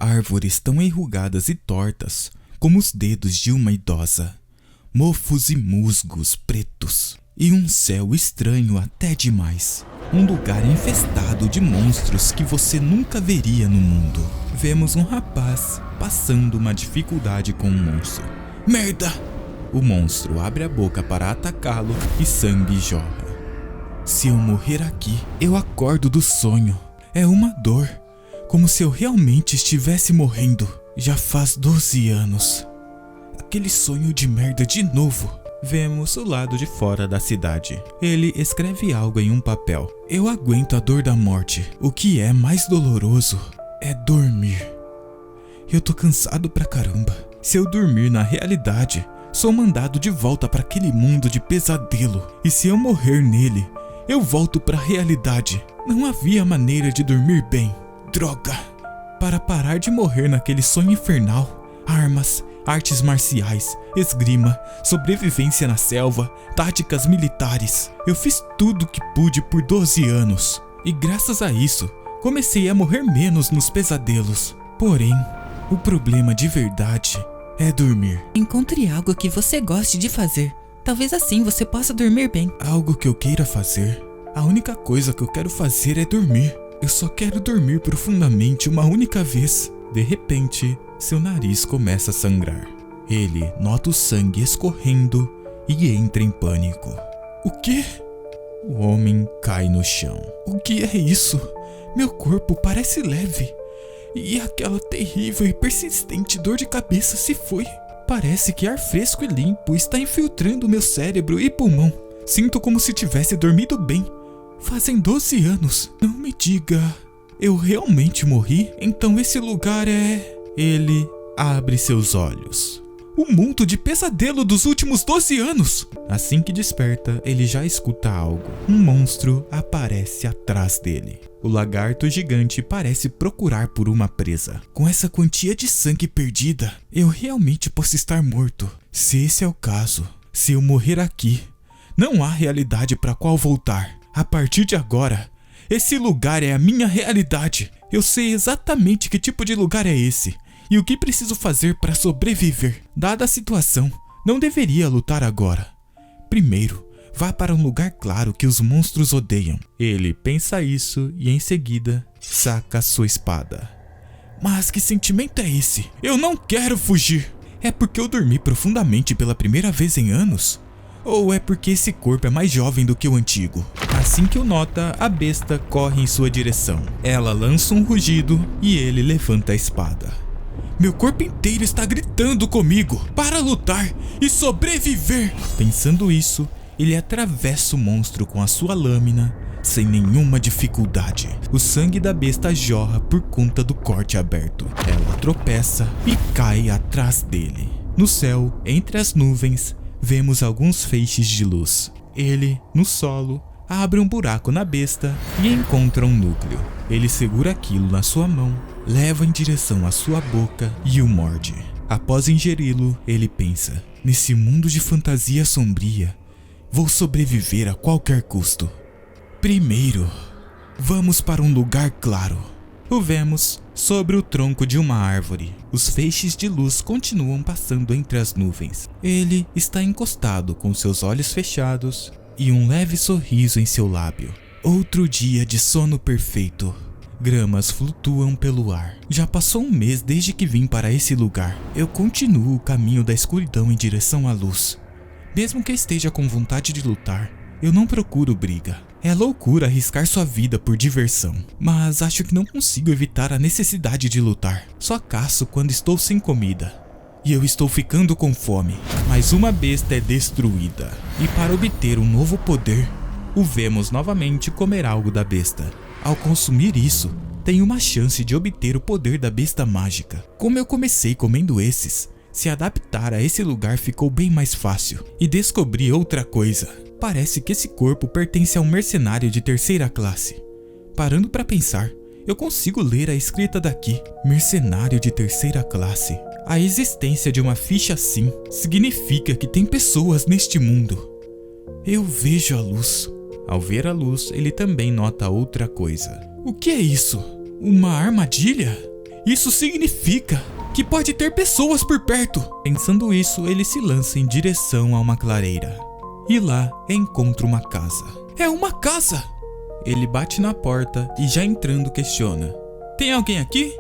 árvores tão enrugadas e tortas como os dedos de uma idosa, mofos e musgos pretos, e um céu estranho até demais. Um lugar infestado de monstros que você nunca veria no mundo. Vemos um rapaz passando uma dificuldade com um monstro. Merda! O monstro abre a boca para atacá-lo e sangue jorra. Se eu morrer aqui, eu acordo do sonho. É uma dor, como se eu realmente estivesse morrendo. Já faz 12 anos. Aquele sonho de merda de novo. Vemos o lado de fora da cidade. Ele escreve algo em um papel. Eu aguento a dor da morte. O que é mais doloroso é dormir. Eu tô cansado pra caramba. Se eu dormir na realidade, sou mandado de volta para aquele mundo de pesadelo. E se eu morrer nele, eu volto pra realidade. Não havia maneira de dormir bem. Droga! Para parar de morrer naquele sonho infernal, armas, artes marciais, esgrima, sobrevivência na selva, táticas militares. Eu fiz tudo o que pude por 12 anos. E graças a isso, comecei a morrer menos nos pesadelos. Porém, o problema de verdade é dormir. Encontre algo que você goste de fazer. Talvez assim você possa dormir bem. Algo que eu queira fazer? A única coisa que eu quero fazer é dormir. Eu só quero dormir profundamente uma única vez. De repente, seu nariz começa a sangrar. Ele nota o sangue escorrendo e entra em pânico. O quê? O homem cai no chão. O que é isso? Meu corpo parece leve. E aquela terrível e persistente dor de cabeça se foi. Parece que ar fresco e limpo está infiltrando meu cérebro e pulmão. Sinto como se tivesse dormido bem. Fazem 12 anos. Não me diga. Eu realmente morri? Então esse lugar é... Ele abre seus olhos. O mundo de pesadelo dos últimos 12 anos! Assim que desperta, ele já escuta algo. Um monstro aparece atrás dele. O lagarto gigante parece procurar por uma presa. Com essa quantia de sangue perdida, eu realmente posso estar morto. Se esse é o caso, se eu morrer aqui, não há realidade para qual voltar. A partir de agora, esse lugar é a minha realidade. Eu sei exatamente que tipo de lugar é esse e o que preciso fazer para sobreviver. Dada a situação, não deveria lutar agora. Primeiro, vá para um lugar claro que os monstros odeiam. Ele pensa isso e em seguida saca sua espada. Mas que sentimento é esse? Eu não quero fugir. É porque eu dormi profundamente pela primeira vez em anos? Ou é porque esse corpo é mais jovem do que o antigo? Assim que o nota, a besta corre em sua direção. Ela lança um rugido e ele levanta a espada. Meu corpo inteiro está gritando comigo para lutar e sobreviver. Pensando isso, ele atravessa o monstro com a sua lâmina sem nenhuma dificuldade. O sangue da besta jorra por conta do corte aberto. Ela tropeça e cai atrás dele. No céu, entre as nuvens, vemos alguns feixes de luz. Ele, no solo, abre um buraco na besta e encontra um núcleo. Ele segura aquilo na sua mão, leva em direção à sua boca e o morde. Após ingeri-lo, ele pensa: nesse mundo de fantasia sombria, vou sobreviver a qualquer custo. Primeiro, vamos para um lugar claro. O vemos sobre o tronco de uma árvore. Os feixes de luz continuam passando entre as nuvens. Ele está encostado com seus olhos fechados e um leve sorriso em seu lábio. Outro dia de sono perfeito. Gramas flutuam pelo ar. Já passou um mês desde que vim para esse lugar. Eu continuo o caminho da escuridão em direção à luz. Mesmo que eu esteja com vontade de lutar, eu não procuro briga. É loucura arriscar sua vida por diversão, mas acho que não consigo evitar a necessidade de lutar. Só caço quando estou sem comida. E eu estou ficando com fome. Mas uma besta é destruída. E para obter um novo poder, o vemos novamente comer algo da besta. Ao consumir isso, tem uma chance de obter o poder da besta mágica. Como eu comecei comendo esses, se adaptar a esse lugar ficou bem mais fácil. E descobri outra coisa. Parece que esse corpo pertence a um mercenário de terceira classe. Parando para pensar, eu consigo ler a escrita daqui. Mercenário de terceira classe. A existência de uma ficha assim significa que tem pessoas neste mundo. Eu vejo a luz. Ao ver a luz, ele também nota outra coisa. O que é isso? Uma armadilha? Isso significa que pode ter pessoas por perto. Pensando isso, ele se lança em direção a uma clareira. E lá encontra uma casa. É uma casa! Ele bate na porta e já entrando questiona. Tem alguém aqui?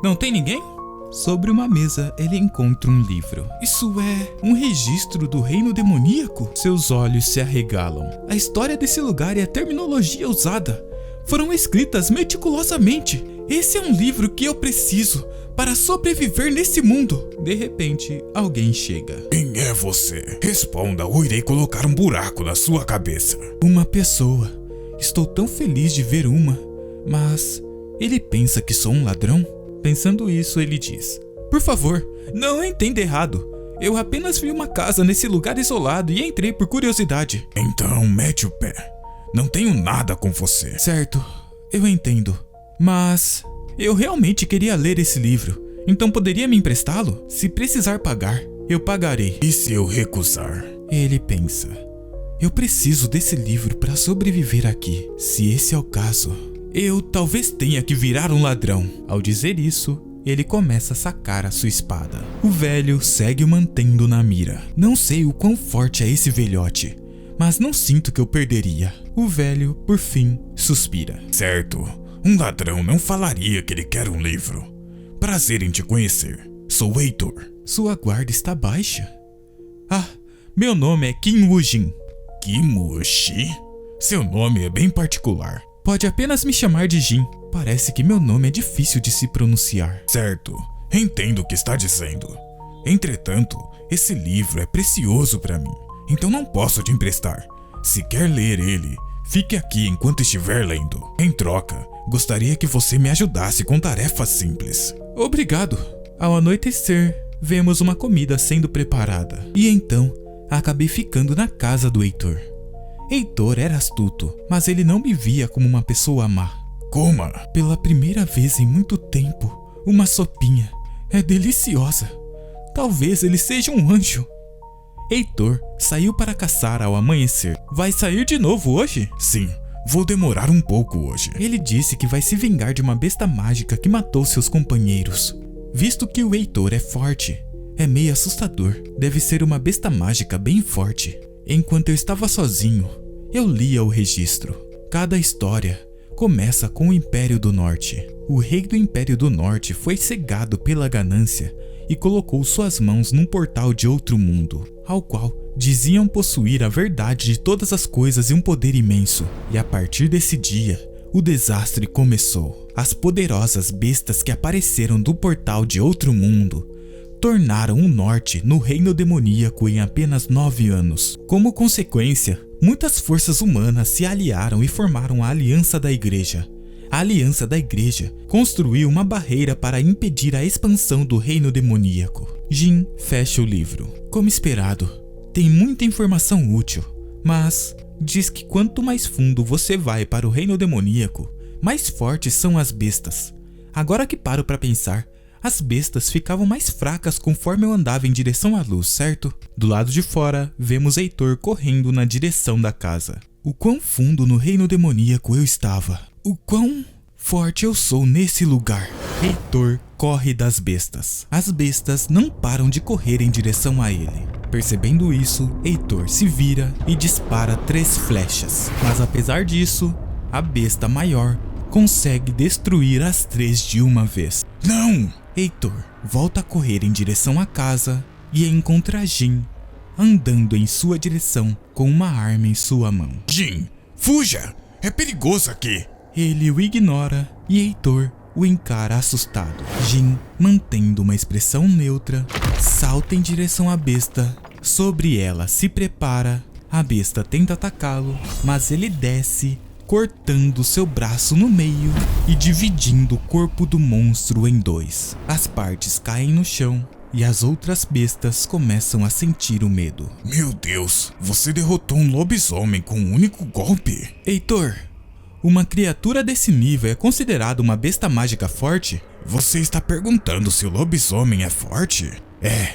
Não tem ninguém? Sobre uma mesa, ele encontra um livro. Isso é um registro do reino demoníaco? Seus olhos se arregalam. A história desse lugar e a terminologia usada foram escritas meticulosamente. Esse é um livro que eu preciso para sobreviver nesse mundo. De repente, alguém chega. Quem é você? Responda ou irei colocar um buraco na sua cabeça. Uma pessoa. Estou tão feliz de ver uma, mas ele pensa que sou um ladrão? Pensando isso, ele diz: por favor, não entenda errado. Eu apenas vi uma casa nesse lugar isolado e entrei por curiosidade. Então mete o pé. Não tenho nada com você. Certo, eu entendo. Mas eu realmente queria ler esse livro. Então poderia me emprestá-lo? Se precisar pagar, eu pagarei. E se eu recusar? Ele pensa: eu preciso desse livro para sobreviver aqui. Se esse é o caso, eu talvez tenha que virar um ladrão. Ao dizer isso, ele começa a sacar a sua espada. O velho segue o mantendo na mira. Não sei o quão forte é esse velhote, mas não sinto que eu perderia. O velho, por fim, suspira. Certo, um ladrão não falaria que ele quer um livro. Prazer em te conhecer. Sou Heitor. Sua guarda está baixa. Ah, meu nome é Kim Woo-jin. Kim Woo-shi? Seu nome é bem particular. Pode apenas me chamar de Jin. Parece que meu nome é difícil de se pronunciar. Certo, entendo o que está dizendo. Entretanto, esse livro é precioso para mim, então não posso te emprestar. Se quer ler ele, fique aqui enquanto estiver lendo. Em troca, gostaria que você me ajudasse com tarefas simples. Obrigado. Ao anoitecer, vemos uma comida sendo preparada. E então, acabei ficando na casa do Heitor. Heitor era astuto, mas ele não me via como uma pessoa má. Coma! Pela primeira vez em muito tempo, uma sopinha. É deliciosa. Talvez ele seja um anjo. Heitor saiu para caçar ao amanhecer. Vai sair de novo hoje? Sim, vou demorar um pouco hoje. Ele disse que vai se vingar de uma besta mágica que matou seus companheiros. Visto que o Heitor é forte, é meio assustador. Deve ser uma besta mágica bem forte. Enquanto eu estava sozinho, eu lia o registro. Cada história começa com o Império do Norte. O rei do Império do Norte foi cegado pela ganância e colocou suas mãos num portal de outro mundo, ao qual diziam possuir a verdade de todas as coisas e um poder imenso. E a partir desse dia, o desastre começou. As poderosas bestas que apareceram do portal de outro mundo tornaram o norte no reino demoníaco em apenas 9 anos. Como consequência, muitas forças humanas se aliaram e formaram a Aliança da Igreja. A Aliança da Igreja construiu uma barreira para impedir a expansão do reino demoníaco. Jin fecha o livro. Como esperado, tem muita informação útil, mas diz que quanto mais fundo você vai para o reino demoníaco, mais fortes são as bestas. Agora que paro para pensar, as bestas ficavam mais fracas conforme eu andava em direção à luz, certo? Do lado de fora, vemos Heitor correndo na direção da casa. O quão fundo no reino demoníaco eu estava. O quão forte eu sou nesse lugar. Heitor corre das bestas. As bestas não param de correr em direção a ele. Percebendo isso, Heitor se vira e dispara 3 flechas. Mas apesar disso, a besta maior consegue destruir as 3 de uma vez. Não! Heitor volta a correr em direção à casa e encontra Jin andando em sua direção com uma arma em sua mão. Jin, fuja! É perigoso aqui! Ele o ignora e Heitor o encara assustado. Jin, mantendo uma expressão neutra, salta em direção à besta. Sobre ela se prepara. A besta tenta atacá-lo, mas ele desce, cortando seu braço no meio e dividindo o corpo do monstro em 2. As partes caem no chão e as outras bestas começam a sentir o medo. Meu Deus, você derrotou um lobisomem com um único golpe? Heitor, uma criatura desse nível é considerada uma besta mágica forte? Você está perguntando se o lobisomem é forte? É,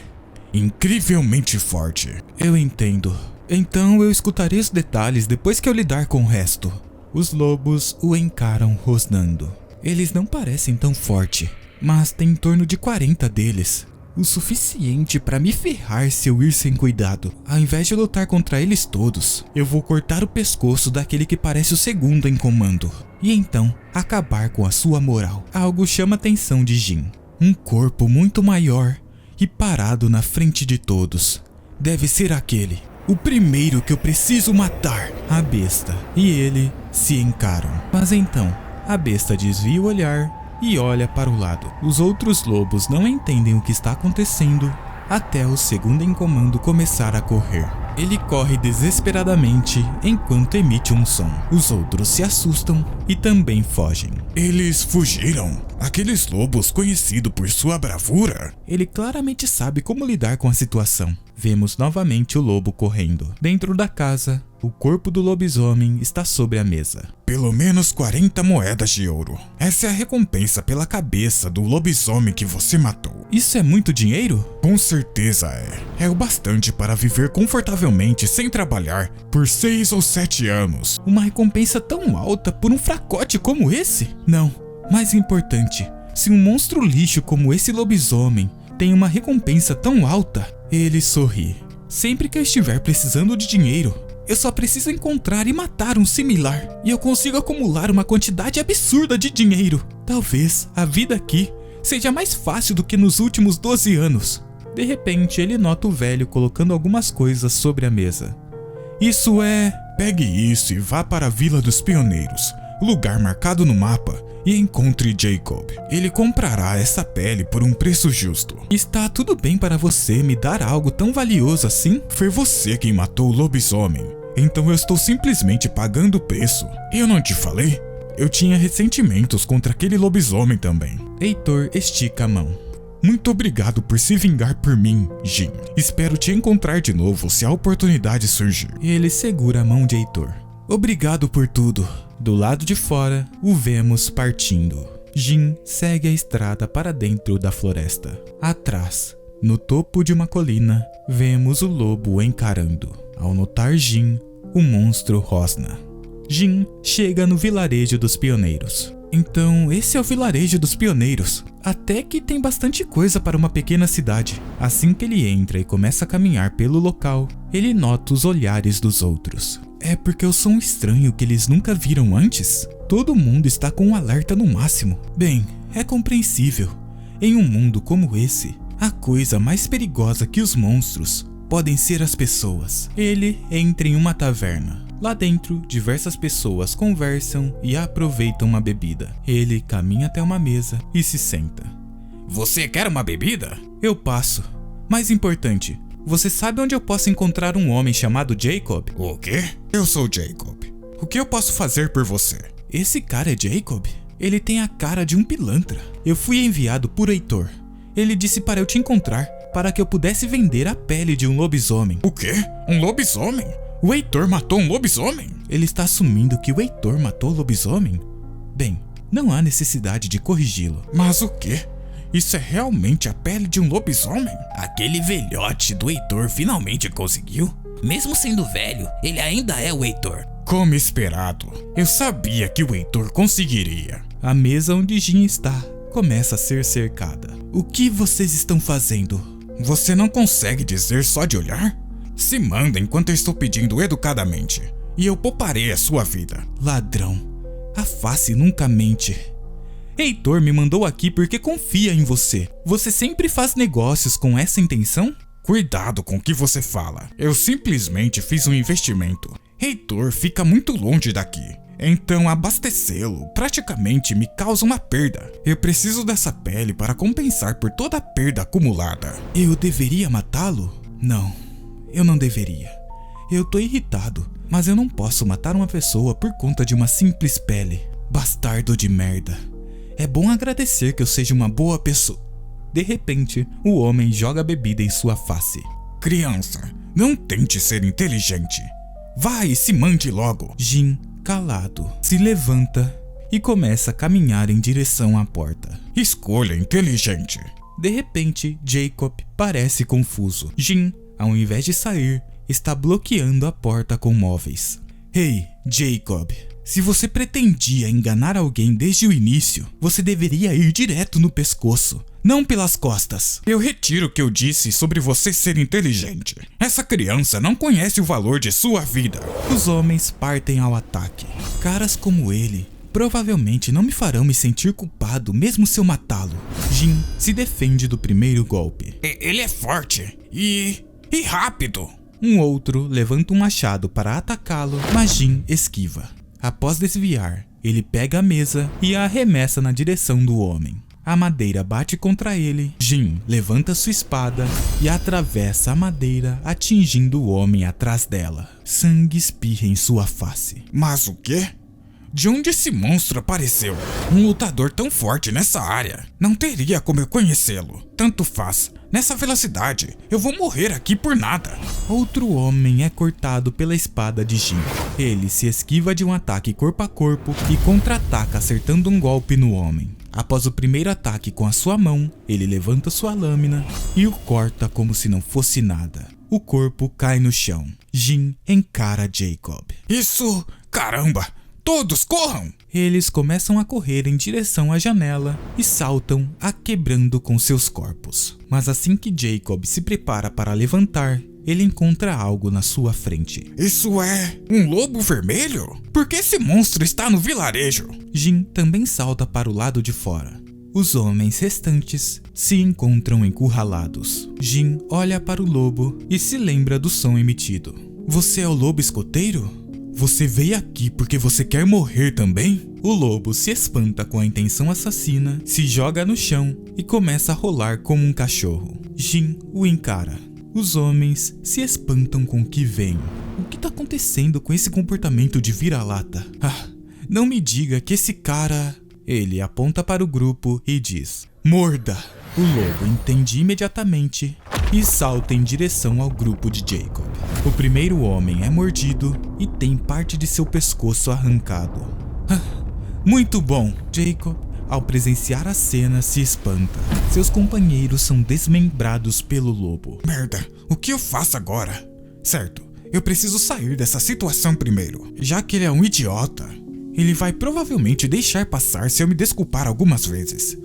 incrivelmente forte. Eu entendo. Então eu escutarei os detalhes depois que eu lidar com o resto. Os lobos o encaram rosnando. Eles não parecem tão fortes, mas tem em torno de 40 deles. O suficiente para me ferrar se eu ir sem cuidado. Ao invés de lutar contra eles todos, eu vou cortar o pescoço daquele que parece o segundo em comando. E então, acabar com a sua moral. Algo chama a atenção de Jin. Um corpo muito maior e parado na frente de todos. Deve ser aquele. O primeiro que eu preciso matar. A besta e ele se encaram. Mas então, a besta desvia o olhar e olha para o lado. Os outros lobos não entendem o que está acontecendo até o segundo em comando começar a correr. Ele corre desesperadamente enquanto emite um som. Os outros se assustam e também fogem. Eles fugiram? Aqueles lobos conhecidos por sua bravura? Ele claramente sabe como lidar com a situação. Vemos novamente o lobo correndo. Dentro da casa, o corpo do lobisomem está sobre a mesa. Pelo menos 40 moedas de ouro. Essa é a recompensa pela cabeça do lobisomem que você matou. Isso é muito dinheiro? Com certeza é. É o bastante para viver confortavelmente sem trabalhar por 6 ou 7 anos. Uma recompensa tão alta por um fracote como esse? Não. Mais importante, se um monstro lixo como esse lobisomem tem uma recompensa tão alta, ele sorri. Sempre que eu estiver precisando de dinheiro, eu só preciso encontrar e matar um similar, e eu consigo acumular uma quantidade absurda de dinheiro. Talvez a vida aqui seja mais fácil do que nos últimos 12 anos. De repente, ele nota o velho colocando algumas coisas sobre a mesa. Isso é... Pegue isso e vá para a Vila dos Pioneiros, lugar marcado no mapa, e encontre Jacob. Ele comprará essa pele por um preço justo. Está tudo bem para você me dar algo tão valioso assim? Foi você quem matou o lobisomem, então eu estou simplesmente pagando o preço. Eu não te falei? Eu tinha ressentimentos contra aquele lobisomem também. Heitor estica a mão. Muito obrigado por se vingar por mim, Jin. Espero te encontrar de novo se a oportunidade surgir. Ele segura a mão de Heitor. Obrigado por tudo. Do lado de fora, o vemos partindo. Jin segue a estrada para dentro da floresta. Atrás, no topo de uma colina, vemos o lobo o encarando. Ao notar Jin, o monstro rosna. Jin chega no vilarejo dos pioneiros. Então, esse é o vilarejo dos pioneiros. Até que tem bastante coisa para uma pequena cidade. Assim que ele entra e começa a caminhar pelo local, ele nota os olhares dos outros. É porque eu sou um estranho que eles nunca viram antes? Todo mundo está com um alerta no máximo. Bem, é compreensível. Em um mundo como esse, a coisa mais perigosa que os monstros podem ser as pessoas. Ele entra em uma taverna. Lá dentro, diversas pessoas conversam e aproveitam uma bebida. Ele caminha até uma mesa e se senta. Você quer uma bebida? Eu passo. Mais importante, você sabe onde eu posso encontrar um homem chamado Jacob? O quê? Eu sou Jacob. O que eu posso fazer por você? Esse cara é Jacob? Ele tem a cara de um pilantra. Eu fui enviado por Heitor. Ele disse para eu te encontrar, para que eu pudesse vender a pele de um lobisomem. O quê? Um lobisomem? O Heitor matou um lobisomem? Ele está assumindo que o Heitor matou o lobisomem? Bem, não há necessidade de corrigi-lo. Mas o quê? Isso é realmente a pele de um lobisomem? Aquele velhote do Heitor finalmente conseguiu? Mesmo sendo velho, ele ainda é o Heitor. Como esperado, eu sabia que o Heitor conseguiria. A mesa onde Jin está começa a ser cercada. O que vocês estão fazendo? Você não consegue dizer só de olhar? Se manda enquanto eu estou pedindo educadamente, e eu pouparei a sua vida. Ladrão, a face nunca mente. Heitor me mandou aqui porque confia em você. Você sempre faz negócios com essa intenção? Cuidado com o que você fala. Eu simplesmente fiz um investimento. Heitor fica muito longe daqui. Então abastecê-lo praticamente me causa uma perda. Eu preciso dessa pele para compensar por toda a perda acumulada. Eu deveria matá-lo? Não, eu não deveria. Eu tô irritado, mas eu não posso matar uma pessoa por conta de uma simples pele. Bastardo de merda. É bom agradecer que eu seja uma boa pessoa. De repente, o homem joga a bebida em sua face. Criança, não tente ser inteligente. Vai e se mande logo. Jin, calado, se levanta e começa a caminhar em direção à porta. Escolha inteligente. De repente, Jacob parece confuso. Jin, ao invés de sair, está bloqueando a porta com móveis. Ei, Jacob, Se você pretendia enganar alguém desde o início, você deveria ir direto no pescoço, não pelas costas. Eu retiro o que eu disse sobre você ser inteligente. Essa criança não conhece o valor de sua vida. Os homens partem ao ataque. Caras como ele provavelmente não me farão me sentir culpado mesmo se eu matá-lo. Jin se defende do primeiro golpe. Ele é forte e rápido. Um outro levanta um machado para atacá-lo, mas Jin esquiva. Após desviar, ele pega a mesa e a arremessa na direção do homem. A madeira bate contra ele. Jin levanta sua espada e atravessa a madeira, atingindo o homem atrás dela. Sangue espirra em sua face. Mas o quê? De onde esse monstro apareceu? Um lutador tão forte nessa área. Não teria como eu conhecê-lo. Tanto faz. Nessa velocidade, eu vou morrer aqui por nada. Outro homem é cortado pela espada de Jin. Ele se esquiva de um ataque corpo a corpo e contra-ataca acertando um golpe no homem. Após o primeiro ataque com a sua mão, ele levanta sua lâmina e o corta como se não fosse nada. O corpo cai no chão. Jin encara Jacob. Isso... caramba! Todos corram! Eles começam a correr em direção à janela e saltam, a quebrando com seus corpos. Mas assim que Jacob se prepara para levantar, ele encontra algo na sua frente. Isso é um lobo vermelho? Por que esse monstro está no vilarejo? Jin também salta para o lado de fora. Os homens restantes se encontram encurralados. Jin olha para o lobo e se lembra do som emitido. Você é o lobo escoteiro? Você veio aqui porque você quer morrer também? O lobo se espanta com a intenção assassina, se joga no chão e começa a rolar como um cachorro. Jin o encara. Os homens se espantam com o que vem. O que está acontecendo com esse comportamento de vira-lata? Não me diga que esse cara... Ele aponta para o grupo e diz: morda! O lobo entende imediatamente e salta em direção ao grupo de Jacob. O primeiro homem é mordido e tem parte de seu pescoço arrancado. Muito bom! Jacob, ao presenciar a cena, se espanta. Seus companheiros são desmembrados pelo lobo. Merda, o que eu faço agora? Certo, eu preciso sair dessa situação primeiro. Já que ele é um idiota, ele vai provavelmente deixar passar se eu me desculpar algumas vezes.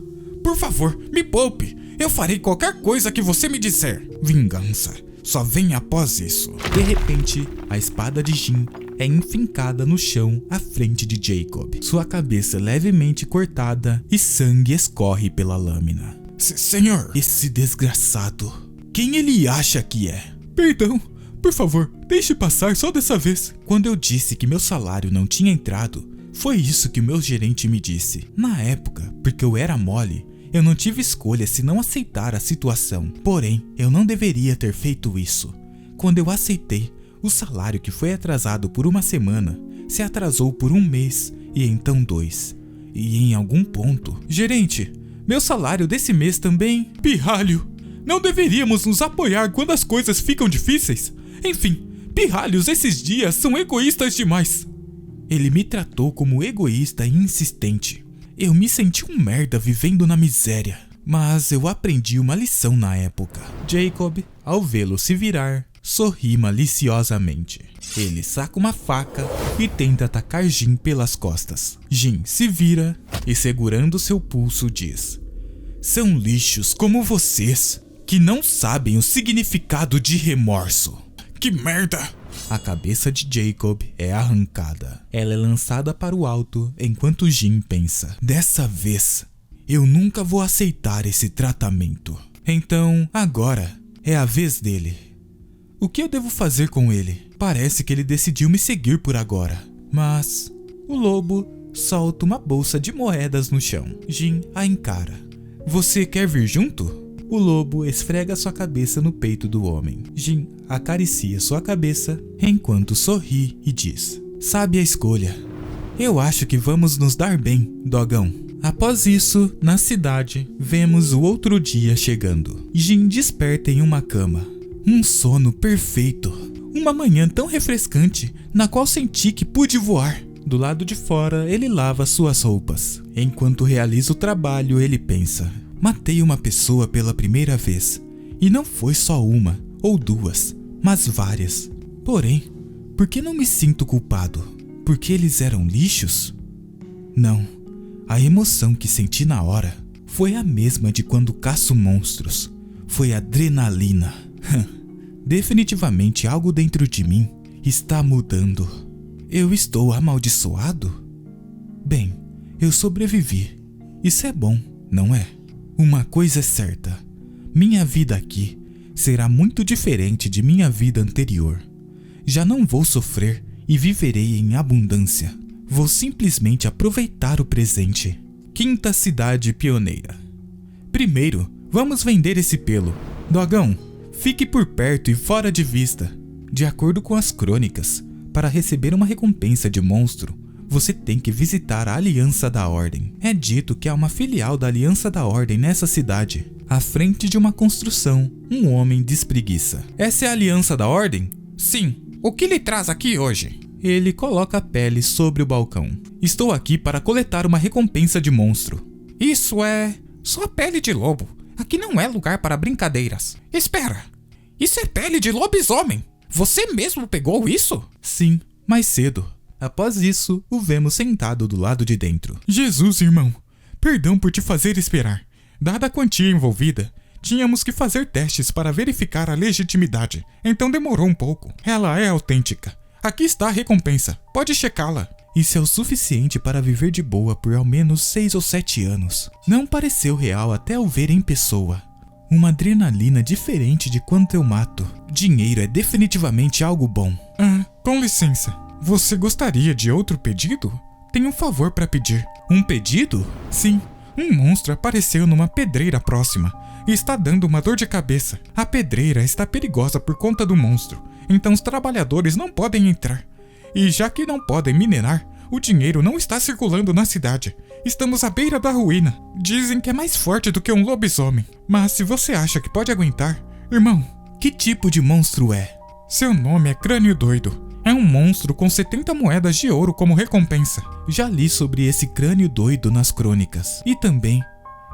Por favor, me poupe. Eu farei qualquer coisa que você me disser. Vingança só vem após isso. De repente, a espada de Jin é enfincada no chão à frente de Jacob. Sua cabeça levemente cortada e sangue escorre pela lâmina. Senhor! Esse desgraçado. Quem ele acha que é? Perdão, por favor, deixe passar só dessa vez. Quando eu disse que meu salário não tinha entrado, foi isso que o meu gerente me disse. Na época, porque eu era mole, eu não tive escolha senão aceitar a situação. Porém, eu não deveria ter feito isso. Quando eu aceitei, o salário que foi atrasado por uma semana se atrasou por um mês e então 2. E em algum ponto... Gerente, meu salário desse mês também... Pirralho, não deveríamos nos apoiar quando as coisas ficam difíceis? Enfim, pirralhos esses dias são egoístas demais. Ele me tratou como egoísta e insistente. Eu me senti um merda vivendo na miséria, mas eu aprendi uma lição na época. Jacob, ao vê-lo se virar, sorri maliciosamente. Ele saca uma faca e tenta atacar Jin pelas costas. Jin se vira e, segurando seu pulso, diz: são lixos como vocês, que não sabem o significado de remorso. Que merda! A cabeça de Jacob é arrancada. Ela é lançada para o alto enquanto Jin pensa: dessa vez, eu nunca vou aceitar esse tratamento. Então, agora, é a vez dele. O que eu devo fazer com ele? Parece que ele decidiu me seguir por agora. Mas, o lobo solta uma bolsa de moedas no chão. Jin a encara. Você quer vir junto? O lobo esfrega sua cabeça no peito do homem. Jin acaricia sua cabeça enquanto sorri e diz: sabe a escolha. Eu acho que vamos nos dar bem, dogão. Após isso, na cidade, vemos o outro dia chegando. Jin desperta em uma cama. Um sono perfeito. Uma manhã tão refrescante, na qual senti que pude voar. Do lado de fora, ele lava suas roupas. Enquanto realiza o trabalho, ele pensa: matei uma pessoa pela primeira vez. E não foi só uma ou duas, mas várias. Porém, por que não me sinto culpado? Porque eles eram lixos? Não, a emoção que senti na hora foi a mesma de quando caço monstros. Foi adrenalina. Definitivamente algo dentro de mim está mudando. Eu estou amaldiçoado? Bem, eu sobrevivi. Isso é bom, não é? Uma coisa é certa. Minha vida aqui será muito diferente de minha vida anterior. Já não vou sofrer e viverei em abundância. Vou simplesmente aproveitar o presente. Quinta cidade pioneira. Primeiro, vamos vender esse pelo. Dogão, fique por perto e fora de vista. De acordo com as crônicas, para receber uma recompensa de monstro, você tem que visitar a Aliança da Ordem. É dito que há uma filial da Aliança da Ordem nessa cidade. À frente de uma construção, um homem despreguiça. Essa é a Aliança da Ordem? Sim. O que lhe traz aqui hoje? Ele coloca a pele sobre o balcão. Estou aqui para coletar uma recompensa de monstro. Isso é só pele de lobo. Aqui não é lugar para brincadeiras. Espera, isso é pele de lobisomem. Você mesmo pegou isso? Sim, mais cedo. Após isso, o vemos sentado do lado de dentro. Jesus, irmão, perdão por te fazer esperar. Dada a quantia envolvida, tínhamos que fazer testes para verificar a legitimidade, então demorou um pouco. Ela é autêntica. Aqui está a recompensa, pode checá-la. Isso é o suficiente para viver de boa por ao menos 6 ou 7 anos. Não pareceu real até o ver em pessoa. Uma adrenalina diferente de quanto eu mato. Dinheiro é definitivamente algo bom. Com licença. Você gostaria de outro pedido? Tenho um favor para pedir. Um pedido? Sim. Um monstro apareceu numa pedreira próxima e está dando uma dor de cabeça. A pedreira está perigosa por conta do monstro, então os trabalhadores não podem entrar. E já que não podem minerar, o dinheiro não está circulando na cidade. Estamos à beira da ruína. Dizem que é mais forte do que um lobisomem. Mas se você acha que pode aguentar... Irmão, que tipo de monstro é? Seu nome é Crânio Doido. É um monstro com 70 moedas de ouro como recompensa. Já li sobre esse crânio doido nas crônicas. E também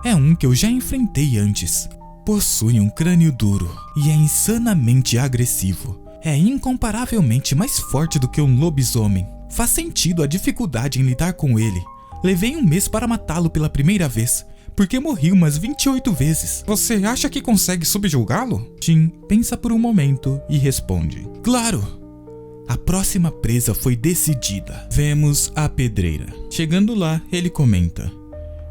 é um que eu já enfrentei antes. Possui um crânio duro e é insanamente agressivo. É incomparavelmente mais forte do que um lobisomem. Faz sentido a dificuldade em lidar com ele. Levei um mês para matá-lo pela primeira vez, porque morri umas 28 vezes. Você acha que consegue subjugá-lo? Jin pensa por um momento e responde: claro! A próxima presa foi decidida. Vemos a pedreira. Chegando lá, ele comenta: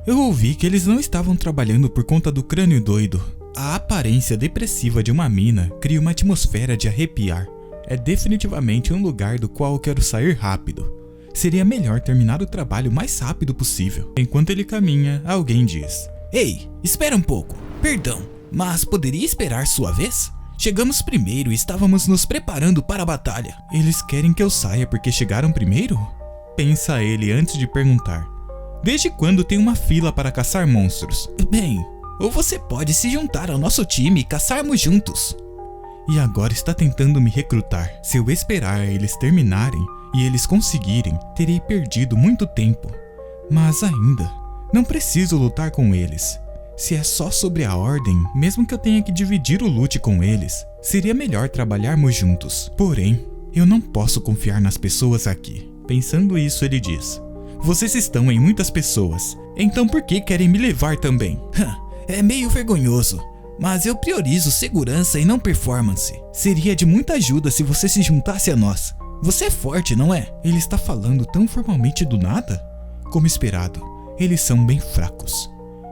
eu ouvi que eles não estavam trabalhando por conta do crânio doido. A aparência depressiva de uma mina cria uma atmosfera de arrepiar. É definitivamente um lugar do qual eu quero sair rápido. Seria melhor terminar o trabalho o mais rápido possível. Enquanto ele caminha, alguém diz: ei, espera um pouco. Perdão, mas poderia esperar sua vez? Chegamos primeiro e estávamos nos preparando para a batalha. Eles querem que eu saia porque chegaram primeiro? Pensa ele antes de perguntar: desde quando tem uma fila para caçar monstros? Bem, ou você pode se juntar ao nosso time e caçarmos juntos. E agora está tentando me recrutar. Se eu esperar eles terminarem e eles conseguirem, terei perdido muito tempo. Mas ainda, não preciso lutar com eles. Se é só sobre a ordem, mesmo que eu tenha que dividir o loot com eles, seria melhor trabalharmos juntos. Porém, eu não posso confiar nas pessoas aqui. Pensando isso, ele diz: vocês estão em muitas pessoas, então por que querem me levar também? É meio vergonhoso, mas eu priorizo segurança e não performance. Seria de muita ajuda se você se juntasse a nós. Você é forte, não é? Ele está falando tão formalmente do nada? Como esperado, eles são bem fracos.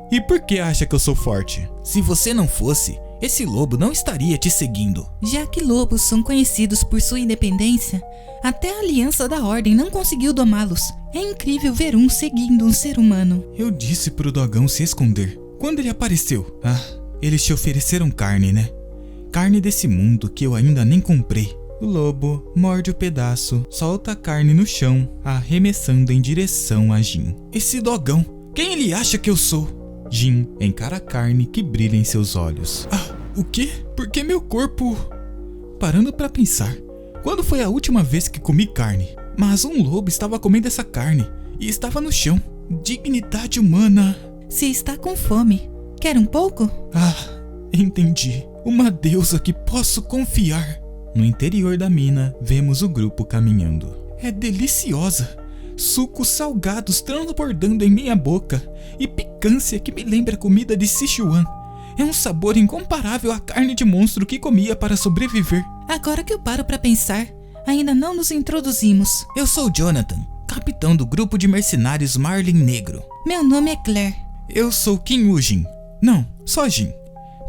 E por que acha que eu sou forte? Se você não fosse, esse lobo não estaria te seguindo. Já que lobos são conhecidos por sua independência, até a Aliança da Ordem não conseguiu domá-los. É incrível ver um seguindo um ser humano. Eu disse pro dogão se esconder. Quando ele apareceu? Eles te ofereceram carne, né? Carne desse mundo que eu ainda nem comprei. O lobo morde o pedaço, solta a carne no chão, arremessando em direção a Jin. Esse dogão, quem ele acha que eu sou? Jin encara a carne que brilha em seus olhos. O quê? Por que meu corpo... Parando pra pensar, quando foi a última vez que comi carne? Mas um lobo estava comendo essa carne e estava no chão. Dignidade humana. Se está com fome, quer um pouco? Entendi. Uma deusa que posso confiar. No interior da mina, vemos o grupo caminhando. é deliciosa. Sucos salgados transbordando em minha boca e picância que me lembra a comida de Sichuan. É um sabor incomparável à carne de monstro que comia para sobreviver. Agora que eu paro pra pensar, ainda não nos introduzimos. Eu sou Jonathan, capitão do grupo de mercenários Marlin Negro. Meu nome é Claire. Eu sou Kim Jin. Não, só Jin.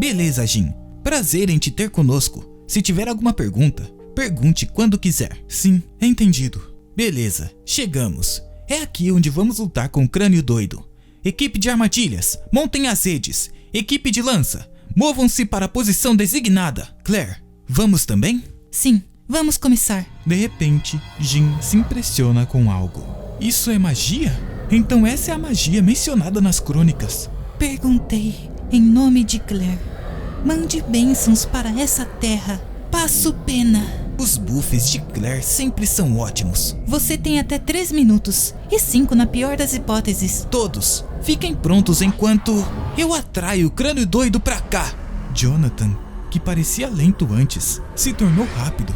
Beleza, Jin. Prazer em te ter conosco. Se tiver alguma pergunta, pergunte quando quiser. Sim, entendido. Beleza, chegamos. É aqui onde vamos lutar com o crânio doido. Equipe de armadilhas, montem as redes. Equipe de lança, movam-se para a posição designada. Claire, vamos também? Sim, vamos começar. De repente, Jin se impressiona com algo. Isso é magia? Então essa é a magia mencionada nas crônicas. Perguntei em nome de Claire. Mande bênçãos para essa terra. Passo pena. Os buffs de Claire sempre são ótimos. Você tem até 3 minutos. E 5 na pior das hipóteses. Todos, fiquem prontos enquanto eu atraio o crânio doido pra cá. Jonathan, que parecia lento antes, se tornou rápido.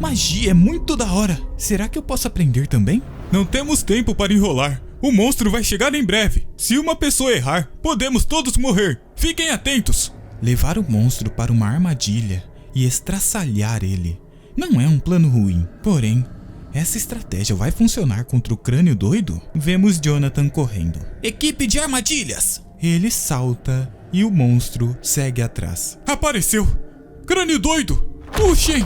Magia é muito da hora. Será que eu posso aprender também? Não temos tempo para enrolar. O monstro vai chegar em breve. Se uma pessoa errar, podemos todos morrer. Fiquem atentos. Levar o monstro para uma armadilha e estraçalhar ele não é um plano ruim. Porém, essa estratégia vai funcionar contra o crânio doido? Vemos Jonathan correndo. Equipe de armadilhas! Ele salta e o monstro segue atrás. Apareceu! Crânio doido! Puxem!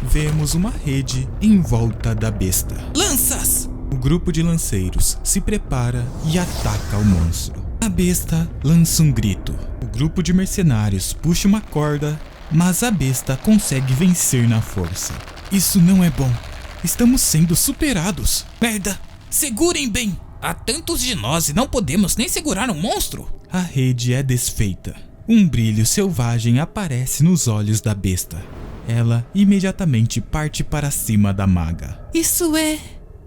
Vemos uma rede em volta da besta. Lanças! O grupo de lanceiros se prepara e ataca o monstro. A besta lança um grito. O grupo de mercenários puxa uma corda, mas a besta consegue vencer na força. Isso não é bom. Estamos sendo superados. Merda! Segurem bem! Há tantos de nós e não podemos nem segurar um monstro! A rede é desfeita. Um brilho selvagem aparece nos olhos da besta. Ela imediatamente parte para cima da maga. Isso é...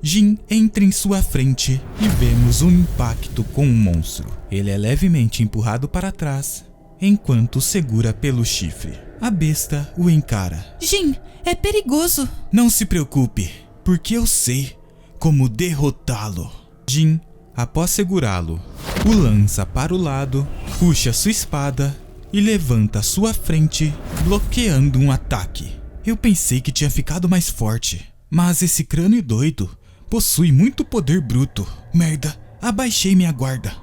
Jin entra em sua frente e vemos um impacto com o monstro. Ele é levemente empurrado para trás, enquanto segura pelo chifre. A besta o encara. Jin, é perigoso. Não se preocupe, porque eu sei como derrotá-lo. Jin, após segurá-lo, o lança para o lado, puxa sua espada e levanta sua frente, bloqueando um ataque. Eu pensei que tinha ficado mais forte, mas esse crânio doido possui muito poder bruto. Merda, abaixei minha guarda.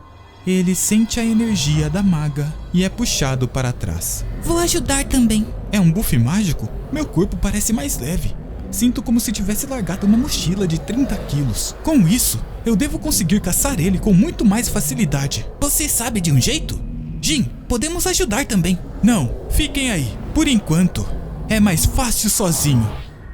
Ele sente a energia da maga e é puxado para trás. Vou ajudar também. É um buff mágico? Meu corpo parece mais leve. Sinto como se tivesse largado uma mochila de 30 quilos. Com isso, eu devo conseguir caçar ele com muito mais facilidade. Você sabe de um jeito? Jin, podemos ajudar também. Não, fiquem aí. Por enquanto, é mais fácil sozinho.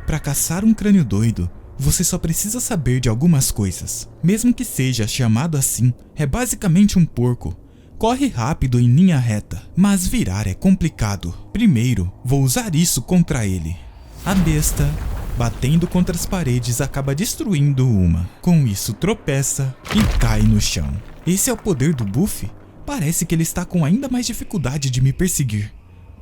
Para caçar um crânio doido, você só precisa saber de algumas coisas. Mesmo que seja chamado assim, é basicamente um porco. Corre rápido em linha reta, mas virar é complicado. Primeiro, vou usar isso contra ele. A besta, batendo contra as paredes, acaba destruindo uma. Com isso, tropeça e cai no chão. Esse é o poder do buff? Parece que ele está com ainda mais dificuldade de me perseguir.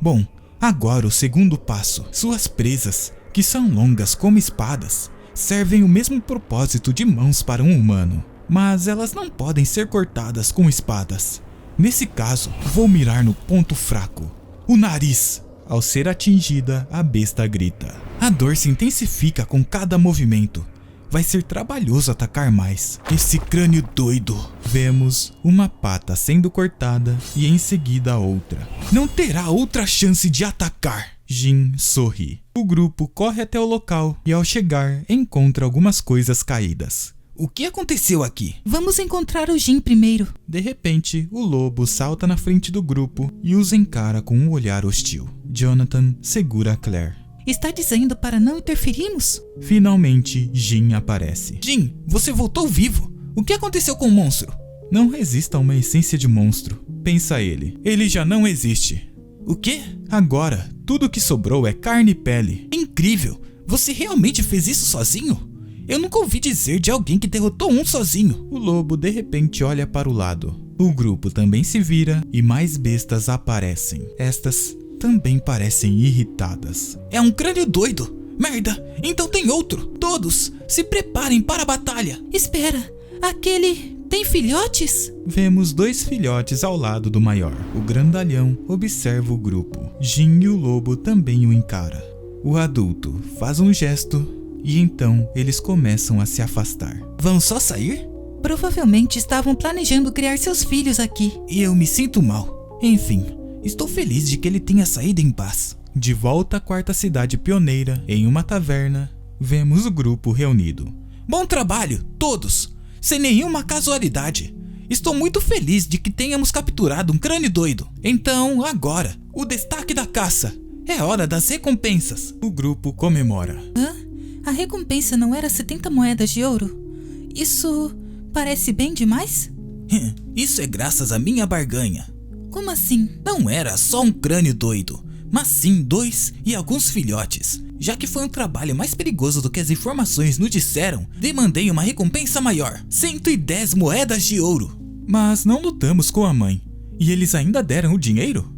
Bom, agora o segundo passo. Suas presas, que são longas como espadas, servem o mesmo propósito de mãos para um humano, mas elas não podem ser cortadas com espadas. Nesse caso, vou mirar no ponto fraco, o nariz. Ao ser atingida, a besta grita. A dor se intensifica com cada movimento. Vai ser trabalhoso atacar mais. Esse crânio doido. Vemos uma pata sendo cortada e em seguida outra. Não terá outra chance de atacar. Jin sorri. O grupo corre até o local e ao chegar encontra algumas coisas caídas. O que aconteceu aqui? Vamos encontrar o Jin primeiro. De repente, o lobo salta na frente do grupo e os encara com um olhar hostil. Jonathan segura a Claire. Está dizendo para não interferirmos? Finalmente, Jin aparece. Jin, você voltou vivo. O que aconteceu com o monstro? Não resista a uma essência de monstro, pensa ele. Ele já não existe. O quê? Agora, tudo que sobrou é carne e pele. Incrível! Você realmente fez isso sozinho? Eu nunca ouvi dizer de alguém que derrotou um sozinho. O lobo de repente olha para o lado. O grupo também se vira e mais bestas aparecem. Estas também parecem irritadas. É um crânio doido! Merda, então tem outro. Todos, se preparem para a batalha. Espera, aquele tem filhotes? Vemos 2 filhotes ao lado do maior. O grandalhão observa o grupo. Jin e o lobo também o encara. O adulto faz um gesto e então eles começam a se afastar. Vão só sair? Provavelmente estavam planejando criar seus filhos aqui. Eu me sinto mal. Enfim, estou feliz de que ele tenha saído em paz. De volta à 4ª cidade pioneira, em uma taverna, vemos o grupo reunido. Bom trabalho, todos! Sem nenhuma casualidade. Estou muito feliz de que tenhamos capturado um crânio doido. Então, agora, o destaque da caça. É hora das recompensas. O grupo comemora. Hã? A recompensa não era 70 moedas de ouro? Isso parece bem demais? Isso é graças à minha barganha. Como assim? Não era só um crânio doido, mas sim 2 e alguns filhotes. Já que foi um trabalho mais perigoso do que as informações nos disseram, demandei uma recompensa maior, 110 moedas de ouro. Mas não lutamos com a mãe, e eles ainda deram o dinheiro?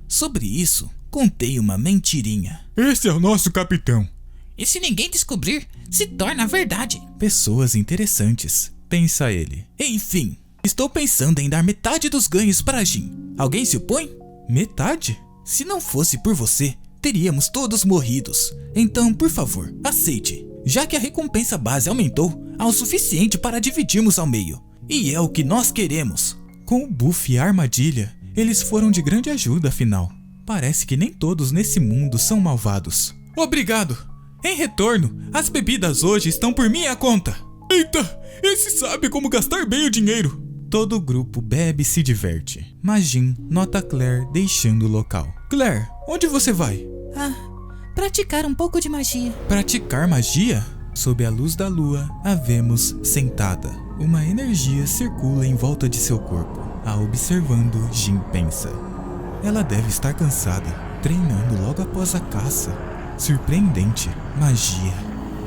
Sobre isso, contei uma mentirinha. Esse é o nosso capitão. E se ninguém descobrir, se torna verdade. Pessoas interessantes, pensa ele. Enfim, estou pensando em dar metade dos ganhos para Jin. Alguém se opõe? Metade? Se não fosse por você, teríamos todos morridos. Então, por favor, aceite. Já que a recompensa base aumentou ao suficiente para dividirmos ao meio. E é o que nós queremos. Com o buff e a armadilha, eles foram de grande ajuda afinal. Parece que nem todos nesse mundo são malvados. Obrigado. Em retorno, as bebidas hoje estão por minha conta. Eita, esse sabe como gastar bem o dinheiro. Todo o grupo bebe e se diverte. Mas Jin nota Claire deixando o local. Claire, onde você vai? Praticar um pouco de magia. Praticar magia? Sob a luz da lua, a vemos sentada. Uma energia circula em volta de seu corpo. A observando, Jin pensa. Ela deve estar cansada, treinando logo após a caça. Surpreendente. Magia.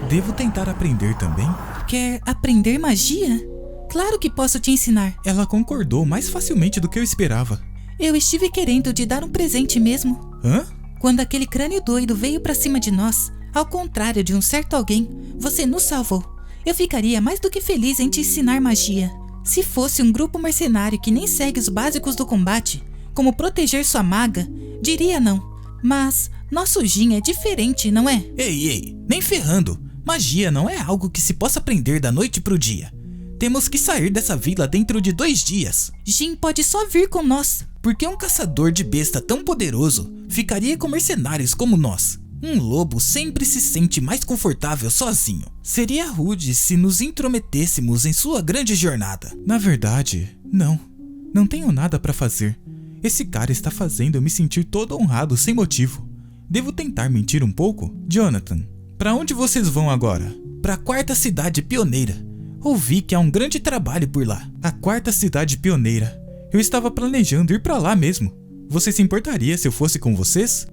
Devo tentar aprender também? Quer aprender magia? Claro que posso te ensinar. Ela concordou mais facilmente do que eu esperava. Eu estive querendo te dar um presente mesmo. Hã? Quando aquele crânio doido veio pra cima de nós, ao contrário de um certo alguém, você nos salvou. Eu ficaria mais do que feliz em te ensinar magia. Se fosse um grupo mercenário que nem segue os básicos do combate, como proteger sua maga, diria não. Mas nosso Jin é diferente, não é? Ei, nem ferrando. Magia não é algo que se possa aprender da noite pro dia. Temos que sair dessa vila dentro de 2 dias. Jin pode só vir com nós. Porque um caçador de besta tão poderoso ficaria com mercenários como nós. Um lobo sempre se sente mais confortável sozinho. Seria rude se nos intrometêssemos em sua grande jornada. Na verdade, não tenho nada pra fazer. Esse cara está fazendo eu me sentir todo honrado sem motivo. Devo tentar mentir um pouco? Jonathan, pra onde vocês vão agora? Pra 4ª cidade pioneira. Ouvi que há um grande trabalho por lá. A 4ª cidade pioneira. Eu estava planejando ir pra lá mesmo. Você se importaria se eu fosse com vocês?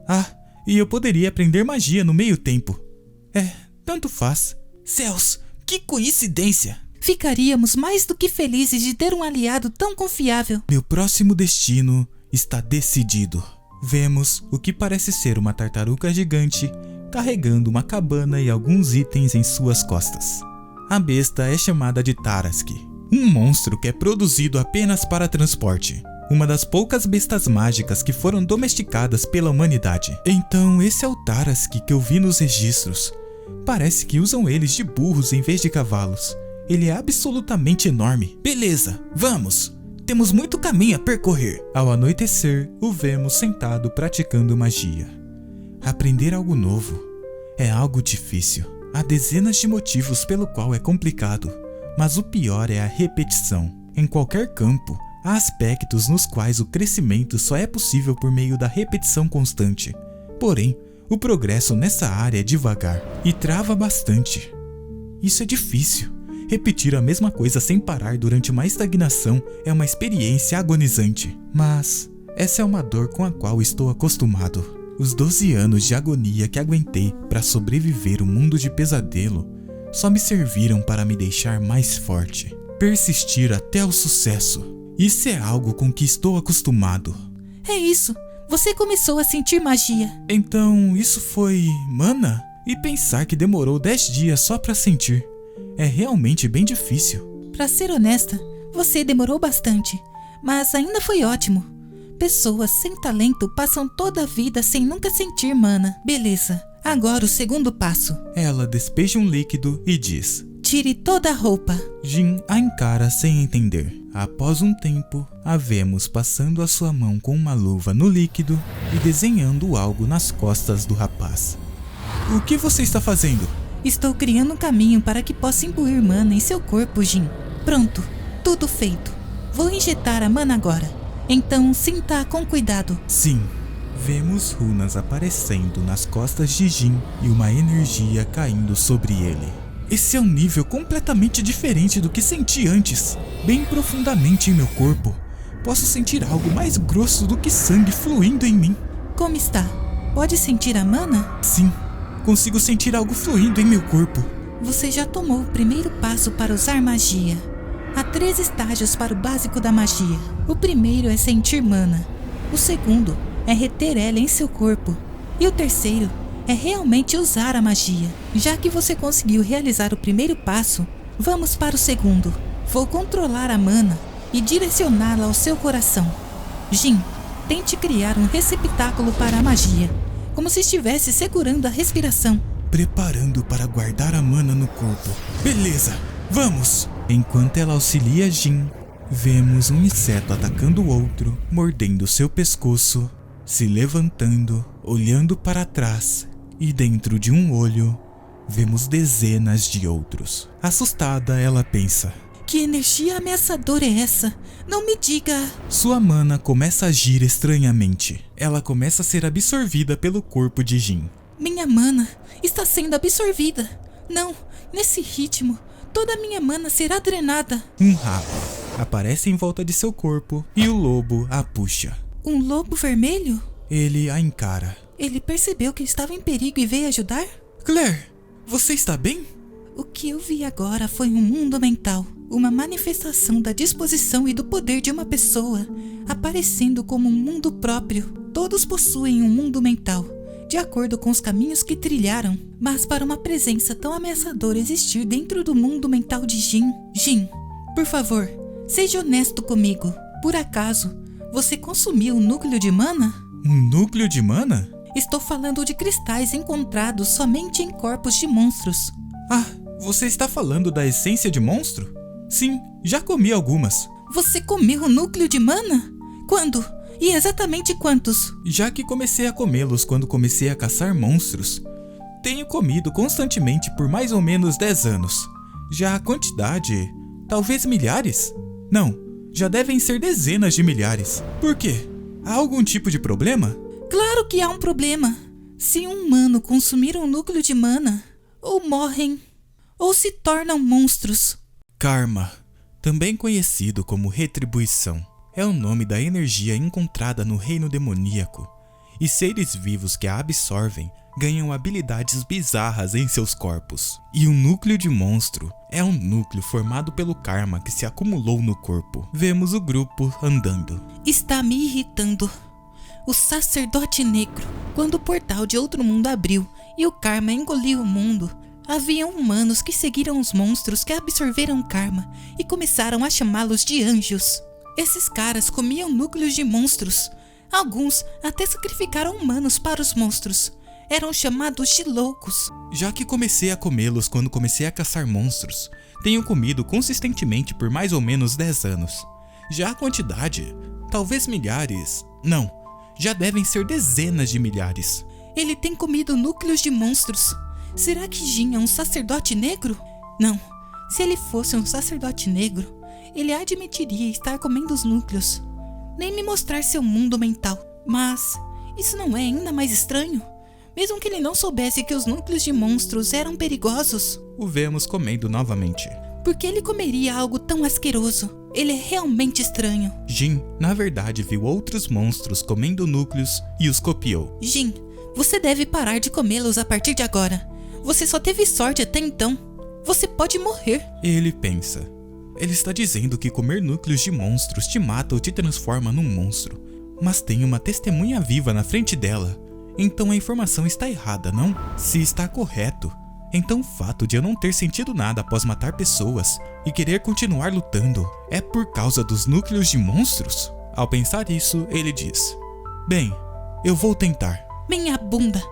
E eu poderia aprender magia no meio tempo. Tanto faz. Céus, que coincidência! Ficaríamos mais do que felizes de ter um aliado tão confiável. Meu próximo destino está decidido. Vemos o que parece ser uma tartaruga gigante carregando uma cabana e alguns itens em suas costas. A besta é chamada de Tarrasque, um monstro que é produzido apenas para transporte. Uma das poucas bestas mágicas que foram domesticadas pela humanidade. Então esse é o Tarrasque que eu vi nos registros. Parece que usam eles de burros em vez de cavalos. Ele é absolutamente enorme. Beleza, vamos! Temos muito caminho a percorrer. Ao anoitecer, o vemos sentado praticando magia. Aprender algo novo é algo difícil. Há dezenas de motivos pelo qual é complicado, mas o pior é a repetição. Em qualquer campo, há aspectos nos quais o crescimento só é possível por meio da repetição constante. Porém, o progresso nessa área é devagar e trava bastante. Isso é difícil. Repetir a mesma coisa sem parar durante uma estagnação é uma experiência agonizante. Mas essa é uma dor com a qual estou acostumado. Os 12 anos de agonia que aguentei para sobreviver um mundo de pesadelo só me serviram para me deixar mais forte. Persistir até o sucesso. Isso é algo com que estou acostumado. É isso. Você começou a sentir magia. Então isso foi mana? E pensar que demorou 10 dias só pra sentir. É realmente bem difícil. Pra ser honesta, você demorou bastante, mas ainda foi ótimo. Pessoas sem talento passam toda a vida sem nunca sentir mana. Beleza, agora o segundo passo. Ela despeja um líquido e diz: Tire toda a roupa. Jin a encara sem entender. Após um tempo, a vemos passando a sua mão com uma luva no líquido e desenhando algo nas costas do rapaz. O que você está fazendo? Estou criando um caminho para que possa imbuir mana em seu corpo, Jin. Pronto, tudo feito. Vou injetar a mana agora. Então sinta com cuidado. Sim. Vemos runas aparecendo nas costas de Jin e uma energia caindo sobre ele. Esse é um nível completamente diferente do que senti antes. Bem profundamente em meu corpo, posso sentir algo mais grosso do que sangue fluindo em mim. Como está? Pode sentir a mana? Sim, consigo sentir algo fluindo em meu corpo. Você já tomou o primeiro passo para usar magia. Há 3 estágios para o básico da magia. O primeiro é sentir mana. O segundo é reter ela em seu corpo. E o terceiro é realmente usar a magia. Já que você conseguiu realizar o primeiro passo, vamos para o segundo. Vou controlar a mana e direcioná-la ao seu coração. Jin, tente criar um receptáculo para a magia, como se estivesse segurando a respiração. Preparando para guardar a mana no corpo. Beleza, vamos! Enquanto ela auxilia Jin, vemos um inseto atacando o outro, mordendo seu pescoço, se levantando, olhando para trás, e dentro de um olho, vemos dezenas de outros. Assustada, ela pensa: Que energia ameaçadora é essa? Não me diga... Sua mana começa a agir estranhamente. Ela começa a ser absorvida pelo corpo de Jin. Minha mana está sendo absorvida. Não, nesse ritmo, toda a minha mana será drenada. Um rabo aparece em volta de seu corpo e o lobo a puxa. Um lobo vermelho? Ele a encara. Ele percebeu que estava em perigo e veio ajudar? Claire, você está bem? O que eu vi agora foi um mundo mental. Uma manifestação da disposição e do poder de uma pessoa, aparecendo como um mundo próprio. Todos possuem um mundo mental, de acordo com os caminhos que trilharam. Mas para uma presença tão ameaçadora existir dentro do mundo mental de Jin... Jin, por favor, seja honesto comigo. Por acaso, você consumiu um núcleo de mana? Um núcleo de mana? Estou falando de cristais encontrados somente em corpos de monstros. Ah, você está falando da essência de monstro? Sim, já comi algumas. Você comeu um núcleo de mana? Quando? E exatamente quantos? Já que comecei a comê-los quando comecei a caçar monstros, tenho comido constantemente por mais ou menos 10 anos. Já a quantidade, talvez milhares? Não, já devem ser dezenas de milhares. Por quê? Há algum tipo de problema? Claro que há um problema. Se um humano consumir um núcleo de mana, ou morrem, ou se tornam monstros. Karma, também conhecido como retribuição, é o nome da energia encontrada no reino demoníaco, e seres vivos que a absorvem ganham habilidades bizarras em seus corpos. E um núcleo de monstro é um núcleo formado pelo karma que se acumulou no corpo. Vemos o grupo andando. Está me irritando. O sacerdote negro. Quando o portal de outro mundo abriu e o karma engoliu o mundo, haviam humanos que seguiram os monstros que absorveram karma e começaram a chamá-los de anjos. Esses caras comiam núcleos de monstros. Alguns até sacrificaram humanos para os monstros. Eram chamados de loucos. Já que comecei a comê-los quando comecei a caçar monstros, tenho comido consistentemente por mais ou menos 10 anos. Já a quantidade, talvez milhares. Não, já devem ser dezenas de milhares. Ele tem comido núcleos de monstros. Será que Jin é um sacerdote negro? Não, se ele fosse um sacerdote negro, ele admitiria estar comendo os núcleos, nem me mostrar seu mundo mental. Mas isso não é ainda mais estranho? Mesmo que ele não soubesse que os núcleos de monstros eram perigosos. O vemos comendo novamente. Por que ele comeria algo tão asqueroso? Ele é realmente estranho. Jin, na verdade, viu outros monstros comendo núcleos e os copiou. Jin, você deve parar de comê-los a partir de agora. Você só teve sorte até então. Você pode morrer. Ele pensa. Ele está dizendo que comer núcleos de monstros te mata ou te transforma num monstro. Mas tem uma testemunha viva na frente dela. então a informação está errada, não? Se está correto, então o fato de eu não ter sentido nada após matar pessoas e querer continuar lutando é por causa dos núcleos de monstros? Ao pensar isso, ele diz: bem, eu vou tentar. Minha bunda,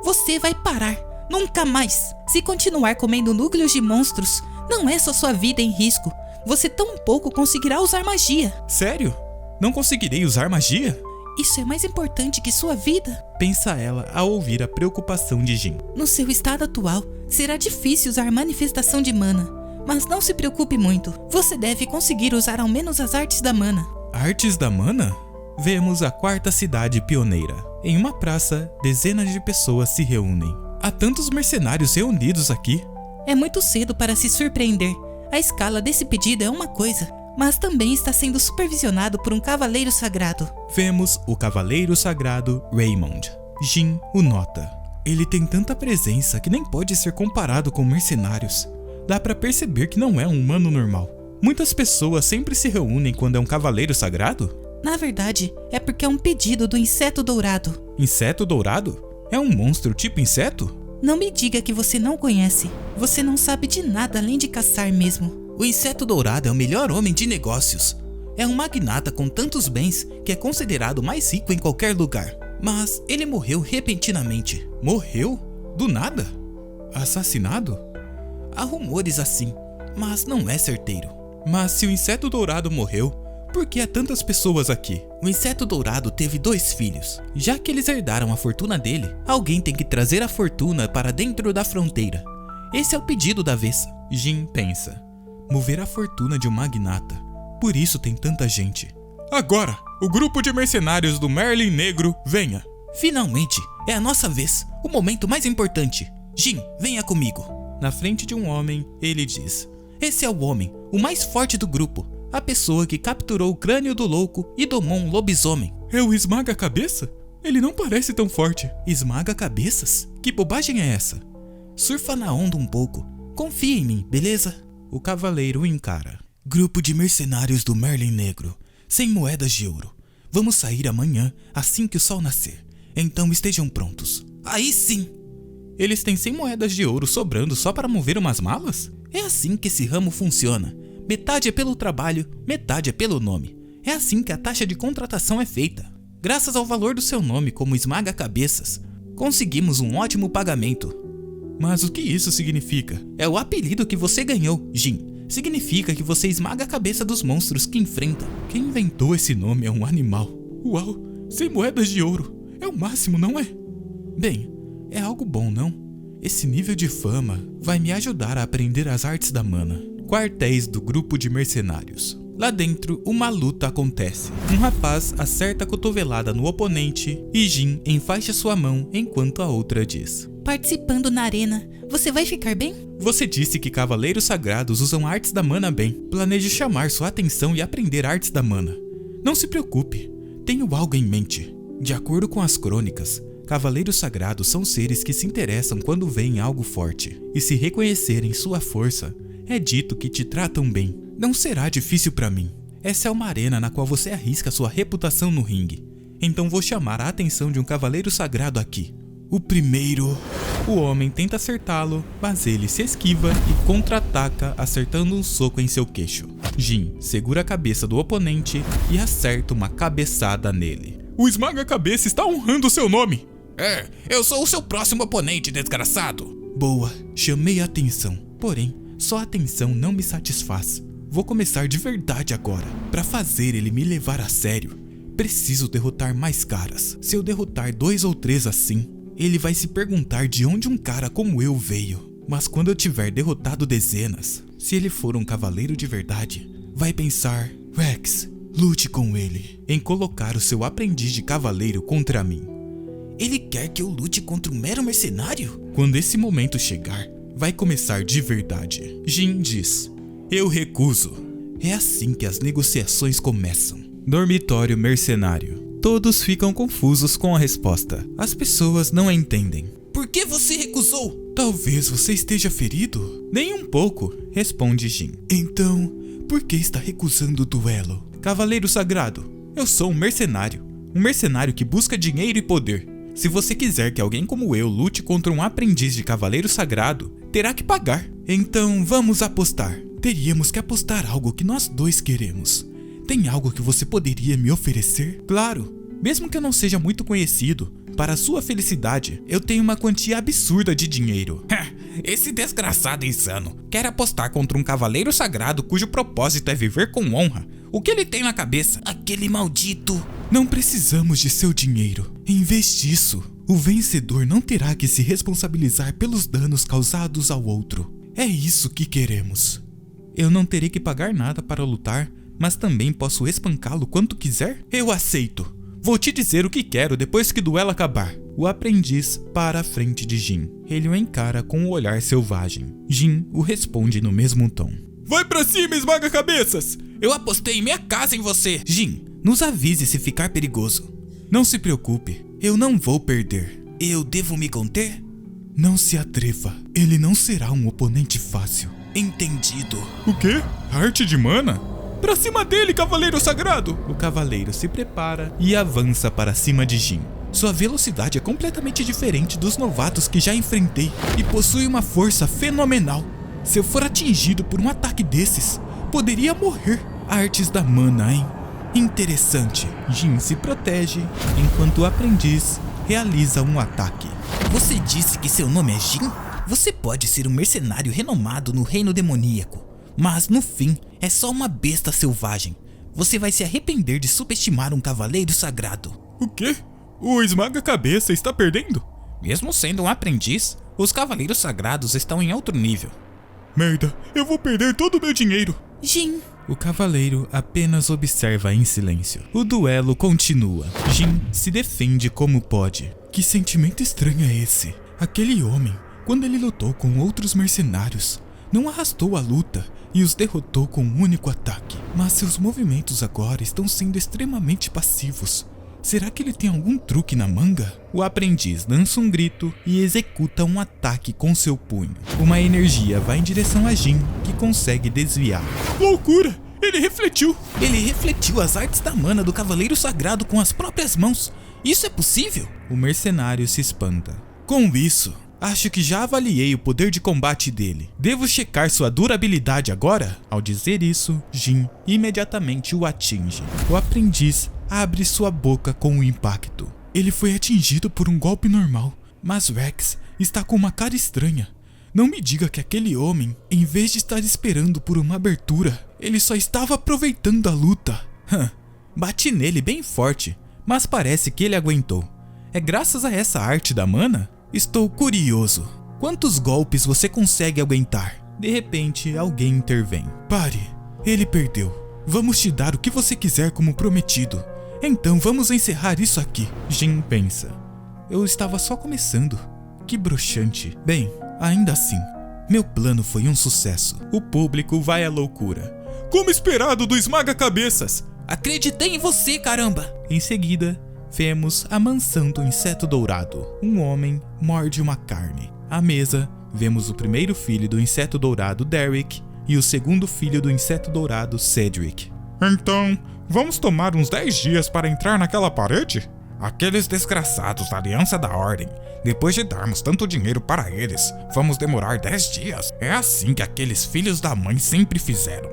você vai parar. Nunca mais. Se continuar comendo núcleos de monstros, não é só sua vida em risco. Você tampouco conseguirá usar magia. Sério? Não conseguirei usar magia? Isso é mais importante que sua vida. Pensa ela ao ouvir a preocupação de Jin. No seu estado atual, será difícil usar manifestação de mana. Mas não se preocupe muito. Você deve conseguir usar ao menos as artes da mana. Artes da mana? Vemos a quarta cidade pioneira. Em uma praça, dezenas de pessoas se reúnem. Há tantos mercenários reunidos aqui. É muito cedo para se surpreender. A escala desse pedido é uma coisa, mas também está sendo supervisionado por um cavaleiro sagrado. Vemos o cavaleiro sagrado Raymond. Jin o nota. Ele tem tanta presença que nem pode ser comparado com mercenários. Dá pra perceber que não é um humano normal. Muitas pessoas sempre se reúnem quando é um cavaleiro sagrado? Na verdade, é porque é um pedido do inseto dourado. Inseto dourado? É um monstro tipo inseto? Não me diga que você não conhece. Você não sabe de nada além de caçar mesmo. O inseto dourado é o melhor homem de negócios. É um magnata com tantos bens que é considerado mais rico em qualquer lugar. Mas ele morreu repentinamente. Morreu? Do nada? Assassinado? Há rumores assim, mas não é certeiro. Mas se o inseto dourado morreu, por que há tantas pessoas aqui? O inseto dourado teve 2 filhos. Já que eles herdaram a fortuna dele, alguém tem que trazer a fortuna para dentro da fronteira. Esse é o pedido da vez. Jin pensa. Mover a fortuna de um magnata. Por isso tem tanta gente. Agora, o grupo de mercenários do Merlin Negro, venha. Finalmente, é a nossa vez. O momento mais importante. Jin, venha comigo. Na frente de um homem, ele diz: esse é o homem, o mais forte do grupo. A pessoa que capturou o crânio do louco e domou um lobisomem. É o esmaga-cabeça? Ele não parece tão forte. Esmaga-cabeças? Que bobagem é essa? Surfa na onda um pouco. Confia em mim, beleza? O cavaleiro o encara. Grupo de mercenários do Merlin Negro, 100 moedas de ouro. Vamos sair amanhã, assim que o sol nascer. Então estejam prontos. Aí sim! Eles têm 100 moedas de ouro sobrando só para mover umas malas? É assim que esse ramo funciona. Metade é pelo trabalho, metade é pelo nome. É assim que a taxa de contratação é feita. Graças ao valor do seu nome como esmaga-cabeças, conseguimos um ótimo pagamento. Mas o que isso significa? É o apelido que você ganhou, Jin. Significa que você esmaga a cabeça dos monstros que enfrenta. Quem inventou esse nome é um animal. Uau, 100 moedas de ouro. É o máximo, não é? Bem, é algo bom, não? Esse nível de fama vai me ajudar a aprender as artes da mana. Quartéis do grupo de mercenários. Lá dentro, uma luta acontece. Um rapaz acerta a cotovelada no oponente e Jin enfaixa sua mão enquanto a outra diz: participando na arena, você vai ficar bem? Você disse que cavaleiros sagrados usam artes da mana bem. Planeje chamar sua atenção e aprender artes da mana. Não se preocupe, tenho algo em mente. De acordo com as crônicas, cavaleiros sagrados são seres que se interessam quando veem algo forte. E se reconhecerem sua força, é dito que te tratam bem. Não será difícil para mim. Essa é uma arena na qual você arrisca sua reputação no ringue. Então vou chamar a atenção de um cavaleiro sagrado aqui. O primeiro... O homem tenta acertá-lo, mas ele se esquiva e contra-ataca, acertando um soco em seu queixo. Jin segura a cabeça do oponente e acerta uma cabeçada nele. O esmaga-cabeça está honrando seu nome! É, eu sou o seu próximo oponente, desgraçado! Boa, chamei a atenção. Porém, só a atenção não me satisfaz. Vou começar de verdade agora. Para fazer ele me levar a sério, preciso derrotar mais caras. Se eu derrotar 2 ou 3 assim, ele vai se perguntar de onde um cara como eu veio. Mas quando eu tiver derrotado dezenas, se ele for um cavaleiro de verdade, vai pensar: Rex, lute com ele, em colocar o seu aprendiz de cavaleiro contra mim. Ele quer que eu lute contra um mero mercenário? Quando esse momento chegar, vai começar de verdade. Jin diz: eu recuso. É assim que as negociações começam. Dormitório mercenário. Todos ficam confusos com a resposta. As pessoas não a entendem. Por que você recusou? Talvez você esteja ferido? Nem um pouco, responde Jin. Então, por que está recusando o duelo? Cavaleiro Sagrado, eu sou um mercenário. Um mercenário que busca dinheiro e poder. Se você quiser que alguém como eu lute contra um aprendiz de cavaleiro sagrado, terá que pagar. Então vamos apostar. Teríamos que apostar algo que nós dois queremos. Tem algo que você poderia me oferecer? Claro, mesmo que eu não seja muito conhecido, para sua felicidade, eu tenho uma quantia absurda de dinheiro. Esse desgraçado insano quer apostar contra um cavaleiro sagrado cujo propósito é viver com honra. O que ele tem na cabeça? Aquele maldito! Não precisamos de seu dinheiro. Em vez disso, o vencedor não terá que se responsabilizar pelos danos causados ao outro. É isso que queremos. Eu não terei que pagar nada para lutar, mas também posso espancá-lo quanto quiser? Eu aceito. Vou te dizer o que quero depois que o duelo acabar. O aprendiz para a frente de Jin. Ele o encara com um olhar selvagem. Jin o responde no mesmo tom. Vai pra cima, esmaga cabeças! Eu apostei minha casa em você! Jin, nos avise se ficar perigoso. Não se preocupe, eu não vou perder. Eu devo me conter? Não se atreva, ele não será um oponente fácil. Entendido. O quê? Arte de mana? Pra cima dele, cavaleiro sagrado! O cavaleiro se prepara e avança para cima de Jin. Sua velocidade é completamente diferente dos novatos que já enfrentei e possui uma força fenomenal. Se eu for atingido por um ataque desses, poderia morrer. Artes da mana, hein? Interessante. Jin se protege enquanto o aprendiz realiza um ataque. Você disse que seu nome é Jin? Você pode ser um mercenário renomado no reino demoníaco, mas no fim é só uma besta selvagem. Você vai se arrepender de subestimar um cavaleiro sagrado. O quê? O esmaga-cabeça está perdendo? Mesmo sendo um aprendiz, os cavaleiros sagrados estão em outro nível. Merda, eu vou perder todo o meu dinheiro. Jin. O cavaleiro apenas observa em silêncio. O duelo continua. Jin se defende como pode. Que sentimento estranho é esse? Aquele homem, quando ele lutou com outros mercenários, não arrastou a luta e os derrotou com um único ataque. Mas seus movimentos agora estão sendo extremamente passivos. Será que ele tem algum truque na manga? O aprendiz lança um grito e executa um ataque com seu punho. Uma energia vai em direção a Jin, que consegue desviar. Loucura! Ele refletiu! Ele refletiu as artes da mana do Cavaleiro Sagrado com as próprias mãos. Isso é possível? O mercenário se espanta. Com isso, acho que já avaliei o poder de combate dele. Devo checar sua durabilidade agora? Ao dizer isso, Jin imediatamente o atinge. O aprendiz abre sua boca com o impacto. Ele foi atingido por um golpe normal, mas Rex está com uma cara estranha. Não me diga que aquele homem, em vez de estar esperando por uma abertura, ele só estava aproveitando a luta. Bati nele bem forte, mas parece que ele aguentou. É graças a essa arte da mana? Estou curioso. Quantos golpes você consegue aguentar? De repente, alguém intervém. Pare, ele perdeu. Vamos te dar o que você quiser como prometido. Então vamos encerrar isso aqui. Jin pensa. Eu estava só começando. Que broxante. Bem, ainda assim, meu plano foi um sucesso. O público vai à loucura. Como esperado do esmaga-cabeças. Acreditei em você, caramba. Em seguida, vemos a mansão do inseto dourado. Um homem morde uma carne. À mesa, vemos o primeiro filho do inseto dourado, Derek, e o segundo filho do inseto dourado, Cedric. Então, vamos tomar uns 10 dias para entrar naquela parede? Aqueles desgraçados da Aliança da Ordem, depois de darmos tanto dinheiro para eles, vamos demorar 10 dias? É assim que aqueles filhos da mãe sempre fizeram.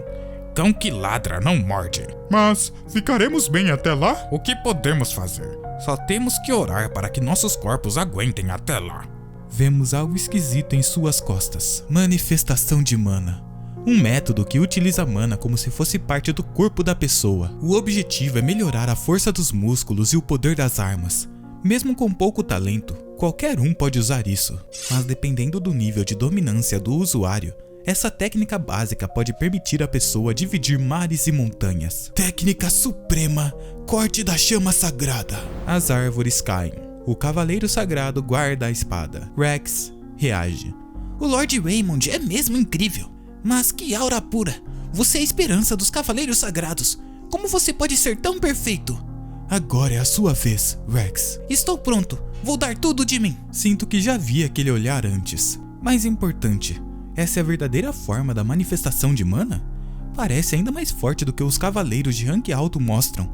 Cão que ladra não morde. Mas ficaremos bem até lá? O que podemos fazer? Só temos que orar para que nossos corpos aguentem até lá. Vemos algo esquisito em suas costas. Manifestação de mana. Um método que utiliza mana como se fosse parte do corpo da pessoa. O objetivo é melhorar a força dos músculos e o poder das armas. Mesmo com pouco talento, qualquer um pode usar isso. Mas dependendo do nível de dominância do usuário, essa técnica básica pode permitir à pessoa dividir mares e montanhas. Técnica suprema, corte da chama sagrada. As árvores caem. O cavaleiro sagrado guarda a espada. Rex reage. O Lord Raymond é mesmo incrível. Mas que aura pura! Você é a esperança dos cavaleiros sagrados. Como você pode ser tão perfeito? Agora é a sua vez, Rex. Estou pronto. Vou dar tudo de mim. Sinto que já vi aquele olhar antes. Mais importante, essa é a verdadeira forma da manifestação de mana? Parece ainda mais forte do que os cavaleiros de rank alto mostram.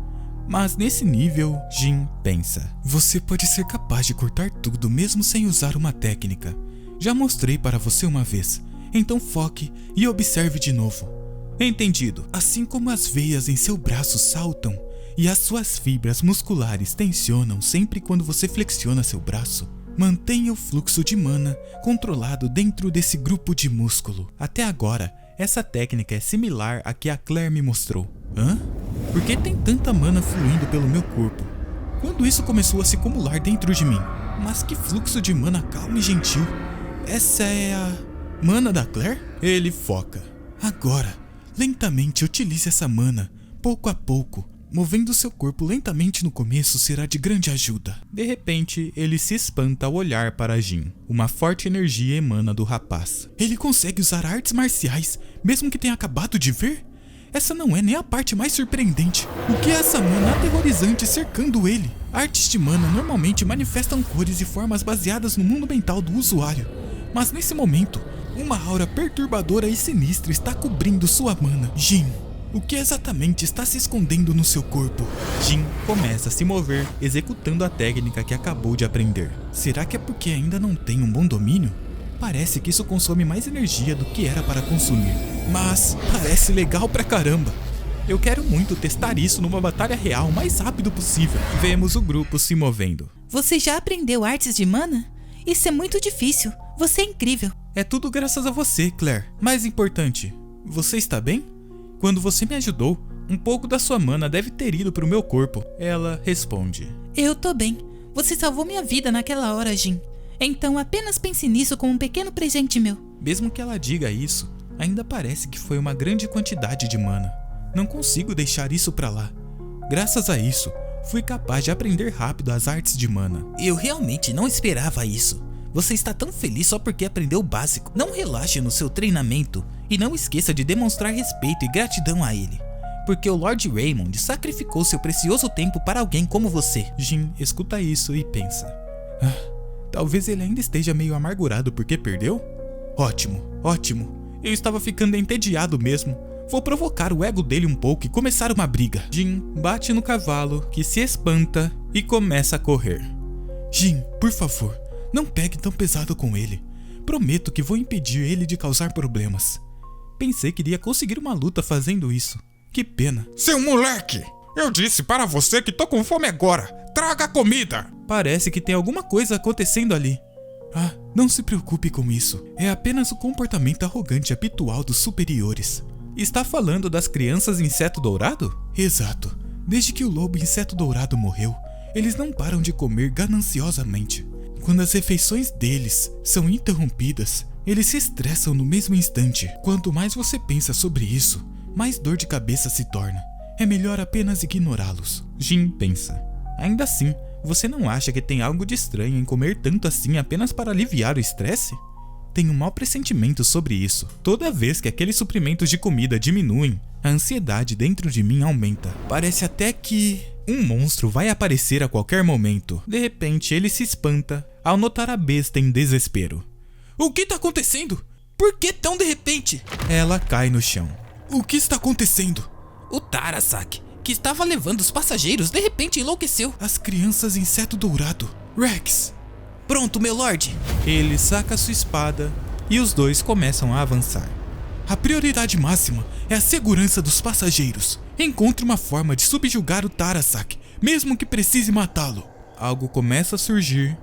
Mas nesse nível, Jin pensa: você pode ser capaz de cortar tudo mesmo sem usar uma técnica. Já mostrei para você uma vez, então foque e observe de novo. Entendido. Assim como as veias em seu braço saltam e as suas fibras musculares tensionam sempre quando você flexiona seu braço, mantenha o fluxo de mana controlado dentro desse grupo de músculo. Até agora, essa técnica é similar à que a Claire me mostrou. Hã? Por que tem tanta mana fluindo pelo meu corpo? Quando isso começou a se acumular dentro de mim? Mas que fluxo de mana calmo e gentil. Essa é a mana da Claire? Ele foca. Agora, lentamente utilize essa mana, pouco a pouco. Movendo seu corpo lentamente no começo será de grande ajuda. De repente, ele se espanta ao olhar para Jin. Uma forte energia emana do rapaz. Ele consegue usar artes marciais, mesmo que tenha acabado de ver? Essa não é nem a parte mais surpreendente. O que é essa mana aterrorizante cercando ele? Artes de mana normalmente manifestam cores e formas baseadas no mundo mental do usuário. Mas nesse momento, uma aura perturbadora e sinistra está cobrindo sua mana. Jin, o que exatamente está se escondendo no seu corpo? Jin começa a se mover, executando a técnica que acabou de aprender. Será que é porque ainda não tem um bom domínio? Parece que isso consome mais energia do que era para consumir. Mas parece legal pra caramba. Eu quero muito testar isso numa batalha real o mais rápido possível. Vemos o grupo se movendo. Você já aprendeu artes de mana? Isso é muito difícil. Você é incrível. É tudo graças a você, Claire. Mais importante, você está bem? Quando você me ajudou, um pouco da sua mana deve ter ido pro meu corpo. Ela responde: eu tô bem. Você salvou minha vida naquela hora, Jin. Então apenas pense nisso como um pequeno presente meu. Mesmo que ela diga isso, ainda parece que foi uma grande quantidade de mana. Não consigo deixar isso pra lá. Graças a isso, fui capaz de aprender rápido as artes de mana. Eu realmente não esperava isso. Você está tão feliz só porque aprendeu o básico. Não relaxe no seu treinamento e não esqueça de demonstrar respeito e gratidão a ele. Porque o Lord Raymond sacrificou seu precioso tempo para alguém como você. Jin escuta isso e pensa: talvez ele ainda esteja meio amargurado porque perdeu? Ótimo, ótimo. Eu estava ficando entediado mesmo. Vou provocar o ego dele um pouco e começar uma briga. Jin bate no cavalo, que se espanta e começa a correr. Jin, por favor, não pegue tão pesado com ele. Prometo que vou impedir ele de causar problemas. Pensei que iria conseguir uma luta fazendo isso. Que pena. Seu moleque! Eu disse para você que tô com fome agora. Traga comida! Parece que tem alguma coisa acontecendo ali. Não se preocupe com isso. É apenas o comportamento arrogante habitual dos superiores. Está falando das crianças inseto dourado? Exato. Desde que o lobo inseto dourado morreu, eles não param de comer gananciosamente. Quando as refeições deles são interrompidas, eles se estressam no mesmo instante. Quanto mais você pensa sobre isso, mais dor de cabeça se torna. É melhor apenas ignorá-los. Jin pensa: ainda assim, você não acha que tem algo de estranho em comer tanto assim apenas para aliviar o estresse? Tenho um mau pressentimento sobre isso. Toda vez que aqueles suprimentos de comida diminuem, a ansiedade dentro de mim aumenta. Parece até que um monstro vai aparecer a qualquer momento. De repente, ele se espanta ao notar a besta em desespero. O que está acontecendo? Por que tão de repente? Ela cai no chão. O que está acontecendo? O Tarasaki, que estava levando os passageiros, de repente enlouqueceu. As crianças inseto dourado. Rex! Pronto, meu lord! Ele saca sua espada e os dois começam a avançar. A prioridade máxima é a segurança dos passageiros. Encontre uma forma de subjugar o Tarasaki, mesmo que precise matá-lo. Algo começa a surgir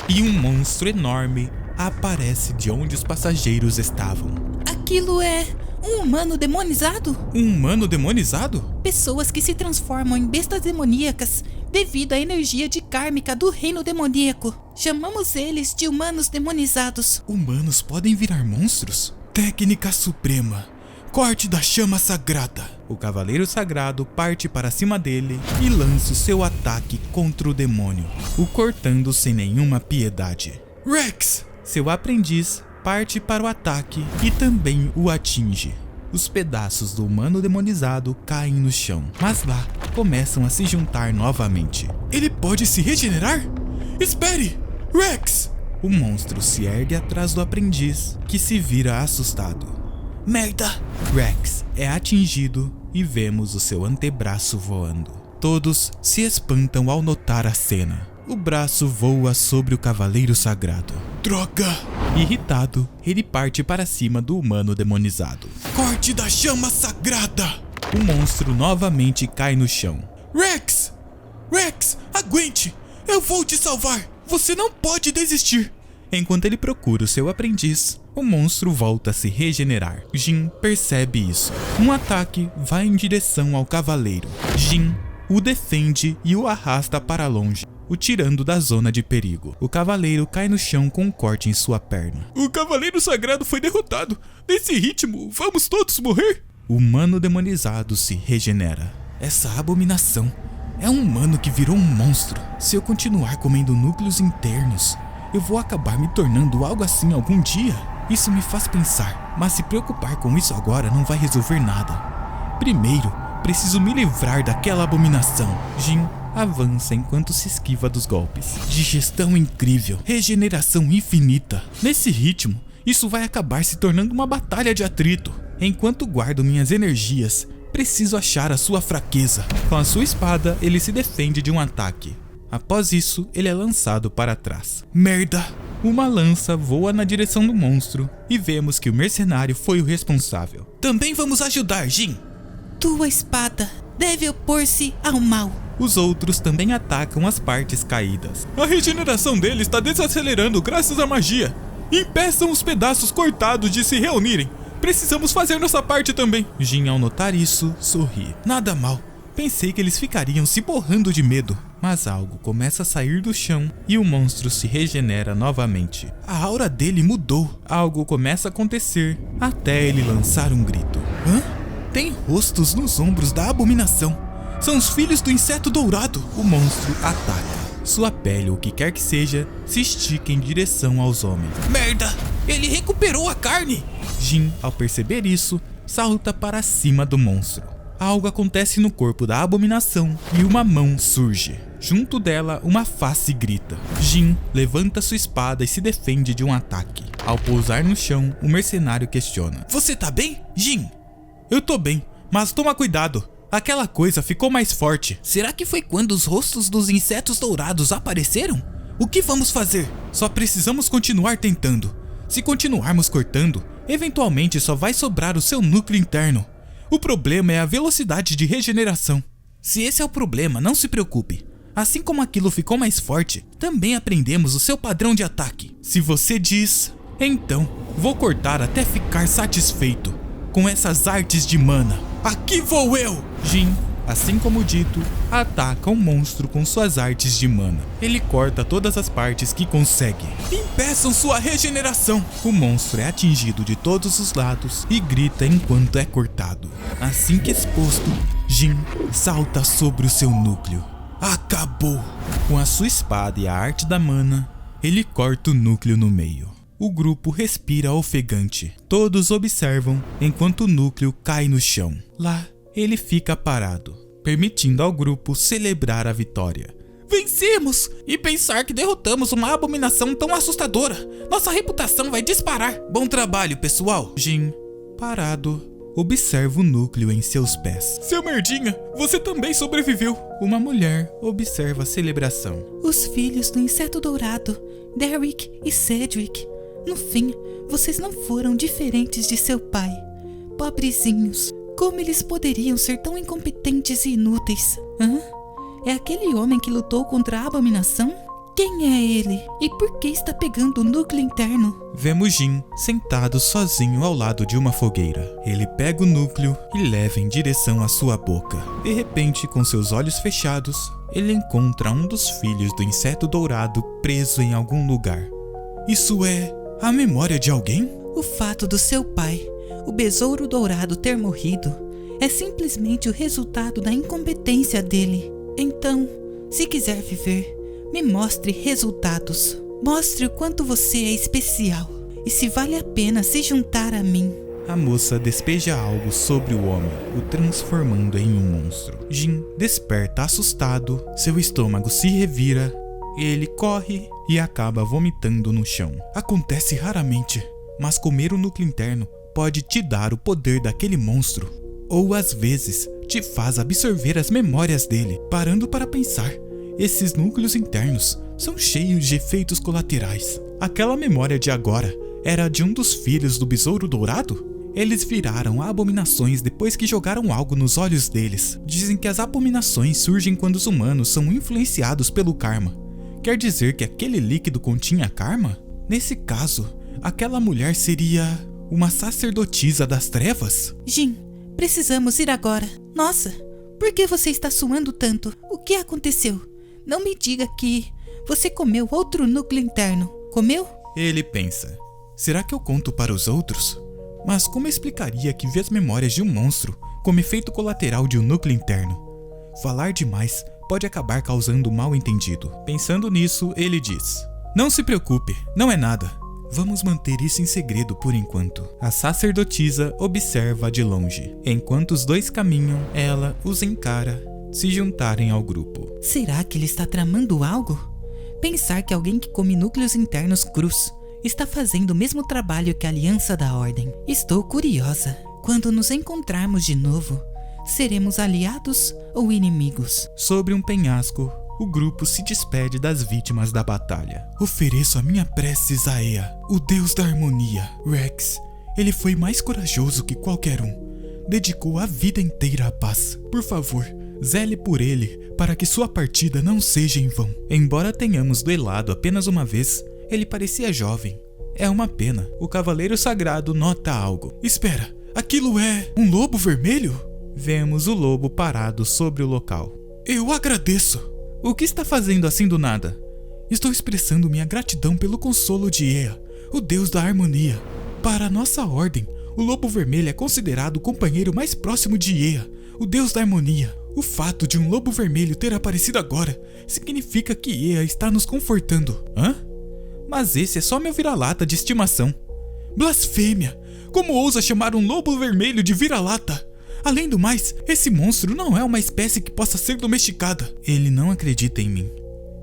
e um monstro enorme aparece de onde os passageiros estavam. Aquilo é um humano demonizado? Um humano demonizado? Pessoas que se transformam em bestas demoníacas devido à energia de kármica do reino demoníaco. Chamamos eles de humanos demonizados. Humanos podem virar monstros? Técnica suprema. Corte da chama sagrada. O cavaleiro sagrado parte para cima dele e lança o seu ataque contra o demônio, o cortando sem nenhuma piedade. Rex! Seu aprendiz parte para o ataque e também o atinge. Os pedaços do humano demonizado caem no chão, mas lá começam a se juntar novamente. Ele pode se regenerar? Espere! Rex! O monstro se ergue atrás do aprendiz, que se vira assustado. Merda! Rex é atingido e vemos o seu antebraço voando. Todos se espantam ao notar a cena. O braço voa sobre o cavaleiro sagrado. Droga! Irritado, ele parte para cima do humano demonizado. Corte da chama sagrada! O monstro novamente cai no chão. Rex! Rex, aguente! Eu vou te salvar! Você não pode desistir! Enquanto ele procura o seu aprendiz, o monstro volta a se regenerar. Jin percebe isso. Um ataque vai em direção ao cavaleiro. Jin o defende e o arrasta para longe, o tirando da zona de perigo. O cavaleiro cai no chão com um corte em sua perna. O cavaleiro sagrado foi derrotado. Nesse ritmo, vamos todos morrer? O humano demonizado se regenera. Essa abominação é um humano que virou um monstro. Se eu continuar comendo núcleos internos, eu vou acabar me tornando algo assim algum dia. Isso me faz pensar, mas se preocupar com isso agora não vai resolver nada. Primeiro, preciso me livrar daquela abominação. Jin avança enquanto se esquiva dos golpes. Digestão incrível, regeneração infinita. Nesse ritmo, isso vai acabar se tornando uma batalha de atrito. Enquanto guardo minhas energias, preciso achar a sua fraqueza. Com a sua espada, ele se defende de um ataque. Após isso, ele é lançado para trás. Merda! Uma lança voa na direção do monstro e vemos que o mercenário foi o responsável. Também vamos ajudar, Jin! Tua espada deve opor-se ao mal. Os outros também atacam as partes caídas. A regeneração dele está desacelerando graças à magia. Impeçam os pedaços cortados de se reunirem. Precisamos fazer nossa parte também. Jin, ao notar isso, sorri. Nada mal. Pensei que eles ficariam se borrando de medo. Mas algo começa a sair do chão e o monstro se regenera novamente. A aura dele mudou. Algo começa a acontecer até ele lançar um grito. Hã? Tem rostos nos ombros da abominação. São os filhos do inseto dourado. O monstro ataca. Sua pele, ou o que quer que seja, se estica em direção aos homens. Merda! Ele recuperou a carne! Jin, ao perceber isso, salta para cima do monstro. Algo acontece no corpo da abominação e uma mão surge. Junto dela, uma face grita. Jin levanta sua espada e se defende de um ataque. Ao pousar no chão, o mercenário questiona. Você tá bem, Jin? Eu tô bem, mas toma cuidado. Aquela coisa ficou mais forte. Será que foi quando os rostos dos insetos dourados apareceram? O que vamos fazer? Só precisamos continuar tentando. Se continuarmos cortando, eventualmente só vai sobrar o seu núcleo interno. O problema é a velocidade de regeneração. Se esse é o problema, não se preocupe. Assim como aquilo ficou mais forte, também aprendemos o seu padrão de ataque. Se você diz, então vou cortar até ficar satisfeito com essas artes de mana. Aqui vou eu! Jin, assim como dito, ataca o monstro com suas artes de mana. Ele corta todas as partes que consegue. Impeçam sua regeneração! O monstro é atingido de todos os lados e grita enquanto é cortado. Assim que exposto, Jin salta sobre o seu núcleo. Acabou! Com a sua espada e a arte da mana, ele corta o núcleo no meio. O grupo respira ofegante. Todos observam enquanto o núcleo cai no chão. Lá, ele fica parado, permitindo ao grupo celebrar a vitória. Vencemos! E pensar que derrotamos uma abominação tão assustadora. Nossa reputação vai disparar. Bom trabalho, pessoal. Jin, parado, observa o núcleo em seus pés. Seu merdinha, você também sobreviveu. Uma mulher observa a celebração. Os filhos do inseto dourado, Derek e Cedric. No fim, vocês não foram diferentes de seu pai. Pobrezinhos, como eles poderiam ser tão incompetentes e inúteis? Hã? É aquele homem que lutou contra a abominação? Quem é ele? E por que está pegando o núcleo interno? Vemos Jin sentado sozinho ao lado de uma fogueira. Ele pega o núcleo e leva em direção à sua boca. De repente, com seus olhos fechados, ele encontra um dos filhos do inseto dourado preso em algum lugar. Isso é a memória de alguém? O fato do seu pai, o besouro dourado, ter morrido é simplesmente o resultado da incompetência dele. Então, se quiser viver, me mostre resultados. Mostre o quanto você é especial e se vale a pena se juntar a mim. A moça despeja algo sobre o homem, o transformando em um monstro. Jin desperta assustado, seu estômago se revira, ele corre e acaba vomitando no chão. Acontece raramente, mas comer o núcleo interno pode te dar o poder daquele monstro. ou às vezes te faz absorver as memórias dele. Parando para pensar, esses núcleos internos são cheios de efeitos colaterais. Aquela memória de agora era de um dos filhos do Besouro Dourado? Eles viraram abominações depois que jogaram algo nos olhos deles. Dizem que as abominações surgem quando os humanos são influenciados pelo karma. Quer dizer que aquele líquido continha karma? Nesse caso, aquela mulher seria uma sacerdotisa das trevas? Jin, precisamos ir agora. Nossa, por que você está suando tanto? O que aconteceu? Não me diga que você comeu outro núcleo interno. Comeu? Ele pensa. Será que eu conto para os outros? Mas como eu explicaria que vi as memórias de um monstro como efeito colateral de um núcleo interno? Falar demais pode acabar causando mal entendido. Pensando nisso, ele diz: não se preocupe, não é nada. Vamos manter isso em segredo por enquanto. A sacerdotisa observa de longe. Enquanto os dois caminham, ela os encara se juntarem ao grupo. Será que ele está tramando algo? Pensar que alguém que come núcleos internos crus está fazendo o mesmo trabalho que a Aliança da Ordem. Estou curiosa. Quando nos encontrarmos de novo, seremos aliados ou inimigos? Sobre um penhasco, o grupo se despede das vítimas da batalha. Ofereço a minha preces a Ea, o deus da harmonia. Rex, ele foi mais corajoso que qualquer um. Dedicou a vida inteira à paz. Por favor, zele por ele para que sua partida não seja em vão. Embora tenhamos duelado apenas uma vez, ele parecia jovem. É uma pena. O Cavaleiro Sagrado nota algo. Espera, aquilo é um lobo vermelho? Vemos o lobo parado sobre o local. Eu agradeço. O que está fazendo assim do nada? Estou expressando minha gratidão pelo consolo de Ea, o deus da harmonia. Para a nossa ordem, o lobo vermelho é considerado o companheiro mais próximo de Ea, o deus da harmonia. O fato de um lobo vermelho ter aparecido agora significa que Ea está nos confortando. Hã? Mas esse é só meu vira-lata de estimação. Blasfêmia! Como ousa chamar um lobo vermelho de vira-lata? Além do mais, esse monstro não é uma espécie que possa ser domesticada. Ele não acredita em mim.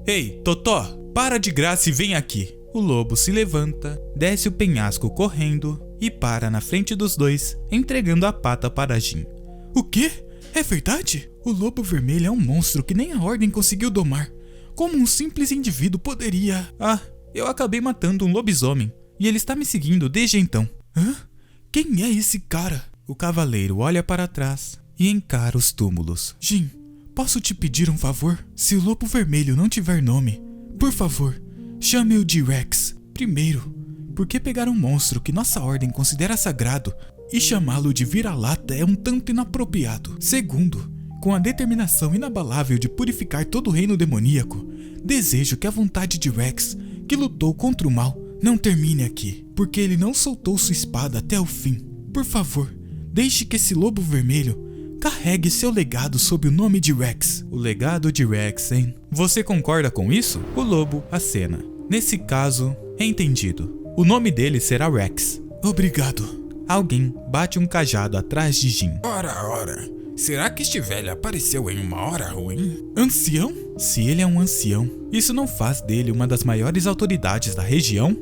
Ei, Totó, para de graça e vem aqui. O lobo se levanta, desce o penhasco correndo e para na frente dos dois, entregando a pata para Jin. O quê? É verdade? O lobo vermelho é um monstro que nem a ordem conseguiu domar. Como um simples indivíduo poderia... Ah, eu acabei matando um lobisomem e ele está me seguindo desde então. Hã? Quem é esse cara? O cavaleiro olha para trás e encara os túmulos. Jin, posso te pedir um favor? Se o lobo vermelho não tiver nome, por favor, chame-o de Rex. Primeiro, porque pegar um monstro que nossa ordem considera sagrado e chamá-lo de vira-lata é um tanto inapropriado. Segundo, com a determinação inabalável de purificar todo o reino demoníaco, desejo que a vontade de Rex, que lutou contra o mal, não termine aqui, porque ele não soltou sua espada até o fim. Por favor, deixe que esse lobo vermelho carregue seu legado sob o nome de Rex. O legado de Rex, hein? Você concorda com isso? O lobo acena. Nesse caso, é entendido. O nome dele será Rex. Obrigado. Alguém bate um cajado atrás de Jin. Ora. Será que este velho apareceu em uma hora ruim? Ancião? Se ele é um ancião, isso não faz dele uma das maiores autoridades da região?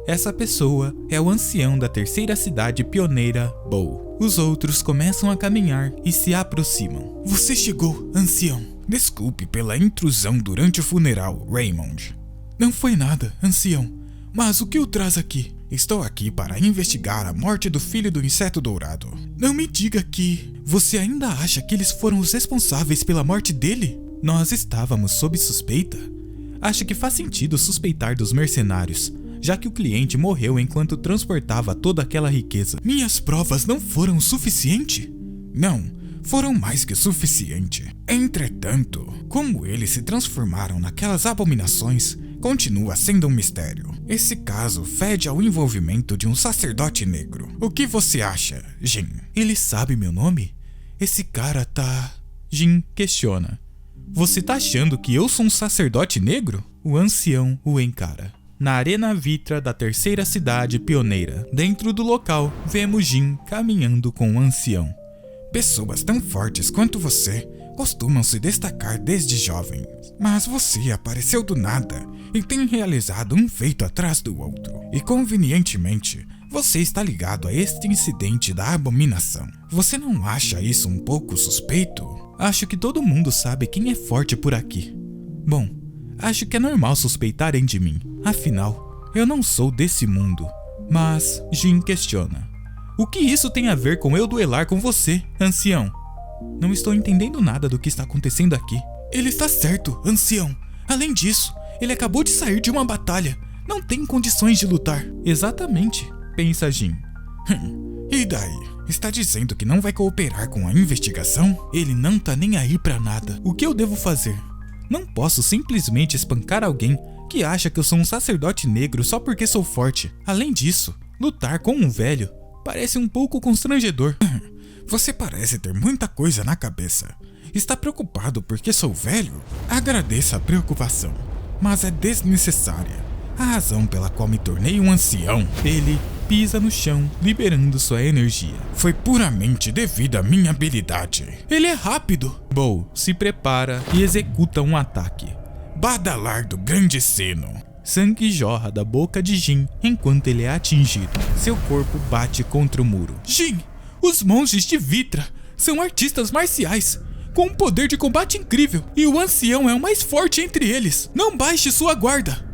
Essa pessoa é o ancião da terceira cidade pioneira, Bow. Os outros começam a caminhar e se aproximam. Você chegou, ancião. Desculpe pela intrusão durante o funeral, Raymond. Não foi nada, ancião. Mas o que o traz aqui? Estou aqui para investigar a morte do filho do inseto dourado. Não me diga que você ainda acha que eles foram os responsáveis pela morte dele? Nós estávamos sob suspeita. Acho que faz sentido suspeitar dos mercenários, já que o cliente morreu enquanto transportava toda aquela riqueza. Minhas provas não foram o suficiente? Não, foram mais que o suficiente. Entretanto, como eles se transformaram naquelas abominações, continua sendo um mistério. Esse caso fede ao envolvimento de um sacerdote negro. O que você acha, Jin? Ele sabe meu nome? Esse cara tá... Jin questiona. Você tá achando que eu sou um sacerdote negro? O ancião o encara. Na arena vitra da terceira cidade pioneira, dentro do local, vemos Jin caminhando com o ancião. Pessoas tão fortes quanto você costumam se destacar desde jovens, mas você apareceu do nada e tem realizado um feito atrás do outro. E convenientemente, você está ligado a este incidente da abominação. Você não acha isso um pouco suspeito? Acho que todo mundo sabe quem é forte por aqui. Bom, acho que é normal suspeitarem de mim. Afinal, eu não sou desse mundo. Mas Jin questiona. O que isso tem a ver com eu duelar com você, ancião? Não estou entendendo nada do que está acontecendo aqui. Ele está certo, ancião. Além disso, ele acabou de sair de uma batalha. Não tem condições de lutar. Exatamente, pensa Jin. E daí? Está dizendo que não vai cooperar com a investigação? Ele não tá nem aí pra nada. O que eu devo fazer? Não posso simplesmente espancar alguém que acha que eu sou um sacerdote negro só porque sou forte. Além disso, lutar com um velho parece um pouco constrangedor. Você parece ter muita coisa na cabeça. Está preocupado porque sou velho? Agradeço a preocupação, mas é desnecessária. A razão pela qual me tornei um ancião, ele pisa no chão, liberando sua energia. Foi puramente devido à minha habilidade. Ele é rápido. Bo se prepara e executa um ataque. Badalar do grande sino. Sangue jorra da boca de Jin enquanto ele é atingido. Seu corpo bate contra o muro. Jin, os monges de Vitra são artistas marciais com um poder de combate incrível e o ancião é o mais forte entre eles. Não baixe sua guarda.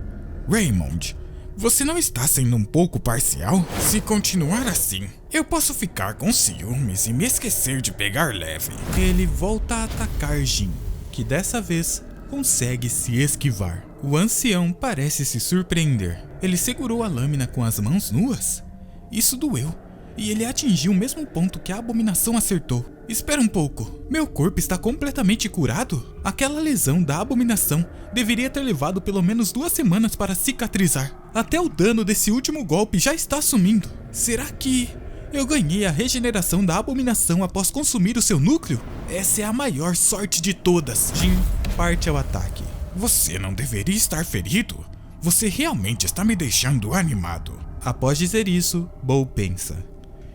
Raymond, você não está sendo um pouco parcial? Se continuar assim, eu posso ficar com ciúmes e me esquecer de pegar leve. Ele volta a atacar Jin, que dessa vez consegue se esquivar. O ancião parece se surpreender. Ele segurou a lâmina com as mãos nuas? Isso doeu, e ele atingiu o mesmo ponto que a abominação acertou. Espera um pouco, meu corpo está completamente curado? Aquela lesão da abominação deveria ter levado pelo menos 2 semanas para cicatrizar. Até o dano desse último golpe já está sumindo. Será que eu ganhei a regeneração da abominação após consumir o seu núcleo? Essa é a maior sorte de todas. Jin parte ao ataque. Você não deveria estar ferido? Você realmente está me deixando animado. Após dizer isso, Bo pensa.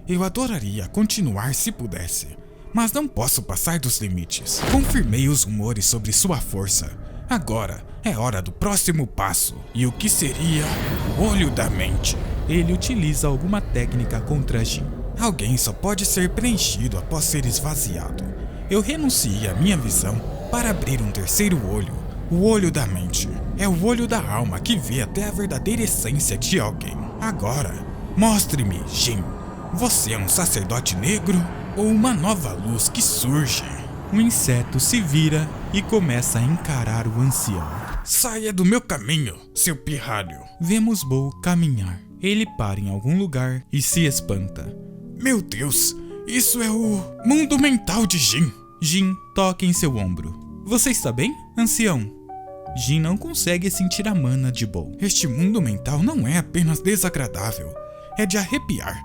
Eu adoraria continuar se pudesse, mas não posso passar dos limites. Confirmei os rumores sobre sua força. Agora é hora do próximo passo. E o que seria o olho da mente? Ele utiliza alguma técnica contra Jin. Alguém só pode ser preenchido após ser esvaziado. Eu renunciei à minha visão para abrir um terceiro olho. O olho da mente é o olho da alma que vê até a verdadeira essência de alguém. Agora, mostre-me, Jin. Você é um sacerdote negro ou uma nova luz que surge? Um inseto se vira e começa a encarar o ancião. Saia do meu caminho, seu pirralho. Vemos Bo caminhar. Ele para em algum lugar e se espanta. Meu Deus, isso é o mundo mental de Jin. Jin toca em seu ombro. Você está bem, ancião? Jin não consegue sentir a mana de Bo. Este mundo mental não é apenas desagradável, é de arrepiar.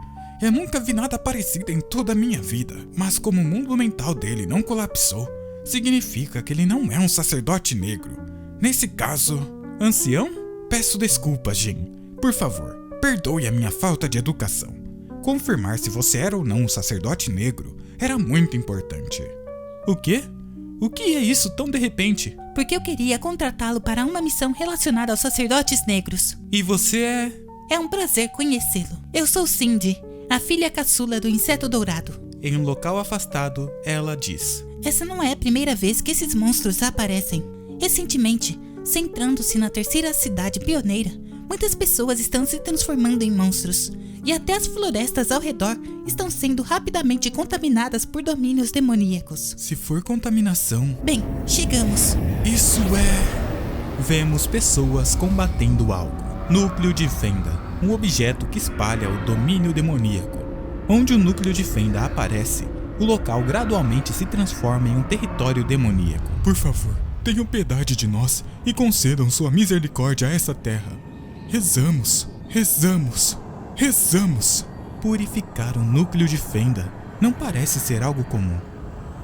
Eu nunca vi nada parecido em toda a minha vida, mas como o mundo mental dele não colapsou, significa que ele não é um sacerdote negro. Nesse caso, ancião? Peço desculpas, Jin. Por favor, perdoe a minha falta de educação. Confirmar se você era ou não um sacerdote negro era muito importante. O quê? O que é isso tão de repente? Porque eu queria contratá-lo para uma missão relacionada aos sacerdotes negros. E você é? É um prazer conhecê-lo. Eu sou Cindy, a filha caçula do inseto dourado. Em um local afastado, ela diz: Essa não é a primeira vez que esses monstros aparecem. Recentemente, centrando-se na terceira cidade pioneira, muitas pessoas estão se transformando em monstros. E até as florestas ao redor estão sendo rapidamente contaminadas por domínios demoníacos. Se for contaminação... Bem, chegamos. Isso é... Vemos pessoas combatendo algo. Núcleo de fenda, um objeto que espalha o domínio demoníaco. Onde o núcleo de fenda aparece, o local gradualmente se transforma em um território demoníaco. Por favor, tenham piedade de nós e concedam sua misericórdia a essa terra. Rezamos, rezamos, rezamos. Purificar um núcleo de fenda não parece ser algo comum.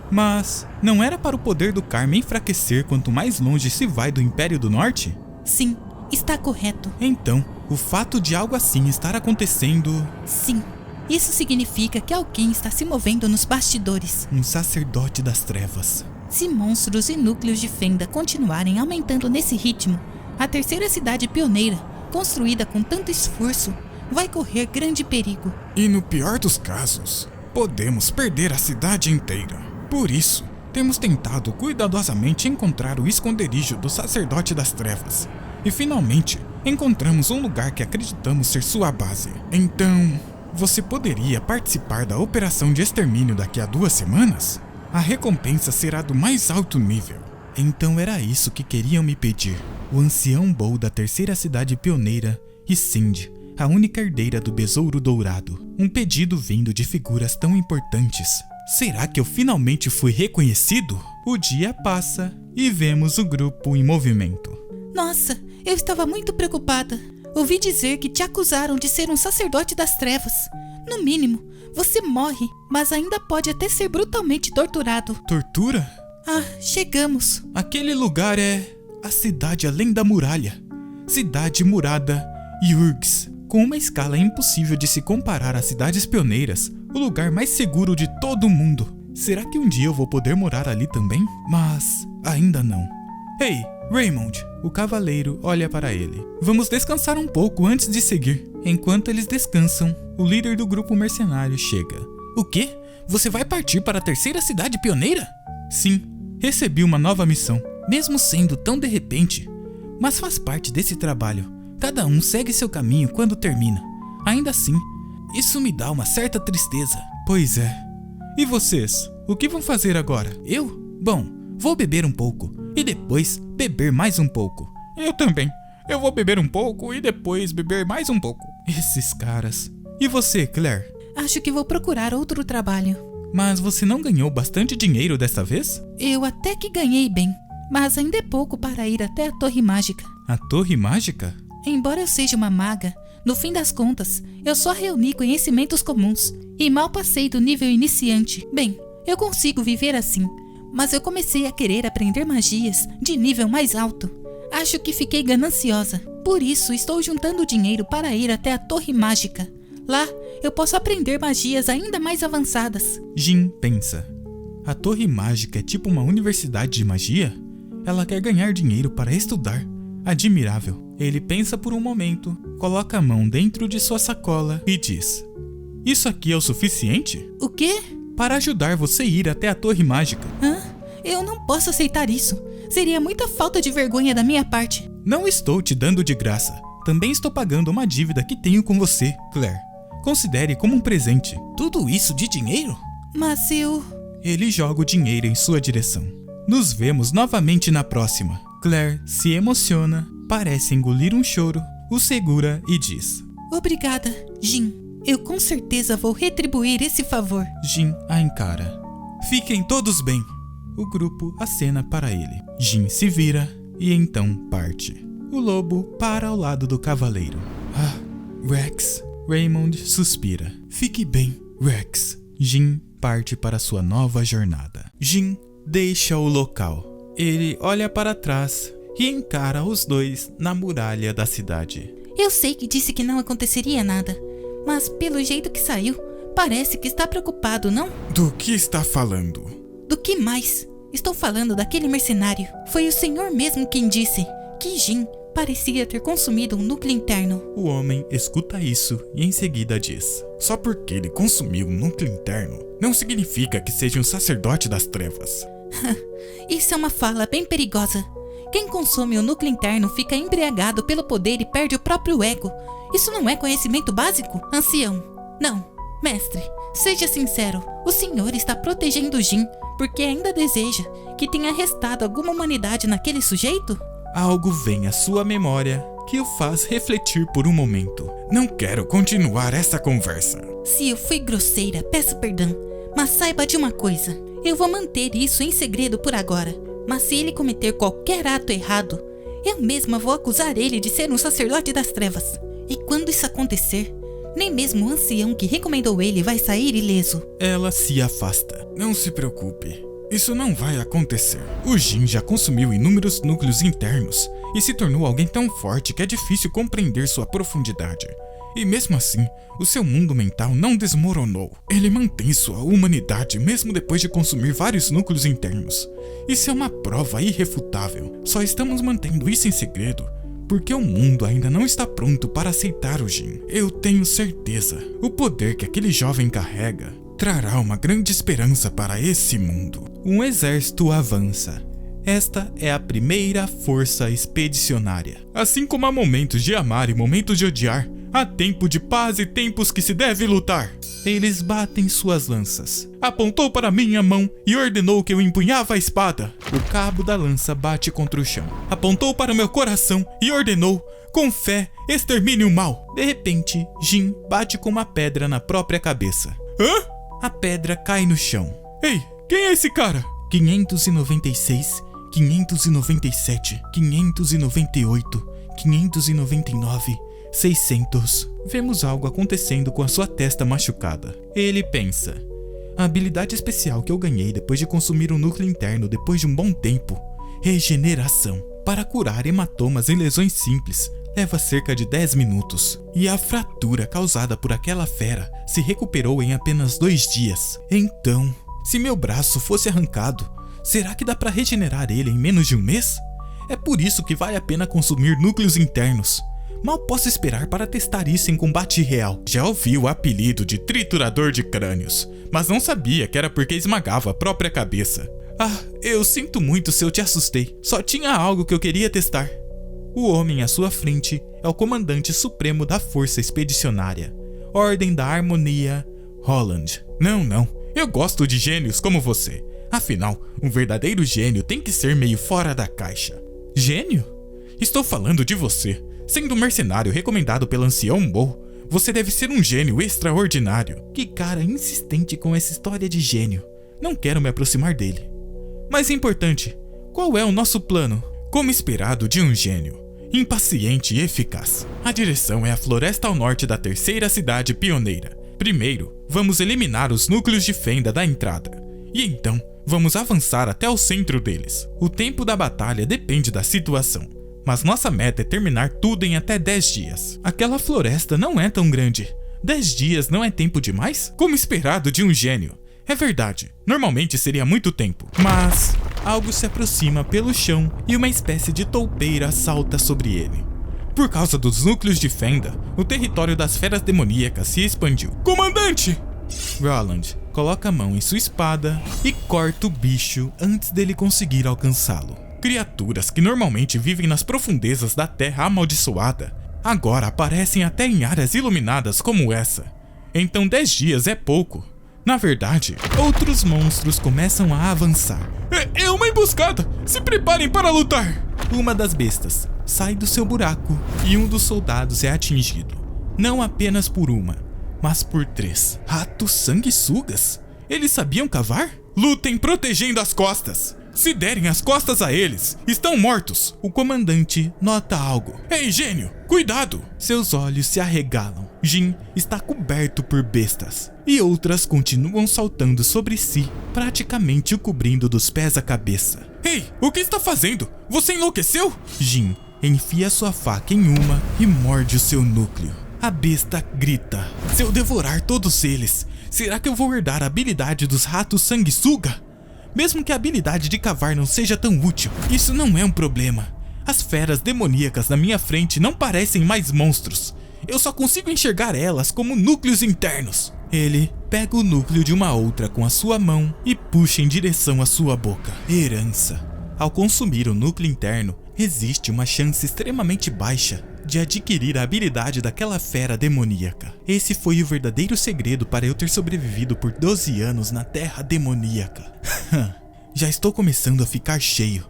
Mas não era para o poder do karma enfraquecer quanto mais longe se vai do Império do Norte? Sim, está correto. Então, o fato de algo assim estar acontecendo... Sim, isso significa que alguém está se movendo nos bastidores. Um sacerdote das trevas. Se monstros e núcleos de fenda continuarem aumentando nesse ritmo, a terceira cidade pioneira, construída com tanto esforço, vai correr grande perigo. E no pior dos casos, podemos perder a cidade inteira. Por isso, temos tentado cuidadosamente encontrar o esconderijo do sacerdote das trevas. E finalmente, encontramos um lugar que acreditamos ser sua base. Então, você poderia participar da operação de extermínio daqui a 2 semanas? A recompensa será do mais alto nível. Então era isso que queriam me pedir. O ancião Bow da terceira cidade pioneira e Cindy, a única herdeira do Besouro Dourado. Um pedido vindo de figuras tão importantes. Será que eu finalmente fui reconhecido? O dia passa e vemos o grupo em movimento. Nossa, eu estava muito preocupada. Ouvi dizer que te acusaram de ser um sacerdote das trevas. No mínimo, você morre, mas ainda pode até ser brutalmente torturado. Tortura? Ah, chegamos. Aquele lugar é a cidade além da muralha. Cidade murada Yurgs. Com uma escala impossível de se comparar às cidades pioneiras, o lugar mais seguro de todo o mundo. Será que um dia eu vou poder morar ali também? Mas ainda não. Ei, Raymond! O cavaleiro olha para ele. Vamos descansar um pouco antes de seguir. Enquanto eles descansam, o líder do grupo mercenário chega. O quê? Você vai partir para a terceira cidade pioneira? Sim, recebi uma nova missão. Mesmo sendo tão de repente, mas faz parte desse trabalho. Cada um segue seu caminho quando termina. Ainda assim, isso me dá uma certa tristeza. Pois é. E vocês? O que vão fazer agora? Eu? Bom, vou beber um pouco e depois beber mais um pouco. Eu também. Eu vou beber um pouco e depois beber mais um pouco. Esses caras. E você, Claire? Acho que vou procurar outro trabalho. Mas você não ganhou bastante dinheiro dessa vez? Eu até que ganhei bem, mas ainda é pouco para ir até a Torre Mágica. A Torre Mágica? Embora eu seja uma maga, no fim das contas, eu só reuni conhecimentos comuns e mal passei do nível iniciante. Bem, eu consigo viver assim, mas eu comecei a querer aprender magias de nível mais alto. Acho que fiquei gananciosa, por isso estou juntando dinheiro para ir até a Torre Mágica. Lá, eu posso aprender magias ainda mais avançadas. Jin pensa. A Torre Mágica é tipo uma universidade de magia? Ela quer ganhar dinheiro para estudar. Admirável. Ele pensa por um momento, coloca a mão dentro de sua sacola e diz: Isso aqui é o suficiente? O quê? Para ajudar você a ir até a Torre Mágica. Hã? Eu não posso aceitar isso. Seria muita falta de vergonha da minha parte. Não estou te dando de graça. Também estou pagando uma dívida que tenho com você, Claire. Considere como um presente. Tudo isso de dinheiro? Mas eu... Ele joga o dinheiro em sua direção. Nos vemos novamente na próxima. Claire se emociona, parece engolir um choro, o segura e diz: Obrigada, Jin. Eu com certeza vou retribuir esse favor. Jin a encara. Fiquem todos bem. O grupo acena para ele. Jin se vira e então parte. O lobo para ao lado do cavaleiro. Ah, Rex. Raymond suspira. Fique bem, Rex. Jin parte para sua nova jornada. Jin deixa o local. Ele olha para trás e encara os dois na muralha da cidade. Eu sei que disse que não aconteceria nada, mas pelo jeito que saiu, parece que está preocupado, não? Do que está falando? Do que mais? Estou falando daquele mercenário. Foi o senhor mesmo quem disse que Jin parecia ter consumido um núcleo interno. O homem escuta isso e em seguida diz: Só porque ele consumiu um núcleo interno, não significa que seja um sacerdote das trevas. Isso é uma fala bem perigosa. Quem consome o núcleo interno fica embriagado pelo poder e perde o próprio ego. Isso não é conhecimento básico, ancião? Não, mestre, seja sincero. O senhor está protegendo Jin porque ainda deseja que tenha restado alguma humanidade naquele sujeito? Algo vem à sua memória que o faz refletir por um momento. Não quero continuar essa conversa. Se eu fui grosseira, peço perdão. Mas saiba de uma coisa. Eu vou manter isso em segredo por agora. Mas se ele cometer qualquer ato errado, eu mesma vou acusar ele de ser um sacerdote das trevas. E quando isso acontecer, nem mesmo o ancião que recomendou ele vai sair ileso. Ela se afasta. Não se preocupe. Isso não vai acontecer. O Jin já consumiu inúmeros núcleos internos e se tornou alguém tão forte que é difícil compreender sua profundidade. E mesmo assim, o seu mundo mental não desmoronou. Ele mantém sua humanidade mesmo depois de consumir vários núcleos internos. Isso é uma prova irrefutável. Só estamos mantendo isso em segredo porque o mundo ainda não está pronto para aceitar o Jin. Eu tenho certeza, o poder que aquele jovem carrega trará uma grande esperança para esse mundo. Um exército avança. Esta é a primeira força expedicionária. Assim como há momentos de amar e momentos de odiar, há tempo de paz e tempos que se deve lutar. Eles batem suas lanças. Apontou para minha mão e ordenou que eu empunhava a espada. O cabo da lança bate contra o chão. Apontou para o meu coração e ordenou, com fé, extermine o mal. De repente, Jin bate com uma pedra na própria cabeça. Hã? A pedra cai no chão. Ei, quem é esse cara? 596, 597, 598, 599, 600. Vemos algo acontecendo com a sua testa machucada. Ele pensa: a habilidade especial que eu ganhei depois de consumir um núcleo interno depois de um bom tempo, regeneração, para curar hematomas e lesões simples, leva cerca de 10 minutos. E a fratura causada por aquela fera se recuperou em apenas 2 dias. Então, se meu braço fosse arrancado, será que dá para regenerar ele em menos de um mês? É por isso que vale a pena consumir núcleos internos. Mal posso esperar para testar isso em combate real. Já ouvi o apelido de triturador de crânios, mas não sabia que era porque esmagava a própria cabeça. Ah, eu sinto muito se eu te assustei. Só tinha algo que eu queria testar. O homem à sua frente é o comandante supremo da Força Expedicionária, Ordem da Harmonia, Holland. Não, eu gosto de gênios como você. Afinal, um verdadeiro gênio tem que ser meio fora da caixa. Gênio? Estou falando de você. Sendo um mercenário recomendado pelo ancião Mo, você deve ser um gênio extraordinário. Que cara insistente com essa história de gênio. Não quero me aproximar dele. Mas é importante, qual é o nosso plano? Como esperado de um gênio, impaciente e eficaz. A direção é a floresta ao norte da terceira cidade pioneira. Primeiro, vamos eliminar os núcleos de fenda da entrada. E então, vamos avançar até o centro deles. O tempo da batalha depende da situação, mas nossa meta é terminar tudo em até 10 dias. Aquela floresta não é tão grande. 10 dias não é tempo demais? Como esperado de um gênio. É verdade, normalmente seria muito tempo, mas algo se aproxima pelo chão e uma espécie de toupeira salta sobre ele. Por causa dos núcleos de fenda, o território das feras demoníacas se expandiu. Comandante! Roland coloca a mão em sua espada e corta o bicho antes dele conseguir alcançá-lo. Criaturas que normalmente vivem nas profundezas da terra amaldiçoada, agora aparecem até em áreas iluminadas como essa. Então 10 dias é pouco. Na verdade, outros monstros começam a avançar. É uma emboscada! Se preparem para lutar! Uma das bestas sai do seu buraco e um dos soldados é atingido. Não apenas por uma, mas por 3. Ratos sanguessugas? Eles sabiam cavar? Lutem protegendo as costas! Se derem as costas a eles, estão mortos. O comandante nota algo. Ei, gênio, cuidado! Seus olhos se arregalam. Jin está coberto por bestas e outras continuam saltando sobre si, praticamente o cobrindo dos pés à cabeça. Ei, o que está fazendo? Você enlouqueceu? Jin enfia sua faca em uma e morde o seu núcleo. A besta grita: se eu devorar todos eles, será que eu vou herdar a habilidade dos ratos sanguessuga? Mesmo que a habilidade de cavar não seja tão útil, isso não é um problema. As feras demoníacas na minha frente não parecem mais monstros. Eu só consigo enxergar elas como núcleos internos. Ele pega o núcleo de uma outra com a sua mão e puxa em direção à sua boca. Herança. Ao consumir o núcleo interno, existe uma chance extremamente baixa de adquirir a habilidade daquela fera demoníaca. Esse foi o verdadeiro segredo para eu ter sobrevivido por 12 anos na terra demoníaca. Já estou começando a ficar cheio.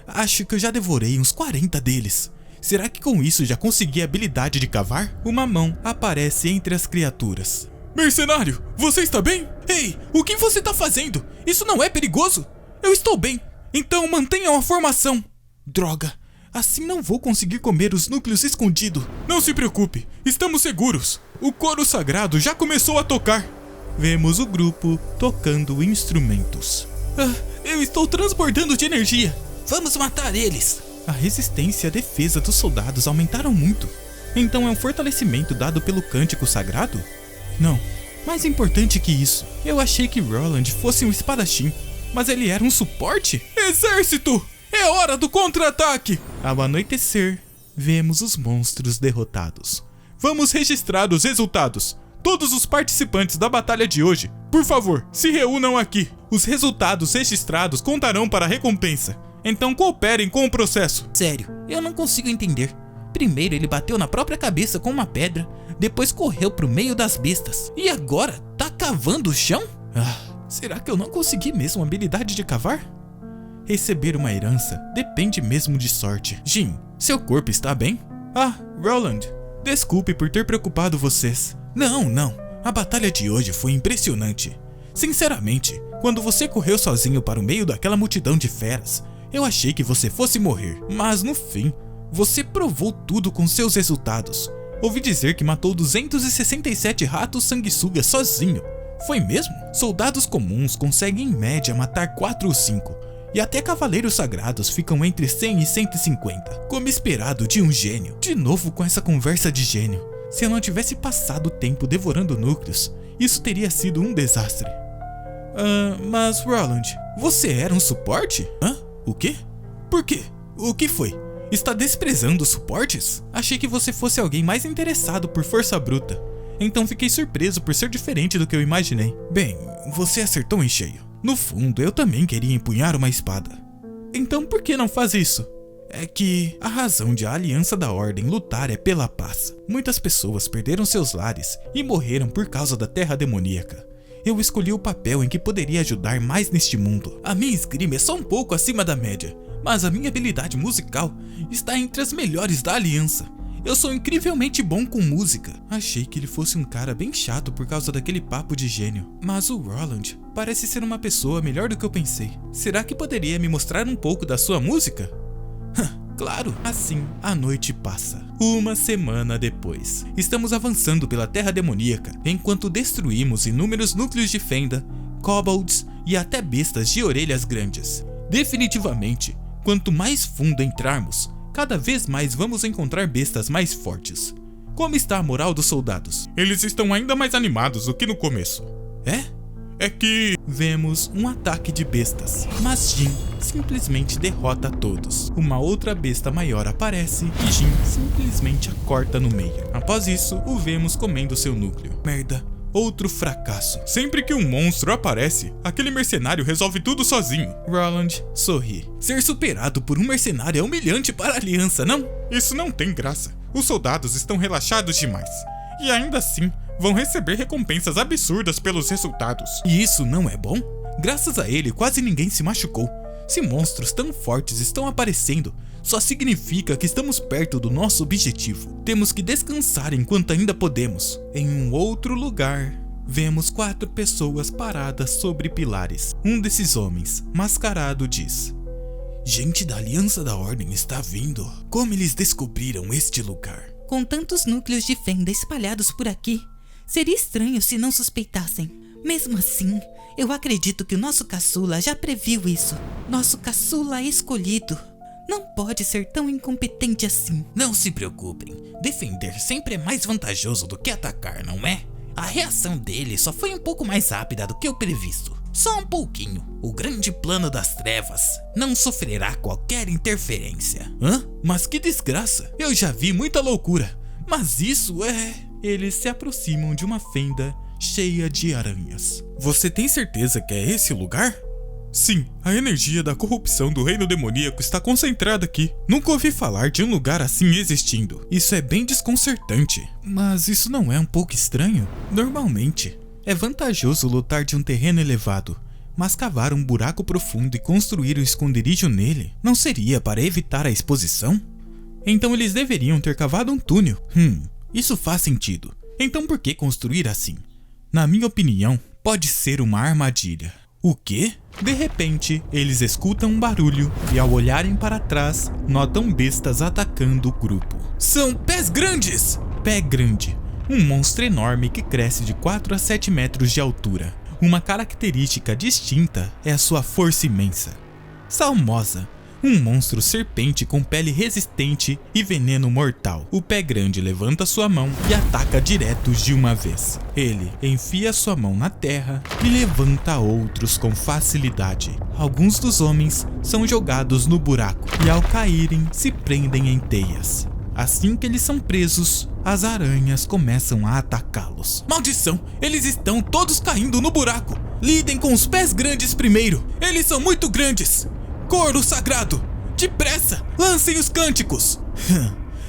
Acho que eu já devorei uns 40 deles. Será que com isso já consegui a habilidade de cavar? Uma mão aparece entre as criaturas. Mercenário, você está bem? Ei, o que você está fazendo? Isso não é perigoso? Eu estou bem, então mantenham a formação. Droga. Assim não vou conseguir comer os núcleos escondidos. Não se preocupe, estamos seguros. O coro sagrado já começou a tocar. Vemos o grupo tocando instrumentos. Eu estou transbordando de energia. Vamos matar eles. A resistência e a defesa dos soldados aumentaram muito. Então é um fortalecimento dado pelo cântico sagrado? Não, mais importante que isso. Eu achei que Roland fosse um espadachim, mas ele era um suporte? Exército! É hora do contra-ataque! Ao anoitecer, vemos os monstros derrotados. Vamos registrar os resultados. Todos os participantes da batalha de hoje, por favor, se reúnam aqui. Os resultados registrados contarão para a recompensa. Então cooperem com o processo. Sério, eu não consigo entender. Primeiro ele bateu na própria cabeça com uma pedra, depois correu pro meio das bestas. E agora tá cavando o chão? Será que eu não consegui mesmo a habilidade de cavar? Receber uma herança depende mesmo de sorte. Jin, seu corpo está bem? Roland, desculpe por ter preocupado vocês. Não, a batalha de hoje foi impressionante. Sinceramente, quando você correu sozinho para o meio daquela multidão de feras, eu achei que você fosse morrer. Mas no fim, você provou tudo com seus resultados. Ouvi dizer que matou 267 ratos sanguessugas sozinho. Foi mesmo? Soldados comuns conseguem em média matar 4 ou 5. E até cavaleiros sagrados ficam entre 100 e 150. Como esperado de um gênio. De novo com essa conversa de gênio. Se eu não tivesse passado tempo devorando núcleos, isso teria sido um desastre. Mas Roland, você era um suporte? O quê? Por quê? O que foi? Está desprezando os suportes? Achei que você fosse alguém mais interessado por força bruta. Então fiquei surpreso por ser diferente do que eu imaginei. Bem, você acertou em cheio. No fundo, eu também queria empunhar uma espada. Então por que não faz isso? É que a razão de a Aliança da Ordem lutar é pela paz. Muitas pessoas perderam seus lares e morreram por causa da Terra Demoníaca. Eu escolhi o papel em que poderia ajudar mais neste mundo. A minha esgrima é só um pouco acima da média, mas a minha habilidade musical está entre as melhores da Aliança. Eu sou incrivelmente bom com música. Achei que ele fosse um cara bem chato por causa daquele papo de gênio. Mas o Roland parece ser uma pessoa melhor do que eu pensei. Será que poderia me mostrar um pouco da sua música? Claro! Assim, a noite passa. Uma semana depois, estamos avançando pela Terra Demoníaca, enquanto destruímos inúmeros núcleos de fenda, kobolds e até bestas de orelhas grandes. Definitivamente, quanto mais fundo entrarmos, cada vez mais vamos encontrar bestas mais fortes. Como está a moral dos soldados? Eles estão ainda mais animados do que no começo. É que vemos um ataque de bestas, mas Jin simplesmente derrota todos. Uma outra besta maior aparece e Jin simplesmente a corta no meio. Após isso, o vemos comendo seu núcleo. Merda, outro fracasso. Sempre que um monstro aparece, aquele mercenário resolve tudo sozinho. Roland sorri. Ser superado por um mercenário é humilhante para a Aliança, não? Isso não tem graça. Os soldados estão relaxados demais. E ainda assim, vão receber recompensas absurdas pelos resultados. E isso não é bom? Graças a ele, quase ninguém se machucou. Se monstros tão fortes estão aparecendo, só significa que estamos perto do nosso objetivo. Temos que descansar enquanto ainda podemos. Em um outro lugar, vemos 4 pessoas paradas sobre pilares. Um desses homens, mascarado, diz: gente da Aliança da Ordem está vindo. Como eles descobriram este lugar? Com tantos núcleos de fenda espalhados por aqui, seria estranho se não suspeitassem. Mesmo assim, eu acredito que o nosso caçula já previu isso. Nosso caçula escolhido não pode ser tão incompetente assim. Não se preocupem, defender sempre é mais vantajoso do que atacar, não é? A reação dele só foi um pouco mais rápida do que o previsto. Só um pouquinho. O grande plano das trevas não sofrerá qualquer interferência. Mas que desgraça! Eu já vi muita loucura. Mas isso é... Eles se aproximam de uma fenda cheia de aranhas. Você tem certeza que é esse lugar? Sim, a energia da corrupção do reino demoníaco está concentrada aqui. Nunca ouvi falar de um lugar assim existindo. Isso é bem desconcertante. Mas isso não é um pouco estranho? Normalmente, é vantajoso lutar de um terreno elevado, mas cavar um buraco profundo e construir um esconderijo nele não seria para evitar a exposição? Então eles deveriam ter cavado um túnel. Isso faz sentido. Então por que construir assim? Na minha opinião, pode ser uma armadilha. O quê? De repente, eles escutam um barulho e ao olharem para trás, notam bestas atacando o grupo. São pés grandes! Pé grande. Um monstro enorme que cresce de 4 a 7 metros de altura. Uma característica distinta é a sua força imensa. Salmosa. Um monstro serpente com pele resistente e veneno mortal. O pé grande levanta sua mão e ataca direto de uma vez. Ele enfia sua mão na terra e levanta outros com facilidade. Alguns dos homens são jogados no buraco e ao caírem se prendem em teias. Assim que eles são presos, as aranhas começam a atacá-los. Maldição, eles estão todos caindo no buraco. Lidem com os pés grandes primeiro, eles são muito grandes. Coro sagrado, depressa, lancem os cânticos.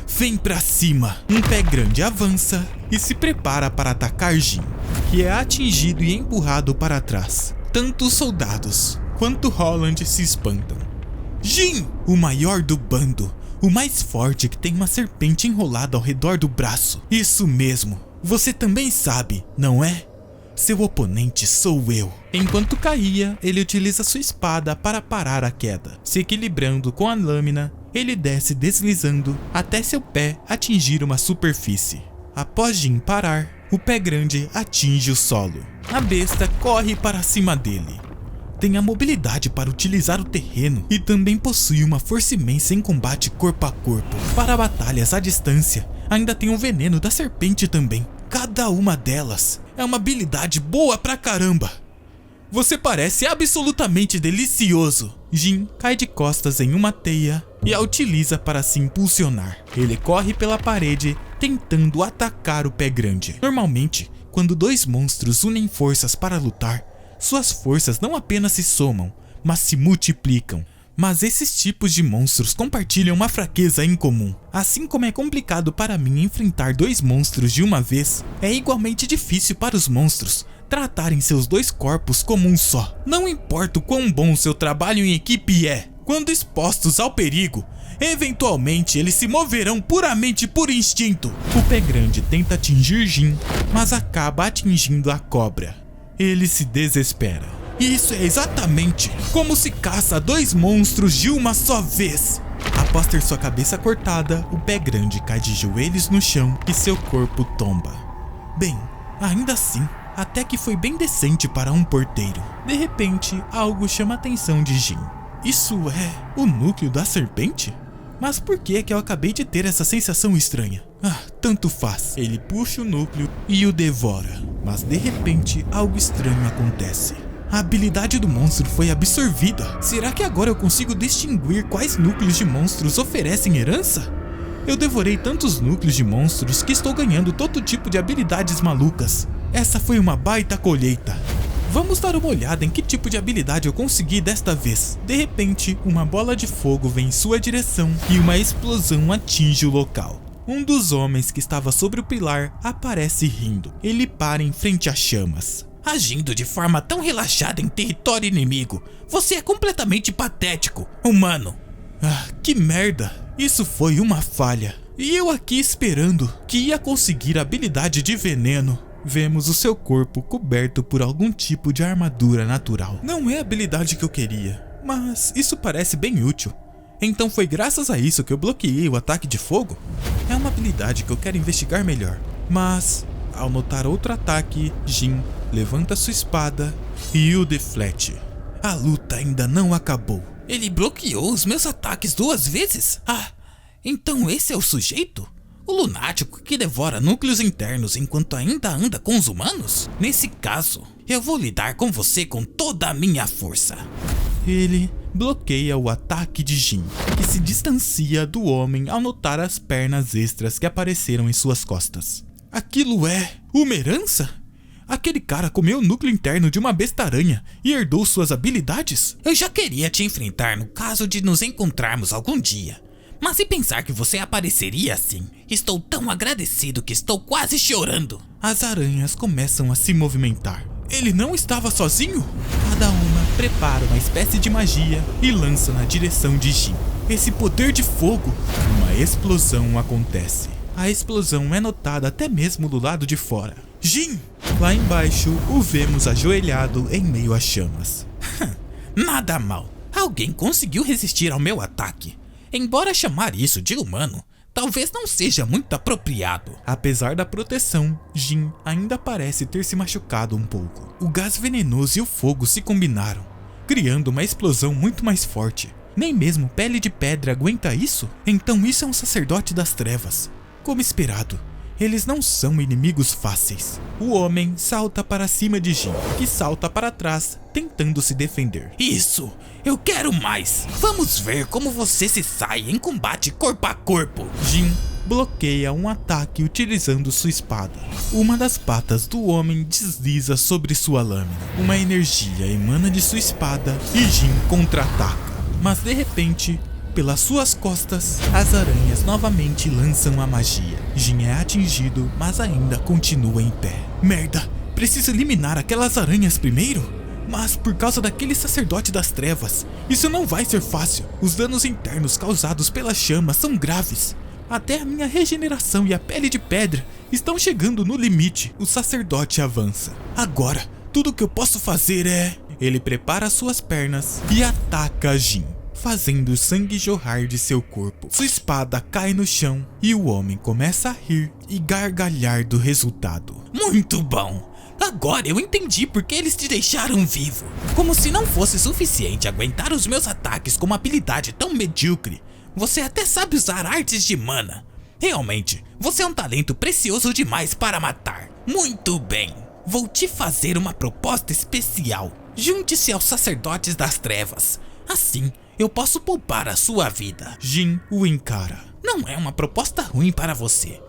Vem pra cima. Um pé grande avança e se prepara para atacar Jin, que é atingido e empurrado para trás. Tanto os soldados quanto Holland se espantam. Jin, o maior do bando, o mais forte, que tem uma serpente enrolada ao redor do braço. Isso mesmo, você também sabe, não é? Seu oponente sou eu. Enquanto caía, ele utiliza sua espada para parar a queda. Se equilibrando com a lâmina, ele desce deslizando até seu pé atingir uma superfície. Após Jin parar, o pé grande atinge o solo. A besta corre para cima dele. Tem a mobilidade para utilizar o terreno e também possui uma força imensa em combate corpo a corpo. Para batalhas à distância, ainda tem o veneno da serpente também. Cada uma delas é uma habilidade boa pra caramba. Você parece absolutamente delicioso. Jin cai de costas em uma teia e a utiliza para se impulsionar. Ele corre pela parede tentando atacar o pé grande. Normalmente, quando dois monstros unem forças para lutar, suas forças não apenas se somam, mas se multiplicam. Mas esses tipos de monstros compartilham uma fraqueza em comum. Assim como é complicado para mim enfrentar dois monstros de uma vez, é igualmente difícil para os monstros tratarem seus dois corpos como um só. Não importa o quão bom seu trabalho em equipe é, quando expostos ao perigo, eventualmente eles se moverão puramente por instinto. O pé grande tenta atingir Jin, mas acaba atingindo a cobra. Ele se desespera. Isso é exatamente como se caça dois monstros de uma só vez. Após ter sua cabeça cortada, o pé grande cai de joelhos no chão e seu corpo tomba. Bem, ainda assim, até que foi bem decente para um porteiro. De repente, algo chama a atenção de Jin. Isso é o núcleo da serpente? Mas por que é que eu acabei de ter essa sensação estranha? Tanto faz. Ele puxa o núcleo e o devora. Mas de repente, algo estranho acontece. A habilidade do monstro foi absorvida. Será que agora eu consigo distinguir quais núcleos de monstros oferecem herança? Eu devorei tantos núcleos de monstros que estou ganhando todo tipo de habilidades malucas. Essa foi uma baita colheita. Vamos dar uma olhada em que tipo de habilidade eu consegui desta vez. De repente, uma bola de fogo vem em sua direção e uma explosão atinge o local. Um dos homens que estava sobre o pilar aparece rindo. Ele para em frente às chamas. Agindo de forma tão relaxada em território inimigo, você é completamente patético, humano. Que merda, isso foi uma falha. E eu aqui esperando que ia conseguir a habilidade de veneno. Vemos o seu corpo coberto por algum tipo de armadura natural. Não é a habilidade que eu queria, mas isso parece bem útil. Então foi graças a isso que eu bloqueei o ataque de fogo? É uma habilidade que eu quero investigar melhor. Mas, ao notar outro ataque, Jin levanta sua espada e o deflete. A luta ainda não acabou. Ele bloqueou os meus ataques 2 vezes? Então esse é o sujeito? O lunático que devora núcleos internos enquanto ainda anda com os humanos? Nesse caso, eu vou lidar com você com toda a minha força. Ele bloqueia o ataque de Jin, que se distancia do homem ao notar as pernas extras que apareceram em suas costas. Aquilo é uma herança? Aquele cara comeu o núcleo interno de uma besta-aranha e herdou suas habilidades? Eu já queria te enfrentar no caso de nos encontrarmos algum dia. Mas e pensar que você apareceria assim? Estou tão agradecido que estou quase chorando. As aranhas começam a se movimentar. Ele não estava sozinho? Cada uma prepara uma espécie de magia e lança na direção de Jin. Esse poder de fogo! Uma explosão acontece. A explosão é notada até mesmo do lado de fora. Jin! Lá embaixo, o vemos ajoelhado em meio às chamas. Nada mal. Alguém conseguiu resistir ao meu ataque. Embora chamar isso de humano, talvez não seja muito apropriado. Apesar da proteção, Jin ainda parece ter se machucado um pouco. O gás venenoso e o fogo se combinaram, criando uma explosão muito mais forte. Nem mesmo pele de pedra aguenta isso? Então isso é um sacerdote das trevas. Como esperado, eles não são inimigos fáceis. O homem salta para cima de Jin, que salta para trás, tentando se defender. Isso! Eu quero mais! Vamos ver como você se sai em combate corpo a corpo. Jin bloqueia um ataque utilizando sua espada. Uma das patas do homem desliza sobre sua lâmina. Uma energia emana de sua espada e Jin contra-ataca. Mas de repente, pelas suas costas, as aranhas novamente lançam a magia. Jin é atingido, mas ainda continua em pé. Merda, preciso eliminar aquelas aranhas primeiro? Mas por causa daquele sacerdote das trevas, isso não vai ser fácil. Os danos internos causados pelas chamas são graves. Até a minha regeneração e a pele de pedra estão chegando no limite. O sacerdote avança. Agora, tudo que eu posso fazer é... Ele prepara suas pernas e ataca Jin, fazendo sangue jorrar de seu corpo. Sua espada cai no chão e o homem começa a rir e gargalhar do resultado. Muito bom! Agora eu entendi por que eles te deixaram vivo. Como se não fosse suficiente aguentar os meus ataques com uma habilidade tão medíocre, você até sabe usar artes de mana. Realmente, você é um talento precioso demais para matar. Muito bem, vou te fazer uma proposta especial. Junte-se aos sacerdotes das trevas. Assim, eu posso poupar a sua vida. Jin o encara. Não é uma proposta ruim para você.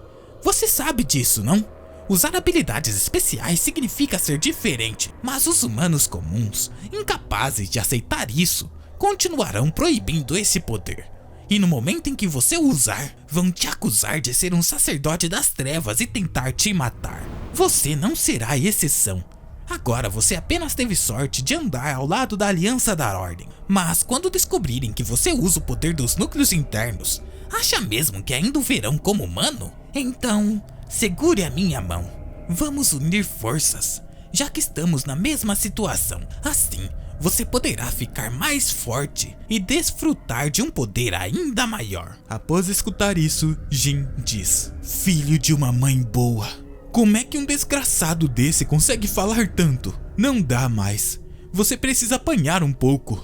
Você sabe disso, não? Usar habilidades especiais significa ser diferente, mas os humanos comuns, incapazes de aceitar isso, continuarão proibindo esse poder. E no momento em que você o usar, vão te acusar de ser um sacerdote das trevas e tentar te matar. Você não será a exceção. Agora você apenas teve sorte de andar ao lado da Aliança da Ordem. Mas quando descobrirem que você usa o poder dos núcleos internos, acha mesmo que ainda o verão como humano? Então... segure a minha mão. Vamos unir forças, já que estamos na mesma situação. Assim, você poderá ficar mais forte e desfrutar de um poder ainda maior. Após escutar isso, Jin diz: filho de uma mãe boa. Como é que um desgraçado desse consegue falar tanto? Não dá mais. Você precisa apanhar um pouco.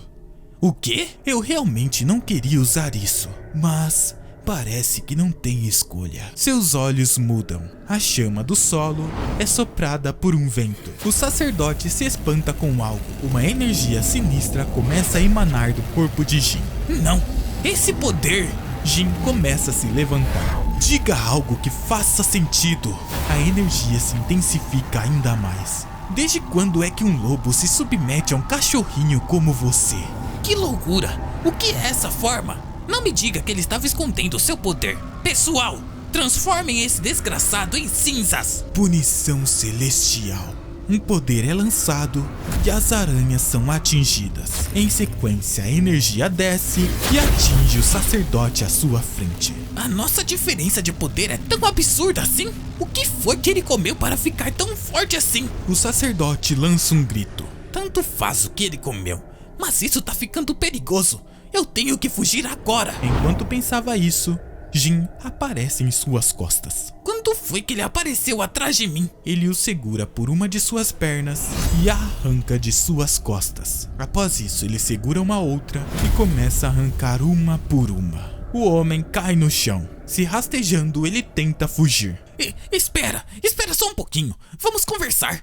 O quê? Eu realmente não queria usar isso, mas... parece que não tem escolha. Seus olhos mudam. A chama do solo é soprada por um vento. O sacerdote se espanta com algo. Uma energia sinistra começa a emanar do corpo de Jin. Não! Esse poder! Jin começa a se levantar. Diga algo que faça sentido. A energia se intensifica ainda mais. Desde quando é que um lobo se submete a um cachorrinho como você? Que loucura! O que é essa forma? Não me diga que ele estava escondendo seu poder. Pessoal, transformem esse desgraçado em cinzas. Punição celestial. Um poder é lançado e as aranhas são atingidas. Em sequência, a energia desce e atinge o sacerdote à sua frente. A nossa diferença de poder é tão absurda assim? O que foi que ele comeu para ficar tão forte assim? O sacerdote lança um grito. Tanto faz o que ele comeu, mas isso tá ficando perigoso. Eu tenho que fugir agora. Enquanto pensava isso, Jin aparece em suas costas. Quando foi que ele apareceu atrás de mim? Ele o segura por uma de suas pernas e a arranca de suas costas. Após isso, ele segura uma outra e começa a arrancar uma por uma. O homem cai no chão. Se rastejando, ele tenta fugir. Espera só um pouquinho. Vamos conversar.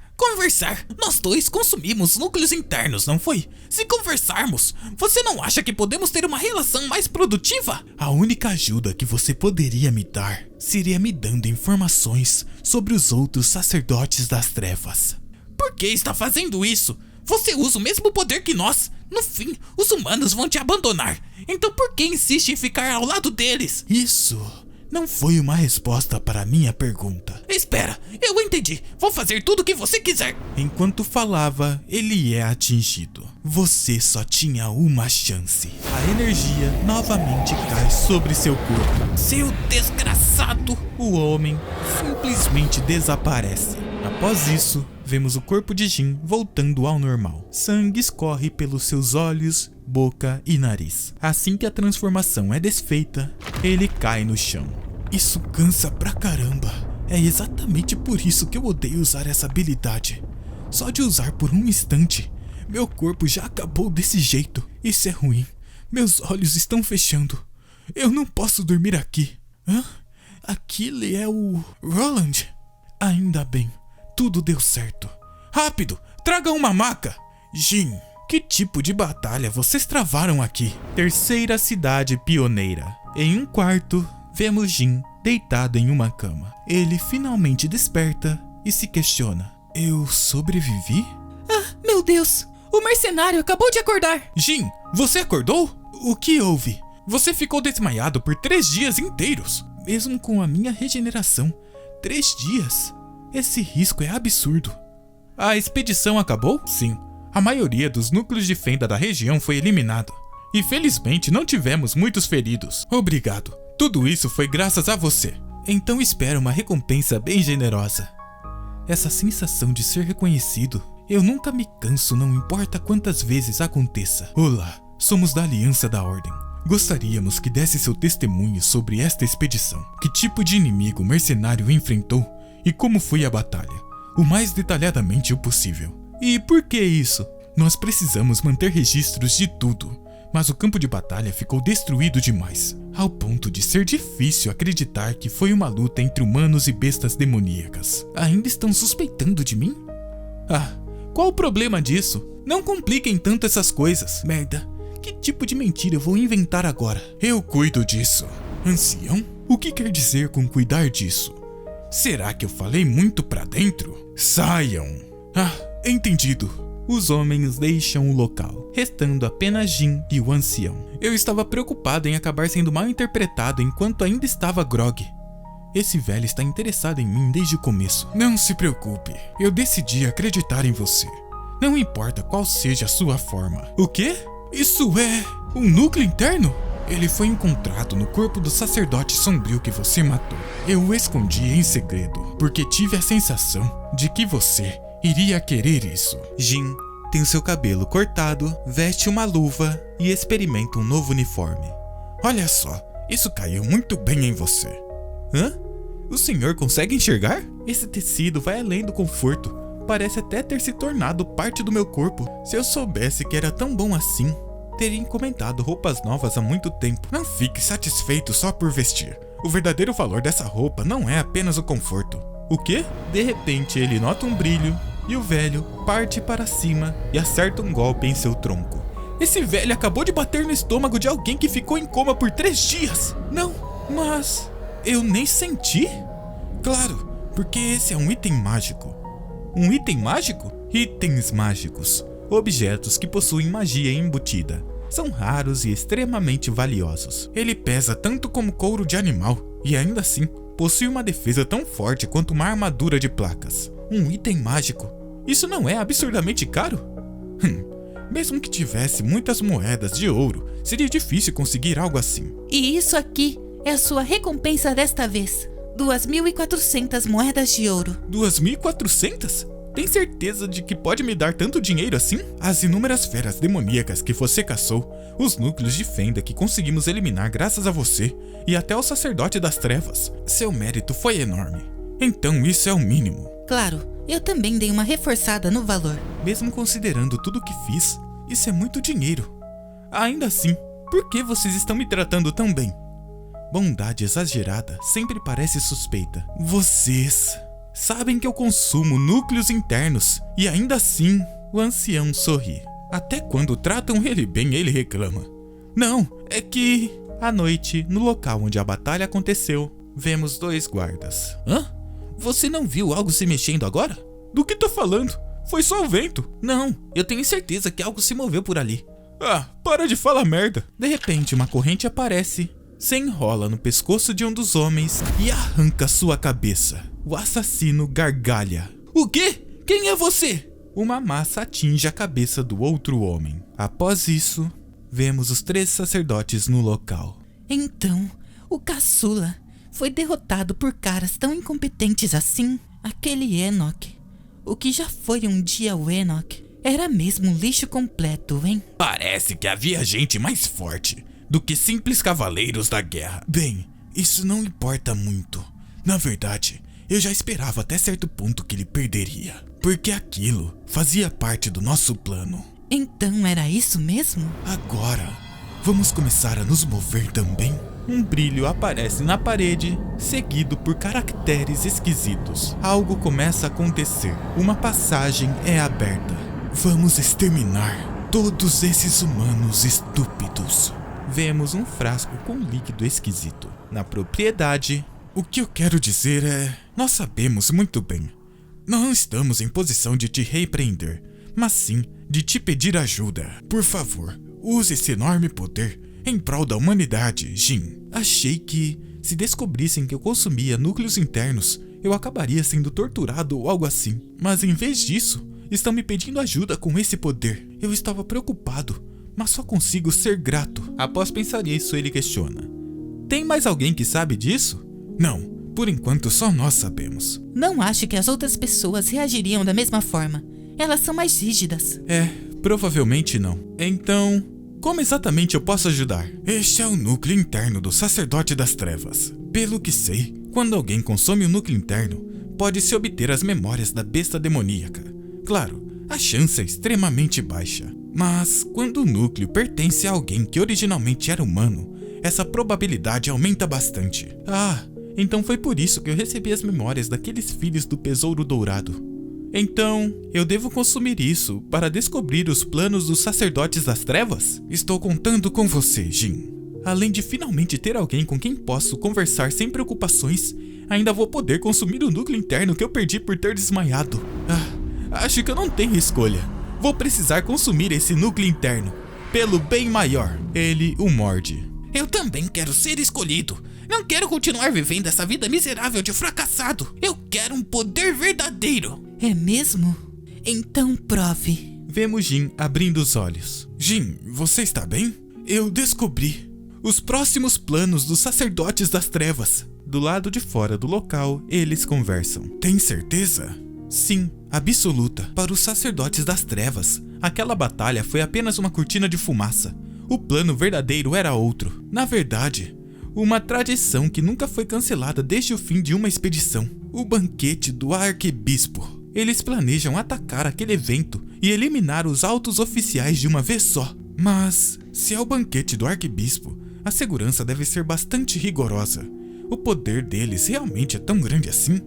Nós dois consumimos núcleos internos, não foi? Se conversarmos, você não acha que podemos ter uma relação mais produtiva? A única ajuda que você poderia me dar seria me dando informações sobre os outros sacerdotes das trevas. Por que está fazendo isso? Você usa o mesmo poder que nós. No fim, os humanos vão te abandonar. Então por que insiste em ficar ao lado deles? Isso não foi uma resposta para a minha pergunta. Espera, eu entendi. Vou fazer tudo o que você quiser. Enquanto falava, ele é atingido. Você só tinha uma chance. A energia novamente cai sobre seu corpo. Seu desgraçado! O homem simplesmente desaparece. Após isso, vemos o corpo de Jin voltando ao normal. Sangue escorre pelos seus olhos, boca e nariz. Assim que a transformação é desfeita, ele cai no chão. Isso cansa pra caramba. É exatamente por isso que eu odeio usar essa habilidade. Só de usar por um instante, meu corpo já acabou desse jeito. Isso é ruim. Meus olhos estão fechando. Eu não posso dormir aqui. Hã? Aquele é o Roland. Ainda bem. Tudo deu certo. Rápido, traga uma maca. Jin, que tipo de batalha vocês travaram aqui? Terceira cidade pioneira. Em um quarto, vemos Jin deitado em uma cama. Ele finalmente desperta e se questiona. Eu sobrevivi? Ah, meu Deus! O mercenário acabou de acordar! Jin, você acordou? O que houve? Você ficou desmaiado por 3 dias inteiros. Mesmo com a minha regeneração. 3 dias? Esse risco é absurdo. A expedição acabou? Sim. A maioria dos núcleos de fenda da região foi eliminada. E felizmente não tivemos muitos feridos. Obrigado. Tudo isso foi graças a você. Então espero uma recompensa bem generosa. Essa sensação de ser reconhecido, eu nunca me canso, não importa quantas vezes aconteça. Olá, somos da Aliança da Ordem. Gostaríamos que desse seu testemunho sobre esta expedição. Que tipo de inimigo o mercenário enfrentou e como foi a batalha, o mais detalhadamente o possível. E por que isso? Nós precisamos manter registros de tudo, mas o campo de batalha ficou destruído demais, ao ponto de ser difícil acreditar que foi uma luta entre humanos e bestas demoníacas. Ainda estão suspeitando de mim? Ah, qual o problema disso? Não compliquem tanto essas coisas. Merda, que tipo de mentira eu vou inventar agora? Eu cuido disso. Ancião? O que quer dizer com cuidar disso? Será que eu falei muito pra dentro? Saiam! Ah, entendido. Os homens deixam o local, restando apenas Jin e o ancião. Eu estava preocupado em acabar sendo mal interpretado enquanto ainda estava grog. Esse velho está interessado em mim desde o começo. Não se preocupe, eu decidi acreditar em você. Não importa qual seja a sua forma. O quê? Isso é um núcleo interno? Ele foi encontrado no corpo do sacerdote sombrio que você matou. Eu o escondi em segredo, porque tive a sensação de que você iria querer isso. Jin tem o seu cabelo cortado, veste uma luva e experimenta um novo uniforme. Olha só, isso caiu muito bem em você. Hã? O senhor consegue enxergar? Esse tecido vai além do conforto. Parece até ter se tornado parte do meu corpo. Se eu soubesse que era tão bom assim, teria encomendado roupas novas há muito tempo. Não fique satisfeito só por vestir. O verdadeiro valor dessa roupa não é apenas o conforto. O quê? De repente ele nota um brilho e o velho parte para cima e acerta um golpe em seu tronco. Esse velho acabou de bater no estômago de alguém que ficou em coma por 3 dias. Não, mas eu nem senti. Claro, porque esse é um item mágico. Um item mágico? Itens mágicos. Objetos que possuem magia embutida. São raros e extremamente valiosos. Ele pesa tanto como couro de animal e ainda assim possui uma defesa tão forte quanto uma armadura de placas. Um item mágico? Isso não é absurdamente caro? Mesmo que tivesse muitas moedas de ouro, seria difícil conseguir algo assim. E isso aqui é a sua recompensa desta vez. 2.400 moedas de ouro. 2.400? Tem certeza de que pode me dar tanto dinheiro assim? As inúmeras feras demoníacas que você caçou, os núcleos de fenda que conseguimos eliminar graças a você, e até o sacerdote das trevas. Seu mérito foi enorme. Então isso é o mínimo. Claro, eu também dei uma reforçada no valor. Mesmo considerando tudo o que fiz, isso é muito dinheiro. Ainda assim, por que vocês estão me tratando tão bem? Bondade exagerada sempre parece suspeita. Vocês sabem que eu consumo núcleos internos e ainda assim o ancião sorri. Até quando tratam ele bem, ele reclama. Não, é que... À noite, no local onde a batalha aconteceu, vemos 2 guardas. Hã? Você não viu algo se mexendo agora? Do que tá falando? Foi só o vento. Não, eu tenho certeza que algo se moveu por ali. Ah, para de falar merda. De repente, uma corrente aparece, se enrola no pescoço de um dos homens e arranca sua cabeça. O assassino gargalha. O quê? Quem é você? Uma massa atinge a cabeça do outro homem. Após isso, vemos os 3 sacerdotes no local. Então, o caçula foi derrotado por caras tão incompetentes assim. Aquele Enoch, o que já foi um dia o Enoch, era mesmo um lixo completo, hein? Parece que havia gente mais forte do que simples cavaleiros da guerra. Bem, isso não importa muito. Na verdade, eu já esperava até certo ponto que ele perderia, porque aquilo fazia parte do nosso plano. Então era isso mesmo? Agora, vamos começar a nos mover também? Um brilho aparece na parede, seguido por caracteres esquisitos. Algo começa a acontecer. Uma passagem é aberta. Vamos exterminar todos esses humanos estúpidos. Vemos um frasco com líquido esquisito. Na propriedade, O que eu quero dizer é... Nós sabemos muito bem. Não estamos em posição de te repreender, mas sim de te pedir ajuda. Por favor, use esse enorme poder em prol da humanidade, Jin. Achei que, se descobrissem que eu consumia núcleos internos, eu acabaria sendo torturado ou algo assim. Mas em vez disso, estão me pedindo ajuda com esse poder. Eu estava preocupado, mas só consigo ser grato. Após pensar nisso, ele questiona: tem mais alguém que sabe disso? Não, por enquanto só nós sabemos. Não acho que as outras pessoas reagiriam da mesma forma. Elas são mais rígidas. Provavelmente não. Então, como exatamente eu posso ajudar? Este é o núcleo interno do Sacerdote das Trevas. Pelo que sei, Quando alguém consome o núcleo interno, pode-se obter as memórias da besta demoníaca. Claro, a chance é extremamente baixa. Mas quando o núcleo pertence a alguém que originalmente era humano, essa probabilidade aumenta bastante. Então foi por isso que eu recebi as memórias daqueles filhos do Besouro Dourado. Então, eu devo consumir isso para descobrir os planos dos Sacerdotes das Trevas? estou contando com você, Jin. Além de finalmente ter alguém com quem posso conversar sem preocupações, ainda vou poder consumir o núcleo interno que eu perdi por ter desmaiado. Acho que eu não tenho escolha. Vou precisar consumir esse núcleo interno, pelo bem maior. Ele o morde. Eu também quero ser escolhido. Não quero continuar vivendo essa vida miserável de fracassado. Eu quero um poder verdadeiro. É mesmo? Então prove. Vemos Jin abrindo os olhos. Jin, você está bem? Eu descobri os próximos planos dos Sacerdotes das Trevas. Do lado de fora do local, eles conversam. Tem certeza? Sim, absoluta. Para os Sacerdotes das Trevas, aquela batalha foi apenas uma cortina de fumaça. O plano verdadeiro era outro. Na verdade, uma tradição que nunca foi cancelada desde o fim de uma expedição. O banquete do arquebispo. Eles planejam atacar aquele evento e eliminar os altos oficiais de uma vez só. Mas, se é o banquete do arquebispo, a segurança deve ser bastante rigorosa. O poder deles realmente é tão grande assim?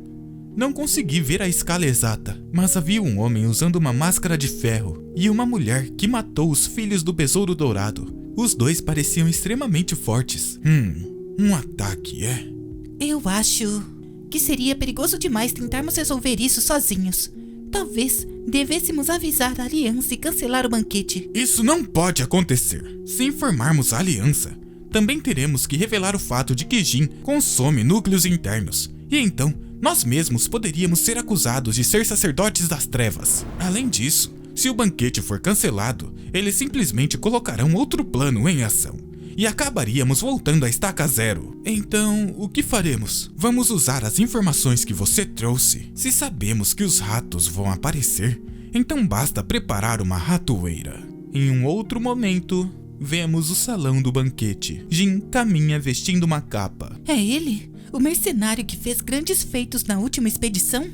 Não consegui ver a escala exata, mas havia um homem usando uma máscara de ferro e uma mulher que matou os filhos do Besouro Dourado. Os dois pareciam extremamente fortes. Um ataque, é? Eu acho que seria perigoso demais tentarmos resolver isso sozinhos. Talvez devêssemos avisar a aliança e cancelar o banquete. Isso não pode acontecer. Se informarmos a aliança, também teremos que revelar o fato de que Jin consome núcleos internos. E então, nós mesmos poderíamos ser acusados de ser sacerdotes das trevas. Além disso, se o banquete for cancelado, eles simplesmente colocarão outro plano em ação. E acabaríamos voltando à estaca zero. Então, o que faremos? Vamos usar as informações que você trouxe. Se sabemos que os ratos vão aparecer, então basta preparar uma ratoeira. Em um outro momento, vemos o salão do banquete. Jin caminha vestindo uma capa. É ele? O mercenário que fez grandes feitos na última expedição?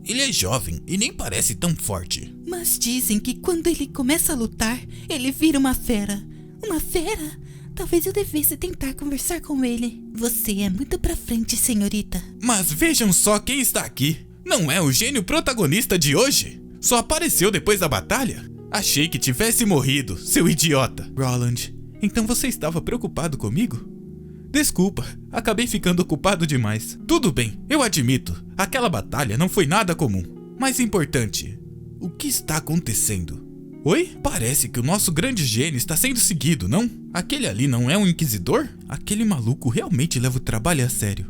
Ele é jovem e nem parece tão forte. Mas dizem que quando ele começa a lutar, ele vira uma fera. Uma fera? Talvez eu devesse tentar conversar com ele. Você é muito pra frente, senhorita. Mas vejam só quem está aqui. Não é o gênio protagonista de hoje? Só apareceu depois da batalha? Achei que tivesse morrido, seu idiota. Roland, então você estava preocupado comigo? Desculpa, acabei ficando ocupado demais. Tudo bem, eu admito, aquela batalha não foi nada comum. Mas importante, o que está acontecendo? Oi? Parece que o nosso grande gênio está sendo seguido, não? Aquele ali não é um inquisidor? Aquele maluco realmente leva o trabalho a sério.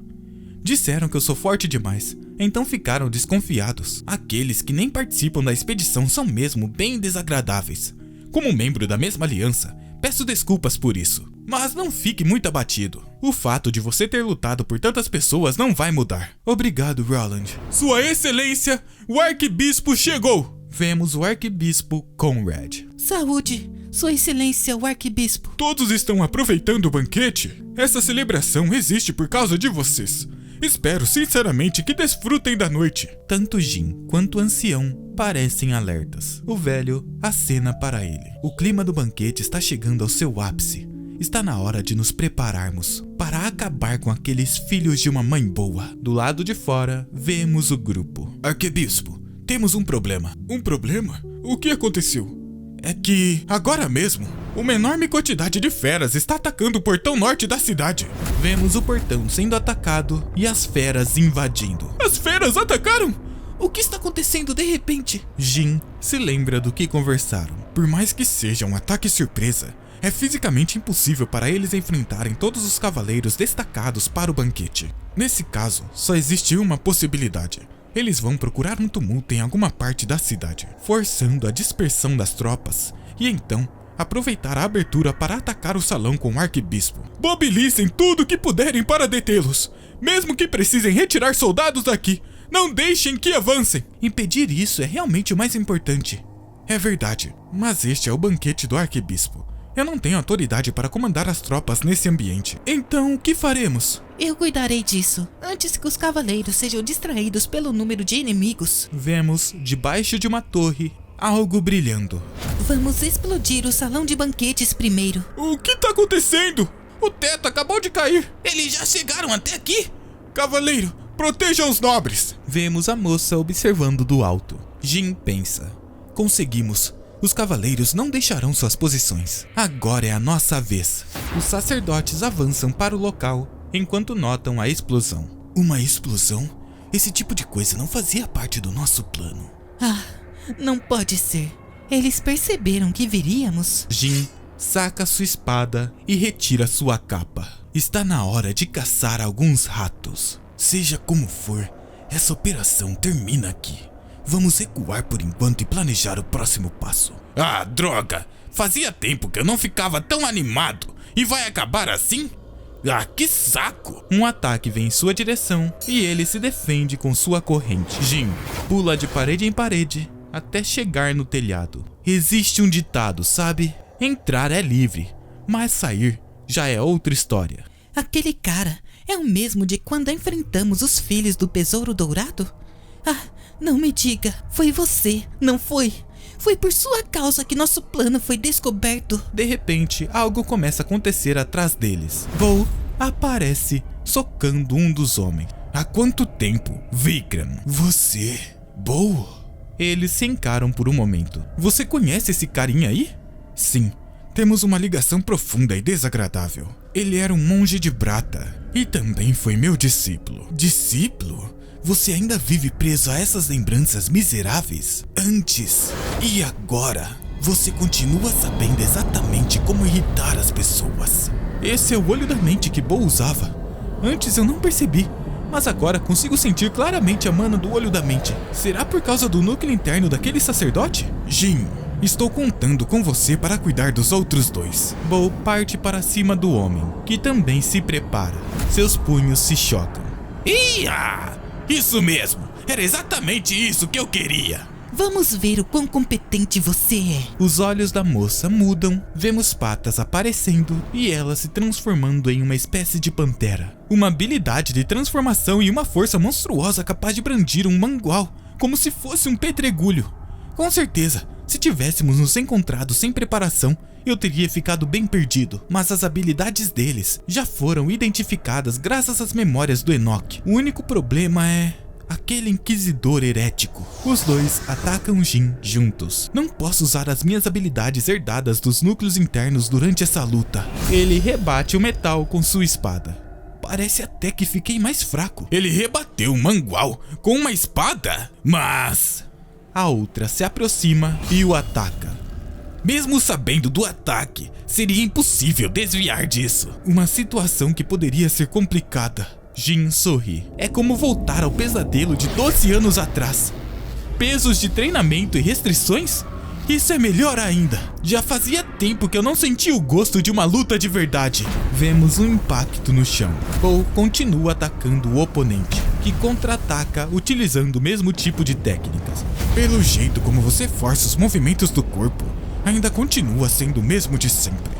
Disseram que eu sou forte demais, então ficaram desconfiados. Aqueles que nem participam da expedição são mesmo bem desagradáveis. Como membro da mesma aliança, peço desculpas por isso. Mas não fique muito abatido. O fato de você ter lutado por tantas pessoas não vai mudar. Obrigado, Roland. Sua Excelência, o Arquebispo chegou! Vemos o Arquebispo Conrad. Saúde, Sua Excelência, o Arquebispo. Todos estão aproveitando o banquete? Essa celebração existe por causa de vocês. Espero sinceramente que desfrutem da noite. Tanto Jin quanto o ancião parecem alertas. O velho acena para ele. O clima do banquete está chegando ao seu ápice. Está na hora de nos prepararmos para acabar com aqueles filhos de uma mãe boa. Do lado de fora, vemos o grupo. Arquebispo, temos um problema. Um problema? O que aconteceu? É que, agora mesmo, Uma enorme quantidade de feras está atacando o portão norte da cidade. Vemos o portão sendo atacado e as feras invadindo. As feras atacaram? O que está acontecendo de repente? Jin se lembra do que conversaram. Por mais que seja um ataque surpresa, é fisicamente impossível para eles enfrentarem todos os cavaleiros destacados para o banquete. Nesse caso, só existe uma possibilidade. Eles vão procurar um tumulto em alguma parte da cidade, forçando a dispersão das tropas, e então aproveitar a abertura para atacar o salão com o arquebispo. Mobilizem tudo o que puderem para detê-los, mesmo que precisem retirar soldados daqui. Não deixem que avancem. Impedir isso é realmente o mais importante. É verdade, mas este é o banquete do arquebispo. Eu não tenho autoridade para comandar as tropas nesse ambiente. Então, o que faremos? Eu cuidarei disso, antes que os cavaleiros sejam distraídos pelo número de inimigos. Vemos, debaixo de uma torre, algo brilhando. Vamos explodir o salão de banquetes primeiro. O que está acontecendo? O teto acabou de cair. Eles já chegaram até aqui? Cavaleiro, protejam os nobres. Vemos a moça observando do alto. Jin pensa. Conseguimos. Os cavaleiros não deixarão suas posições. Agora é a nossa vez. Os sacerdotes avançam para o local enquanto notam a explosão. Uma explosão? Esse tipo de coisa não fazia parte do nosso plano. Ah, não pode ser. Eles perceberam que viríamos. Jin saca sua espada e retira sua capa. Está na hora de caçar alguns ratos. Seja como for, essa operação termina aqui. Vamos recuar por enquanto e planejar o próximo passo. Ah, droga! Fazia tempo que eu não ficava tão animado. E vai acabar assim? Ah, que saco! Um ataque vem em sua direção e ele se defende com sua corrente. Jin pula de parede em parede até chegar no telhado. Existe um ditado, sabe? Entrar é livre, mas sair já é outra história. Aquele cara é o mesmo de quando enfrentamos os filhos do Besouro Dourado? Ah, não me diga, foi você, não foi? Foi por sua causa que nosso plano foi descoberto. De repente, algo começa a acontecer atrás deles. Bo aparece, socando um dos homens. Há quanto tempo, Vikram? Você, Bo? Eles se encaram por um momento. Você conhece esse carinha aí? Sim, temos uma ligação profunda e desagradável. Ele era um monge de Brata e também foi meu discípulo. Discípulo? Você ainda vive preso a essas lembranças miseráveis? Antes e agora, você continua sabendo exatamente como irritar as pessoas. Esse é o olho da mente que Bo usava. Antes eu não percebi, mas agora consigo sentir claramente a mana do olho da mente. Será por causa do núcleo interno daquele sacerdote? Jin, estou contando com você para cuidar dos outros dois. Bo parte para cima do homem, que também se prepara. Seus punhos se chocam. Ia! Isso mesmo! Era exatamente isso que eu queria! Vamos ver o quão competente você é. Os olhos da moça mudam, vemos patas aparecendo e ela se transformando em uma espécie de pantera. Uma habilidade de transformação e uma força monstruosa capaz de brandir um mangual, como se fosse um pedregulho. Com certeza, se tivéssemos nos encontrado sem preparação, eu teria ficado bem perdido, mas as habilidades deles já foram identificadas graças às memórias do Enoch. O único problema é aquele inquisidor herético. Os dois atacam Jin juntos. Não posso usar as minhas habilidades herdadas dos núcleos internos durante essa luta. Ele rebate o metal com sua espada. Parece até que fiquei mais fraco. Ele rebateu o mangual com uma espada? Mas... A outra se aproxima e o ataca. Mesmo sabendo do ataque, seria impossível desviar disso. Uma situação que poderia ser complicada. Jin sorri. É como voltar ao pesadelo de 12 anos atrás. Pesos de treinamento e restrições? Isso é melhor ainda. Já fazia tempo que eu não sentia o gosto de uma luta de verdade. Vemos um impacto no chão. Bo continua atacando o oponente, que contra-ataca utilizando o mesmo tipo de técnicas. Pelo jeito como você força os movimentos do corpo, ainda continua sendo o mesmo de sempre.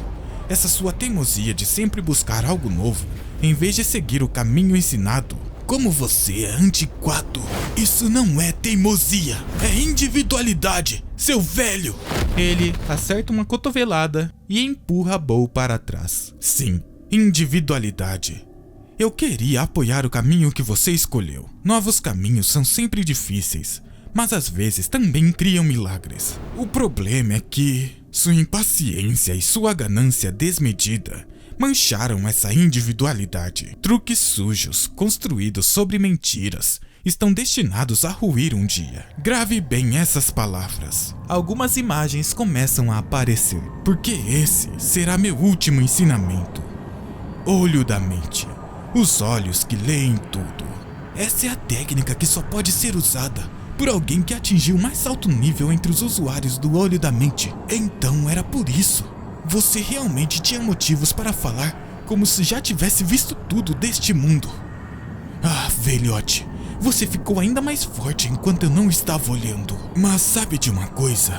Essa sua teimosia de sempre buscar algo novo, em vez de seguir o caminho ensinado. Como você é antiquado, isso não é teimosia, é individualidade, seu velho! Ele acerta uma cotovelada e empurra Bo para trás. Sim, individualidade. Eu queria apoiar o caminho que você escolheu. Novos caminhos são sempre difíceis, mas às vezes também criam milagres. O problema é que Sua impaciência e sua ganância desmedida mancharam essa individualidade. Truques sujos, construídos sobre mentiras, estão destinados a ruir um dia. Grave bem essas palavras. Algumas imagens começam a aparecer. Porque esse será meu último ensinamento. Olho da mente. Os olhos que leem tudo. Essa é a técnica que só pode ser usada por alguém que atingiu o mais alto nível entre os usuários do olho da mente. Então era por isso. Você realmente tinha motivos para falar como se já tivesse visto tudo deste mundo. Ah, velhote, você ficou ainda mais forte enquanto eu não estava olhando. Mas sabe de uma coisa?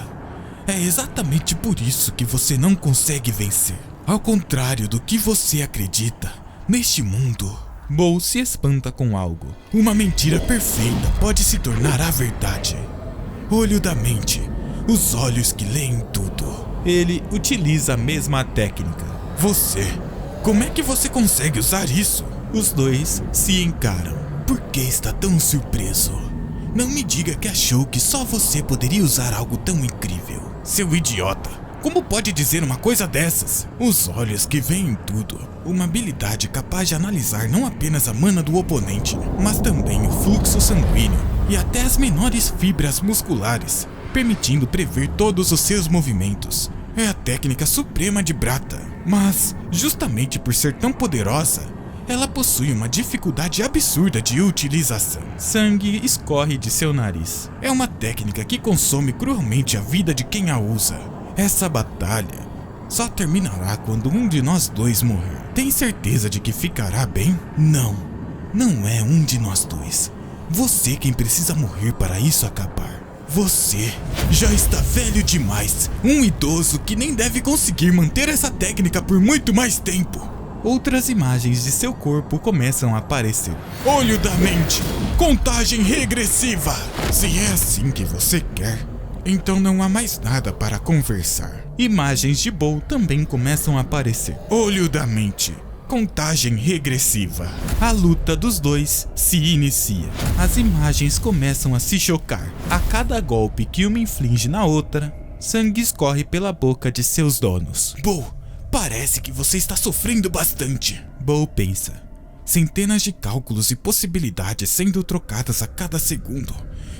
É exatamente por isso que você não consegue vencer. Ao contrário do que você acredita, neste mundo, Bo se espanta com algo. uma mentira perfeita pode se tornar a verdade. Olho da mente, os olhos que leem tudo. Ele utiliza a mesma técnica. Como é que você consegue usar isso? Os dois se encaram. Por que está tão surpreso? Não me diga que achou que só você poderia usar algo tão incrível. Seu idiota, como pode dizer uma coisa dessas? Os olhos que veem tudo. Uma habilidade capaz de analisar não apenas a mana do oponente, mas também o fluxo sanguíneo e até as menores fibras musculares, permitindo prever todos os seus movimentos. É a técnica suprema de Brata, mas, justamente por ser tão poderosa, ela possui uma dificuldade absurda de utilização. Sangue escorre de seu nariz. É uma técnica que consome cruelmente a vida de quem a usa. Essa batalha só terminará quando um de nós dois morrer. Tem certeza de que ficará bem? Não é um de nós dois. Você quem precisa morrer para isso acabar. Você já está velho demais. Um idoso que nem deve conseguir manter essa técnica por muito mais tempo. Outras imagens de seu corpo começam a aparecer. Olho da mente. Contagem regressiva. Se é assim que você quer, então não há mais nada para conversar. Imagens de Bo também começam a aparecer. Olho da mente. Contagem regressiva. A luta dos dois se inicia. As imagens começam a se chocar. A cada golpe que uma inflige na outra, sangue escorre pela boca de seus donos. Bo, parece que você está sofrendo bastante. Bo pensa. Centenas de cálculos e possibilidades sendo trocadas a cada segundo.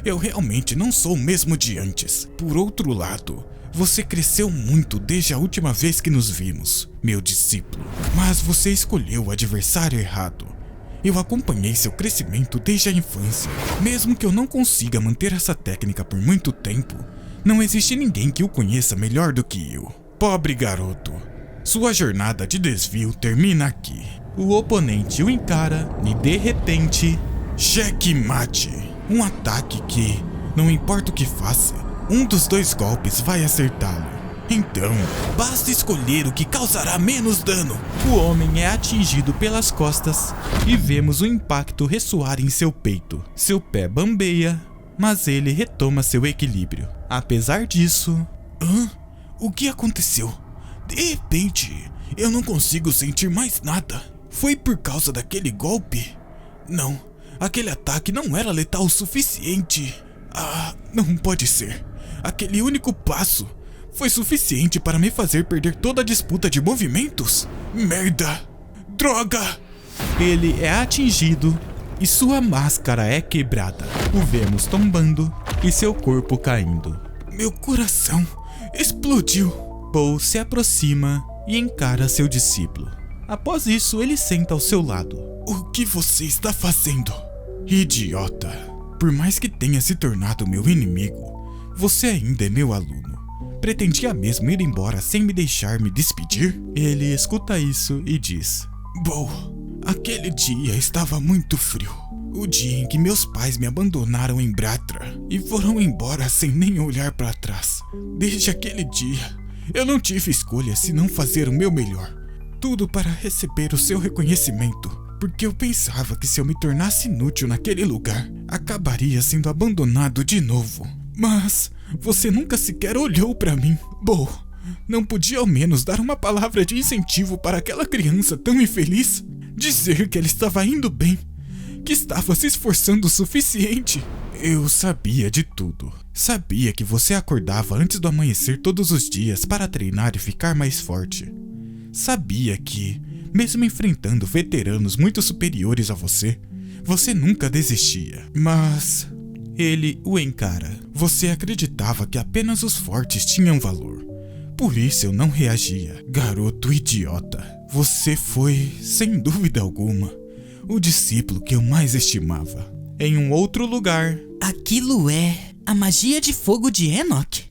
Eu realmente não sou o mesmo de antes. Por outro lado, você cresceu muito desde a última vez que nos vimos, meu discípulo. Mas você escolheu o adversário errado. Eu acompanhei seu crescimento desde a infância. Mesmo que eu não consiga manter essa técnica por muito tempo, não existe ninguém que o conheça melhor do que eu. Pobre garoto, sua jornada de desvio termina aqui. O oponente o encara e de repente... Checkmate. Um ataque que, não importa o que faça, um dos dois golpes vai acertá-lo. Então, basta escolher o que causará menos dano. O homem é atingido pelas costas e vemos o impacto ressoar em seu peito. Seu pé bambeia, mas ele retoma seu equilíbrio. Apesar disso... O que aconteceu? De repente, eu não consigo sentir mais nada. Foi por causa daquele golpe? Não, aquele ataque não era letal o suficiente. Não pode ser. Aquele único passo foi suficiente para me fazer perder toda a disputa de movimentos? Merda! Droga! Ele é atingido e sua máscara é quebrada. O vemos tombando e seu corpo caindo. Meu coração explodiu. Bo se aproxima e encara seu discípulo. Após isso, ele senta ao seu lado. O que você está fazendo? Idiota! Por mais que tenha se tornado meu inimigo, você ainda é meu aluno. Pretendia mesmo ir embora sem me deixar me despedir? Ele escuta isso e diz: Bo, aquele dia estava muito frio. O dia em que meus pais me abandonaram em Bratra e foram embora sem nem olhar para trás. Desde aquele dia, eu não tive escolha senão fazer o meu melhor. Tudo para receber o seu reconhecimento, porque eu pensava que se eu me tornasse inútil naquele lugar, acabaria sendo abandonado de novo. Mas você nunca sequer olhou para mim. Bo, não podia ao menos dar uma palavra de incentivo para aquela criança tão infeliz? Dizer que ela estava indo bem, que estava se esforçando o suficiente. Eu sabia de tudo. Sabia que você acordava antes do amanhecer todos os dias para treinar e ficar mais forte. Sabia que, mesmo enfrentando veteranos muito superiores a você, você nunca desistia. Mas ele o encara. Você acreditava que apenas os fortes tinham valor. Por isso eu não reagia. Garoto idiota. Você foi, sem dúvida alguma, o discípulo que eu mais estimava. Em um outro lugar. Aquilo é a magia de fogo de Enoch?